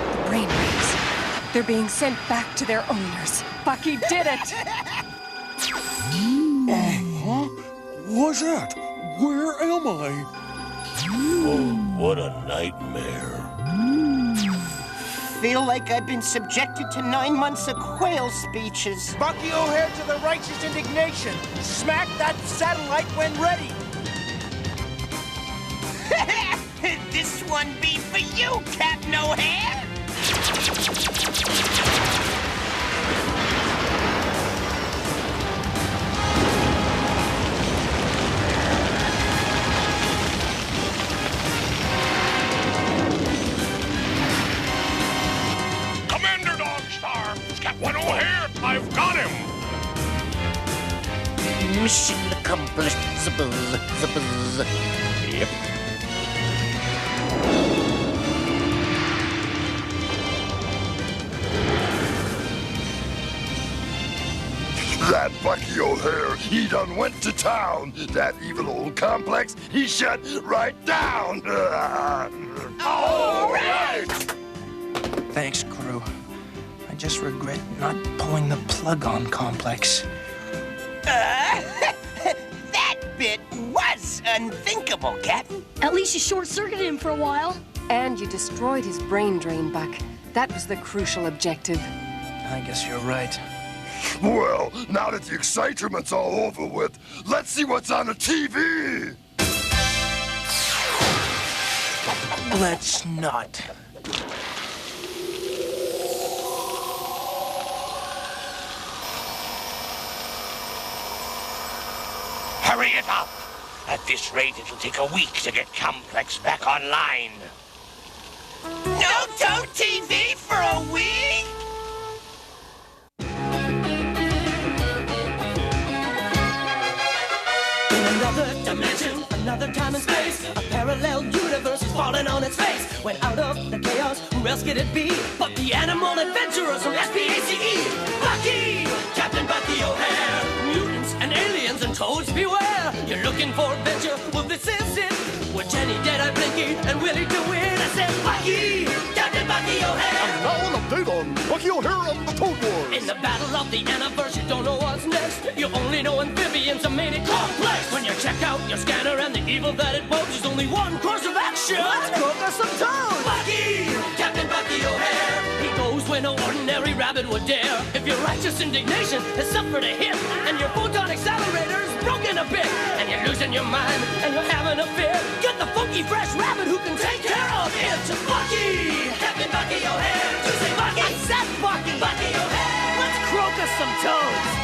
The brainwaves. They're being sent back to their owners. Bucky did it! Huh? What's that? Where am I? Oh, what a nightmare. Feel like I've been subjected to 9 months of quail speeches. Bucky O'Hare to the righteous indignation. Smack that satellite when ready. This one be for you, Captain O'Hare! Captain O'Hare, I've got him! Mission accomplished. Yep. That Bucky O'Hare, he done went to town. That evil old complex, he shut right down. All right! Thanks, crew. I just regret not pulling the plug on Complex. That bit was a unthinkable, Captain. At least you short-circuited him for a while. And you destroyed his brain drain, Buck. That was the crucial objective. I guess you're right. Well, now that the excitement's all over with, let's see what's on the TV! Let's not. Hurry it up! At this rate, it'll take a week to get Complex back online. No Toad TV for a week? In another dimension, another time and space, a parallel universe is falling on its face. When out of the chaos, who else could it be but the animal adventurers from SPACE? Bucky! Captain Bucky O'Hare! Mutants and aliens and toads beware! You're looking for adventure? Well, this is it! With Jenny, Deadeye, Blinky, and Willie to win. I said, Bucky! Captain Bucky O'Hare! And now an update on Bucky O'Hare and the Toad Wars! In the battle of the Aniverse, you don't know what's next. You only know amphibians are made it complex. When you check out your scanner and the evil that it poses, there's only one course of action. Let's cook us some toads! Bucky! Captain Bucky O'Hare! He goes where no ordinary rabbit would dare. If your righteous indignation has suffered a hit, and your photon accelerator is broken a bit, and you're losing your mind, and you're having a fit, get the funky fresh rabbit who can take care of it. Bucky! Captain Bucky O'Hare! You say Bucky! I said Bucky! Bucky O'Hare! Let's croak us some toads!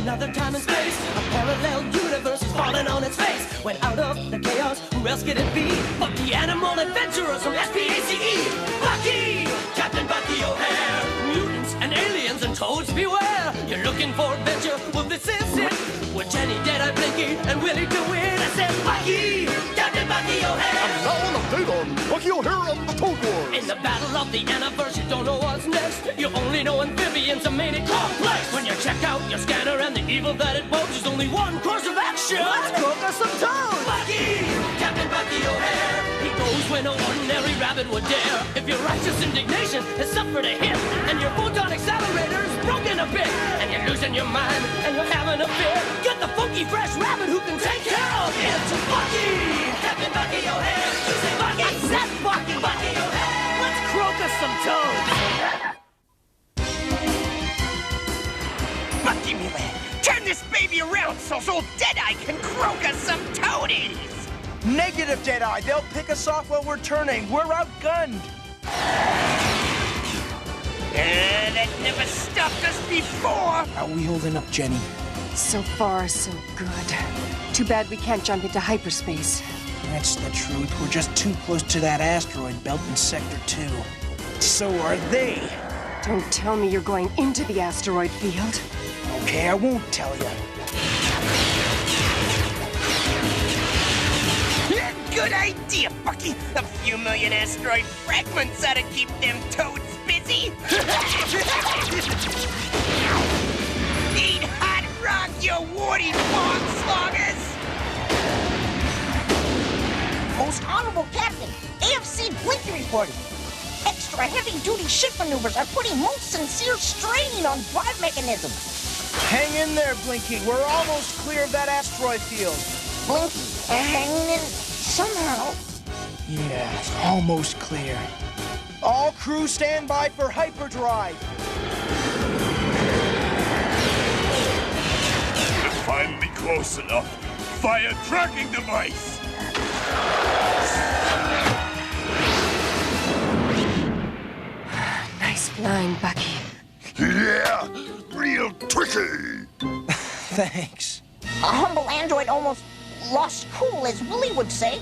Another time and space, a parallel universe is falling on its face. When out of the chaos, who else could it be but the animal adventurers from SPACE? Bucky! Captain Bucky O'Hare! Mutants and aliens and toads beware! You're looking for adventure? Well, this is it! With Jenny, Deadeye, Blinky, and Willie to win. I said, Bucky! Captain Bucky O'Hare! And now an update on Bucky O'Hare and the Toad Wars! In the battle of the Aniverse, you don't know what's next. You only know amphibians are made it complex. When you check out your scanner and the evil that it poses, there's only one course of action. Let's cook us some toads! Bucky! Captain Bucky O'Hare! He goes where no ordinary rabbit would dare. If your righteous indignation has suffered a hit, and your photon accelerator is broken a bit, and you're losing your mind, and you're having a fit, get the funky fresh rabbit who can take care of it. Bucky! Captain Bucky O'Hare! You say Bucky! I said Bucky! Bucky O'Hare! Let's croak us some toads! Bucky, me lad, turn this baby around so Deadeye can croak us some toadies! Negative, Deadeye. They'll pick us off while we're turning. We're outgunned. That never stopped us before! How are we holding up, Jenny? So far, so good. Too bad we can't jump into hyperspace. That's the truth. We're just too close to that asteroid belt in Sector 2. So are they. Don't tell me you're going into the asteroid field. Okay, I won't tell you. Good idea, Bucky. A few million asteroid fragments ought to keep them toads busy. Eat hot rock, you warty sloggers! Most honorable Captain, AFC Blinky reporting. Extra heavy-duty ship maneuvers are putting most sincere strain on drive mechanisms. Hang in there, Blinky. We're almost clear of that asteroid field. Blinky, hanging in somehow. Yeah, almost clear. All crew stand by for hyperdrive. Finally close enough. Fire tracking device! Nice flying, Bucky. Yeah, real tricky! Thanks. A humble android almost lost cool, as Willie would say.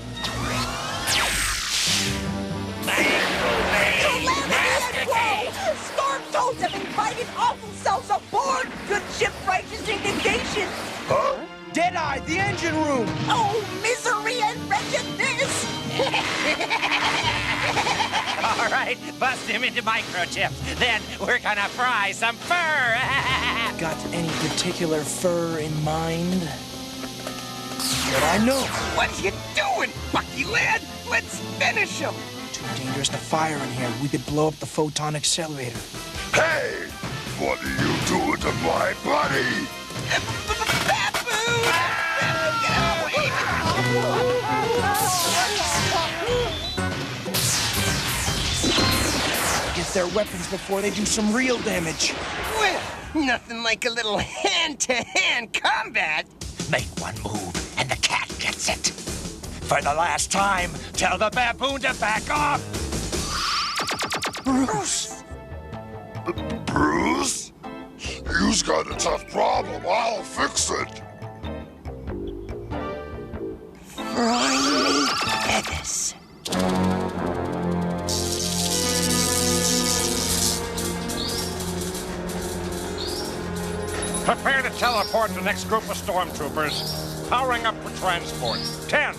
Storm toads have invited awful selves aboard! Good ship righteous indignation! Huh? Deadeye, the engine room! Oh, misery and wretchedness! All right, bust him into microchips. Then we're gonna fry some fur. Got any particular fur in mind? But I know. What are you doing? doing, Bucky lad? Let's finish him. Too dangerous to fire in here. We could blow up the photon accelerator. Hey! What are you doing to my buddy? Get their weapons before they do some real damage. Well, nothing like a little hand-to-hand combat. Make one move, and the cat gets it. For the last time, tell the baboon to back off! Bruce! Bruce? You've got a tough problem. I'll fix it. Briny feathers. Prepare to teleport the next group of stormtroopers. Powering up for transport. 10,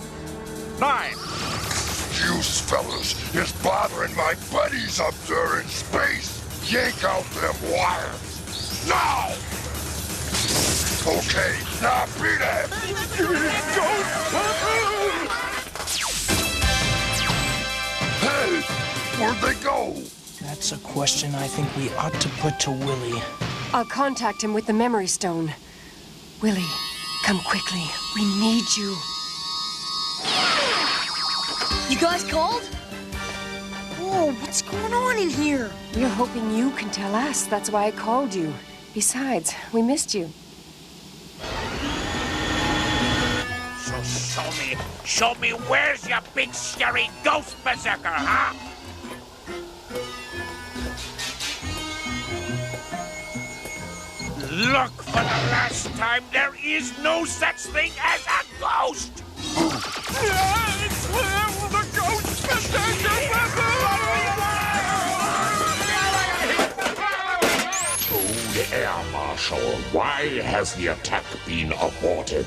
9. You fellas is bothering my buddies up there in space. Yank out them wires. Now! Okay, now beat it! Hey, where'd they go? That's a question I think we ought to put to Willie. I'll contact him with the memory stone. Willie, come quickly. We need you. You guys called? Whoa, what's going on in here? We're hoping you can tell us. That's why I called you. Besides, we missed you. So show me where's your big scary ghost berserker, huh? Look for the last time. There is no such thing as a ghost. It's the ghost Toad Air Marshal, why has the attack been aborted?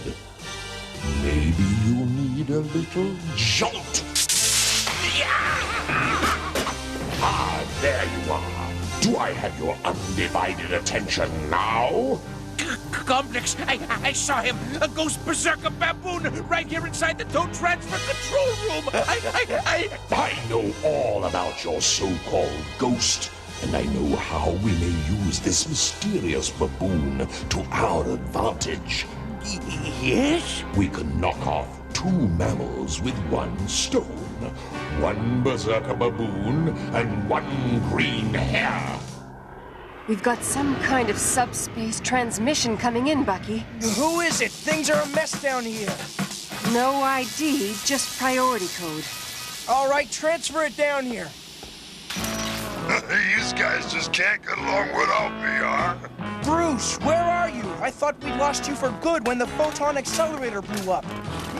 Maybe you need a little jolt. Ah, there you are. Do I have your undivided attention now? Complex, I saw him. A ghost berserker baboon right here inside the Toad Transfer Control Room. I know all about your so-called ghost, and I know how we may use this mysterious baboon to our advantage. Yes? We can knock off 2 mammals with 1 stone. 1 berserker baboon and 1 green hare. We've got some kind of subspace transmission coming in, Bucky. Who is it? Things are a mess down here. No ID, just priority code. All right, transfer it down here. These guys just can't get along without me, huh? Bruce, where are you? I thought we lost you for good when the photon accelerator blew up.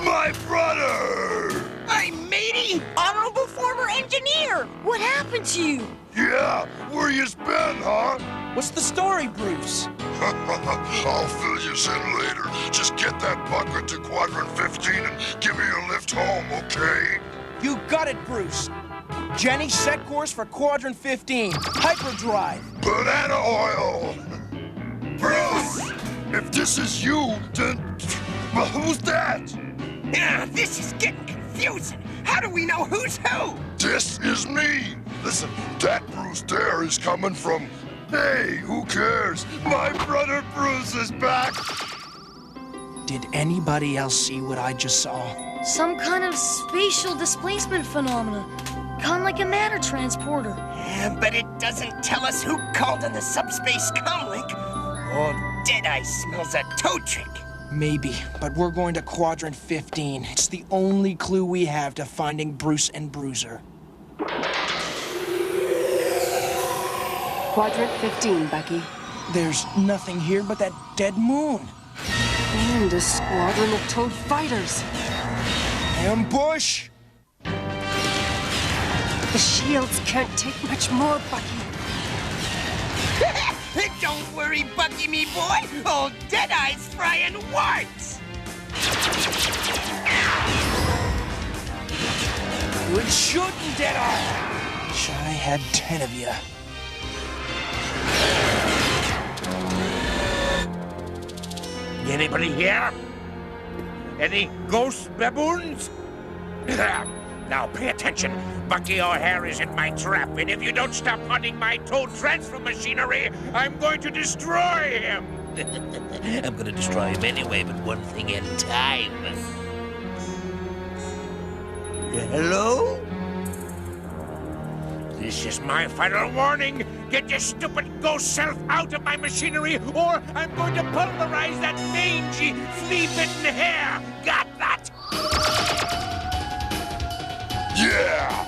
My brother! Hey, matey! Honorable former engineer! What happened to you? Yeah, where you been, huh? What's the story, Bruce? I'll fill you in later. Just get that bucket to Quadrant 15 and give me a lift home, okay? You got it, Bruce. Jenny, set course for Quadrant 15. Hyperdrive. Banana oil! Bruce! If this is you, then... Well, who's that? This is getting confusing. How do we know who's who? This is me! Listen, that Bruce there is coming from... Hey, who cares? My brother Bruce is back! Did anybody else see what I just saw? Some kind of spatial displacement phenomena. Kind of like a matter transporter. But it doesn't tell us who called in the subspace comlink. Or Deadeye smells a toad trick. Maybe, but we're going to Quadrant 15. It's the only clue we have to finding Bruce and Bruiser. Quadrant 15, Bucky. There's nothing here but that dead moon. And a squadron of Toad fighters. Ambush! The shields can't take much more, Bucky. Don't worry, Bucky, me boy. Old Deadeye's frying warts. Good shooting, Deadeye. Wish I had 10 of you. Anybody here? Any ghost baboons? Now pay attention. Bucky O'Hare is in my trap, and if you don't stop hunting my Toad transfer machinery, I'm going to destroy him. I'm going to destroy him anyway, but one thing at a time. Hello? This is my final warning. Get your stupid ghost self out of my machinery, or I'm going to pulverize that mangy, flea-bitten hair. Got that? Yeah!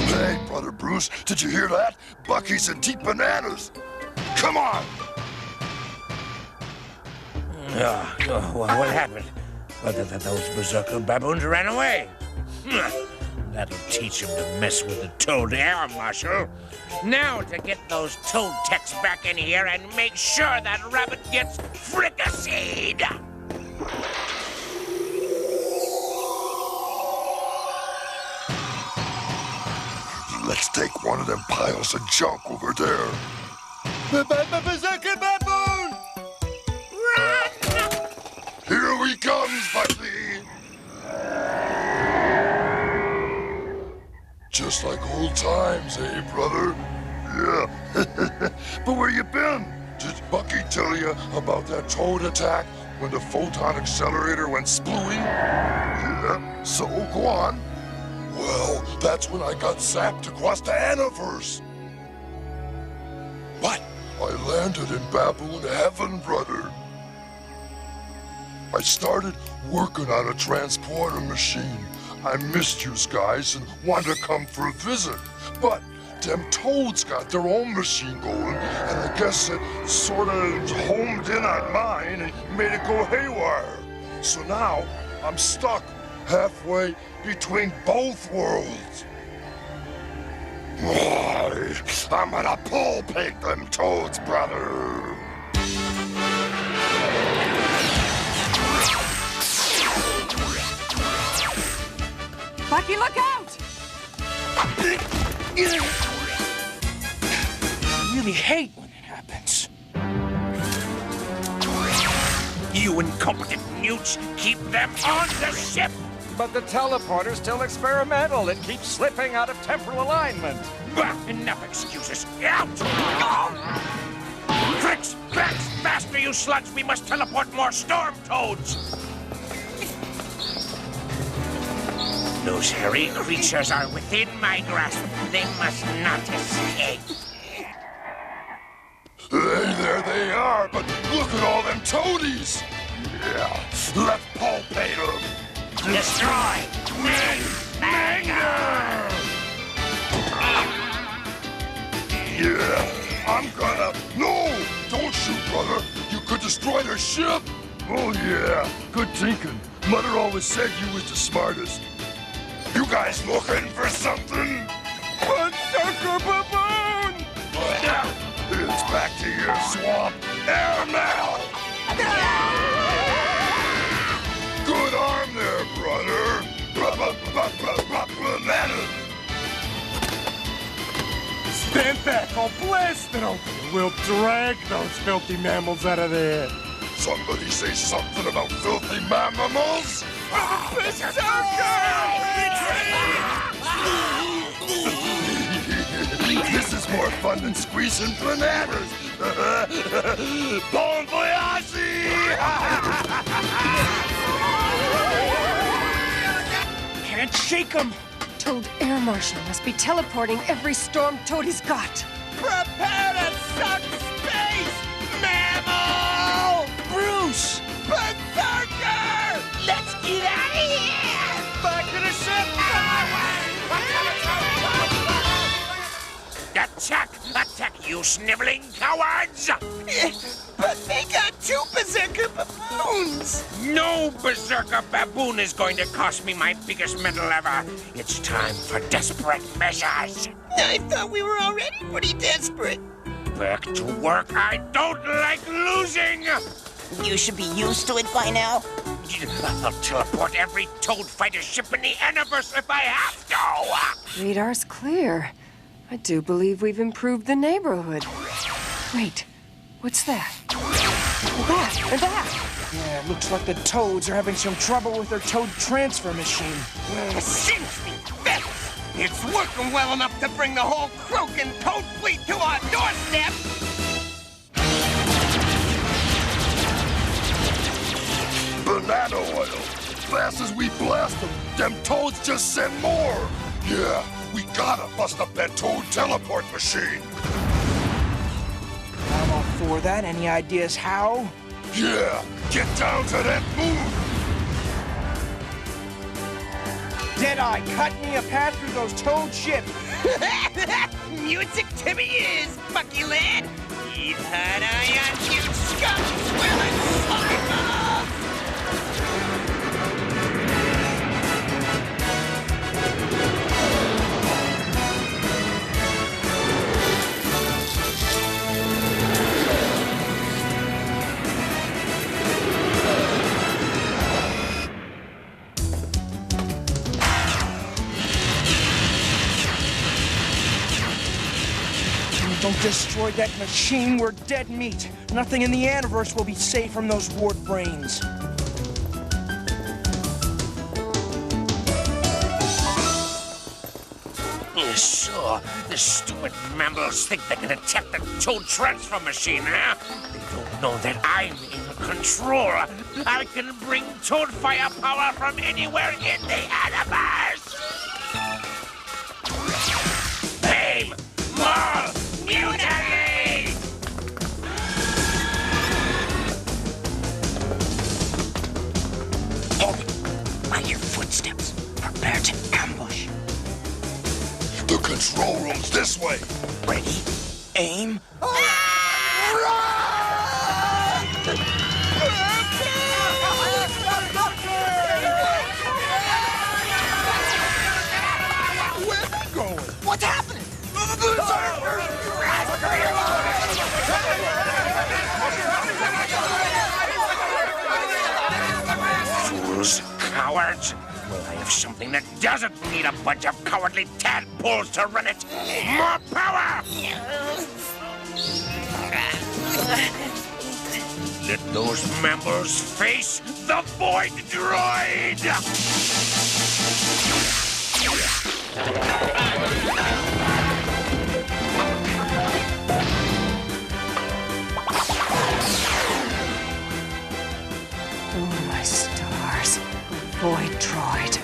Hey, Brother Bruce, did you hear that? Bucky's in deep bananas. Come on! What happened? Those berserker baboons ran away. That'll teach him to mess with the Toad Air Marshal. Now to get those Toad techs back in here and make sure that rabbit gets fricasseed. Let's take one of them piles of junk over there. Berserker baboon! Here we comes, Bucky! Just like old times, eh, brother? Yeah. But where you been? Did Bucky tell you about that Toad attack when the photon accelerator went splooey? Yeah, so go on. Well, that's when I got zapped across the Aniverse. What? I landed in baboon heaven, brother. I started working on a transporter machine. I missed you guys and wanted to come for a visit. But them Toads got their own machine going, and I guess it sort of homed in on mine and made it go haywire. So now I'm stuck halfway between both worlds. I'm gonna pull pig them Toads, brother. Bucky, look out! I really hate when it happens. You incompetent newts, keep them on the ship! But the teleporter's still experimental. It keeps slipping out of temporal alignment. Bah, enough excuses. Out! Tricks! Backs! Faster, you slugs! We must teleport more storm toads! Those hairy creatures are within my grasp. They must not escape. Hey, there they are, but look at all them toadies! Yeah, let's palpate them! Destroy! Yeah, I'm gonna... No! Don't shoot, brother! You could destroy their ship! Oh, yeah, good thinking. Mother always said you was the smartest. You guys looking for something? Berserker baboon! It's back to your swamp air now! Good arm there, brother! Bananas! Stand back or blast it open. We'll drag those filthy mammals out of there. Somebody say something about filthy mammals? This is more fun than squeezing bananas. Bon voyage! Can't shake him. Toad Air Marshal must be teleporting every storm Toad he's got. Prepare to suck space, mammal! Bruce! Berserker! Let's get out of here! Back to the ship! Attack! Attack, you sniveling cowards! But they got two berserker baboons! No berserker baboon is going to cost me my biggest medal ever. It's time for desperate measures. I thought we were already pretty desperate. Back to work. I don't like losing. You should be used to it by now. I'll teleport every Toad fighter ship in the Aniverse if I have to. Radar's clear. I do believe we've improved the neighborhood. Wait, what's that? And that! Yeah, looks like the Toads are having some trouble with their Toad transfer machine. Since me feathers! It's working well enough to bring the whole Croaking Toad fleet to our doorstep! Banana oil. Fast as we blast them Toads just send more. Yeah, we gotta bust up that Toad teleport machine. I'm all for that. Any ideas how? Yeah, get down to that moon. Deadeye, cut me a path through those Toad ships. Music to me ears, Bucky lad. Keep an eye on you, scum swirling slime. Don't destroy that machine, we're dead meat. Nothing in the Aniverse will be safe from those wart brains. So, the stupid mammals think they can attack the Toad transfer machine, huh? They don't know that I'm in control. I can bring Toad firepower from anywhere in the Aniverse. Aim! More! Mutiny! By your footsteps, prepare to ambush. The control room's this way. Ready? Aim. Where's he going? What's happening? Fools, cowards. Well, I have something that doesn't need a bunch of cowardly tadpoles to run it. More power! Let those members face the Void Droid! Oh, my stars. Void droid.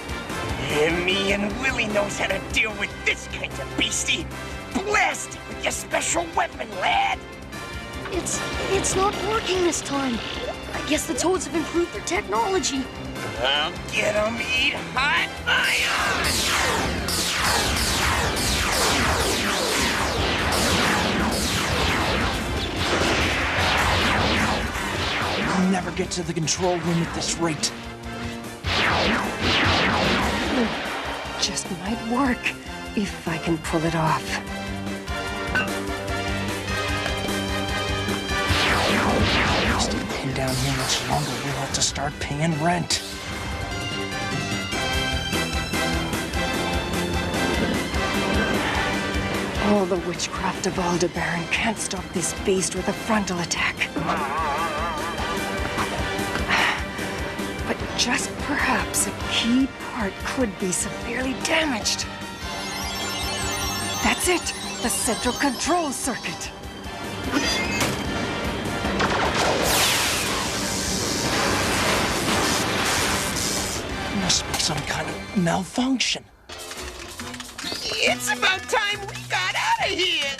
Me and Willie knows how to deal with this kind of beastie. Blast it with your special weapon, lad. It's not working this time. I guess the Toads have improved their technology. I'll get 'em, eat hot I'll never get to the control room at this rate. Just might work, if I can pull it off. Stay pinned down here much longer, we'll have to start paying rent. All the witchcraft of Aldebaran can't stop this beast with a frontal attack. But just perhaps a key part could be severely damaged. That's it! The central control circuit! Must be some kind of malfunction. It's about time we got out of here.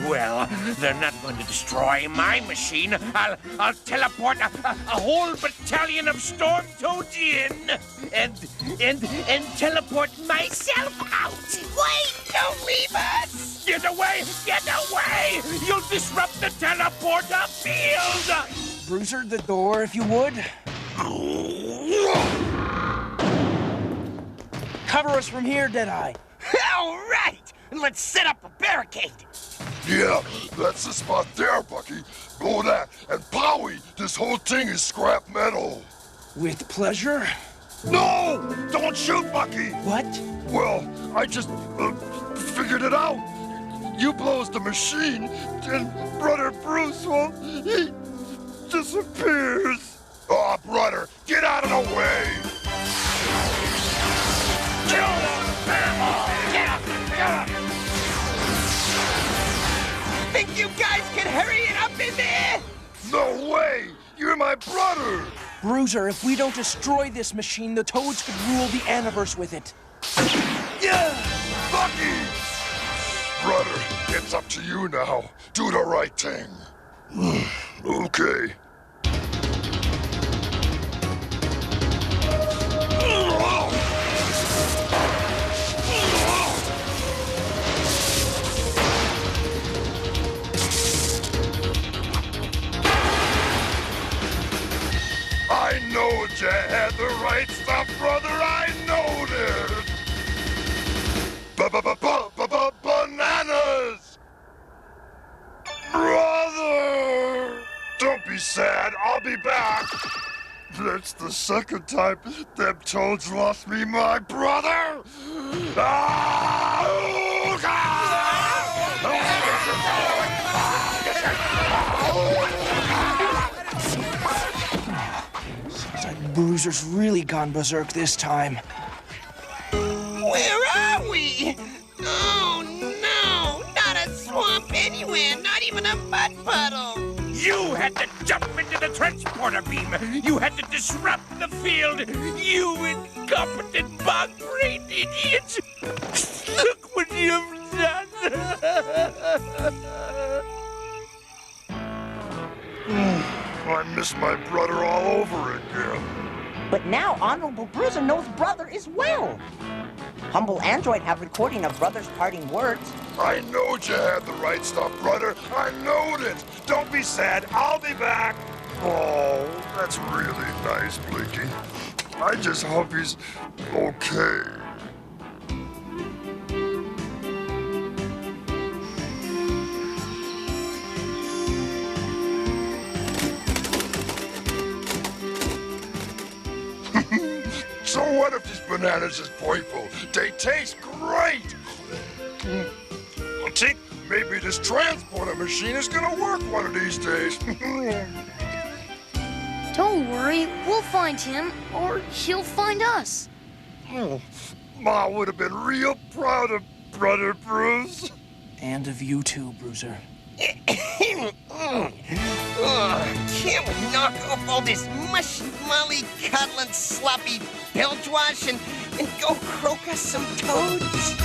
Well, they're not going to destroy my machine. I'll teleport a whole battalion of storm toads in, and teleport myself out. Wait! Don't leave us! Get away! Get away! You'll disrupt the teleporter field. Bruiser, the door, if you would. Cover us from here, Deadeye. All right! Let's set up a barricade. Yeah, that's the spot there, Bucky. Blow that, and Powie, this whole thing is scrap metal. With pleasure. No! Don't shoot, Bucky! What? Well, I just figured it out. You blows the machine, and Brother Bruce, well, disappears. Oh, brother, get out of the way! Kill them! Think you guys can hurry it up in there? No way! You're my brother! Bruiser, if we don't destroy this machine, the Toads could rule the Aniverse with it. Yeah! Bucky! Brother, it's up to you now. Do the right thing. Okay. I knowed you had the right stuff, brother. I knowed it. Bananas! Brother! Don't be sad. I'll be back. That's the second time them Toads lost me my brother. Seems like Bruiser's really gone berserk this time. Where are we? Oh, no. Not a swamp anywhere. Not even a mud puddle. You had to jump into the transporter beam. You had to disrupt the field. You incompetent bog-brained idiots. Look what you've done. I miss my brother all over again. But now Honorable Bruiser knows Brother as well. Humble Android have recording of Brother's parting words. I knowed you had the right stuff, brother. I knowed it. Don't be sad. I'll be back. Oh, that's really nice, Blinky. I just hope he's okay. So what if these bananas is purple? They taste great! I think maybe this transporter machine is gonna work one of these days. Don't worry, we'll find him, or he'll find us. Ma would have been real proud of Brother Bruce. And of you too, Bruiser. Can't we knock off all this mushy, molly, cuddling, sloppy bilge wash and go croak us some toads?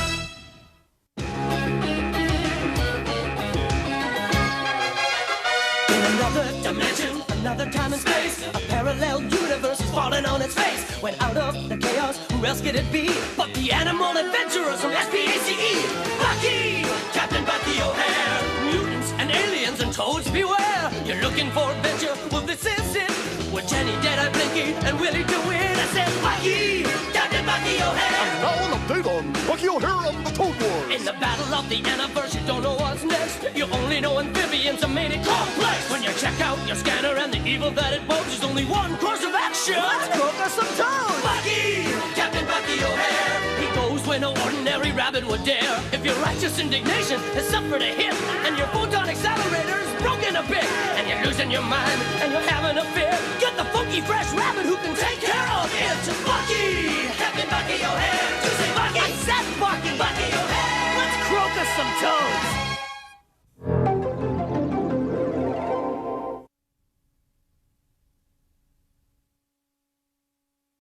In another dimension, another time and space, a parallel universe is falling on its face. When out of the chaos, who else could it be but the animal adventurers from SPACE? Bucky! Captain Bucky O'Hare! Mutants and aliens and toads beware! You're looking for adventure? Well, this is it! With Jenny, Deadeye, Blinky, and Willie do it! I said, Bucky! Captain Bucky O'Hare! And now an update on Bucky O'Hare and the Toad Wars. In the battle of the Aniverse, you don't know what's next. You only know amphibians are made it complex. When you check out your scanner and the evil that it bodes, there's only one course of action. Let's cook us some toads! Bucky! Captain Bucky O'Hare! He goes where no ordinary rabbit would dare. If your righteous indignation has suffered a hit, and your photon accelerator is broken a bit, and you're losing your mind, and you're having a fit, get the funky fresh rabbit who can take care of it. Bucky! Captain Bucky O'Hare! You say Bucky! I said Bucky! Bucky O'Hare! Let's croak us some toads!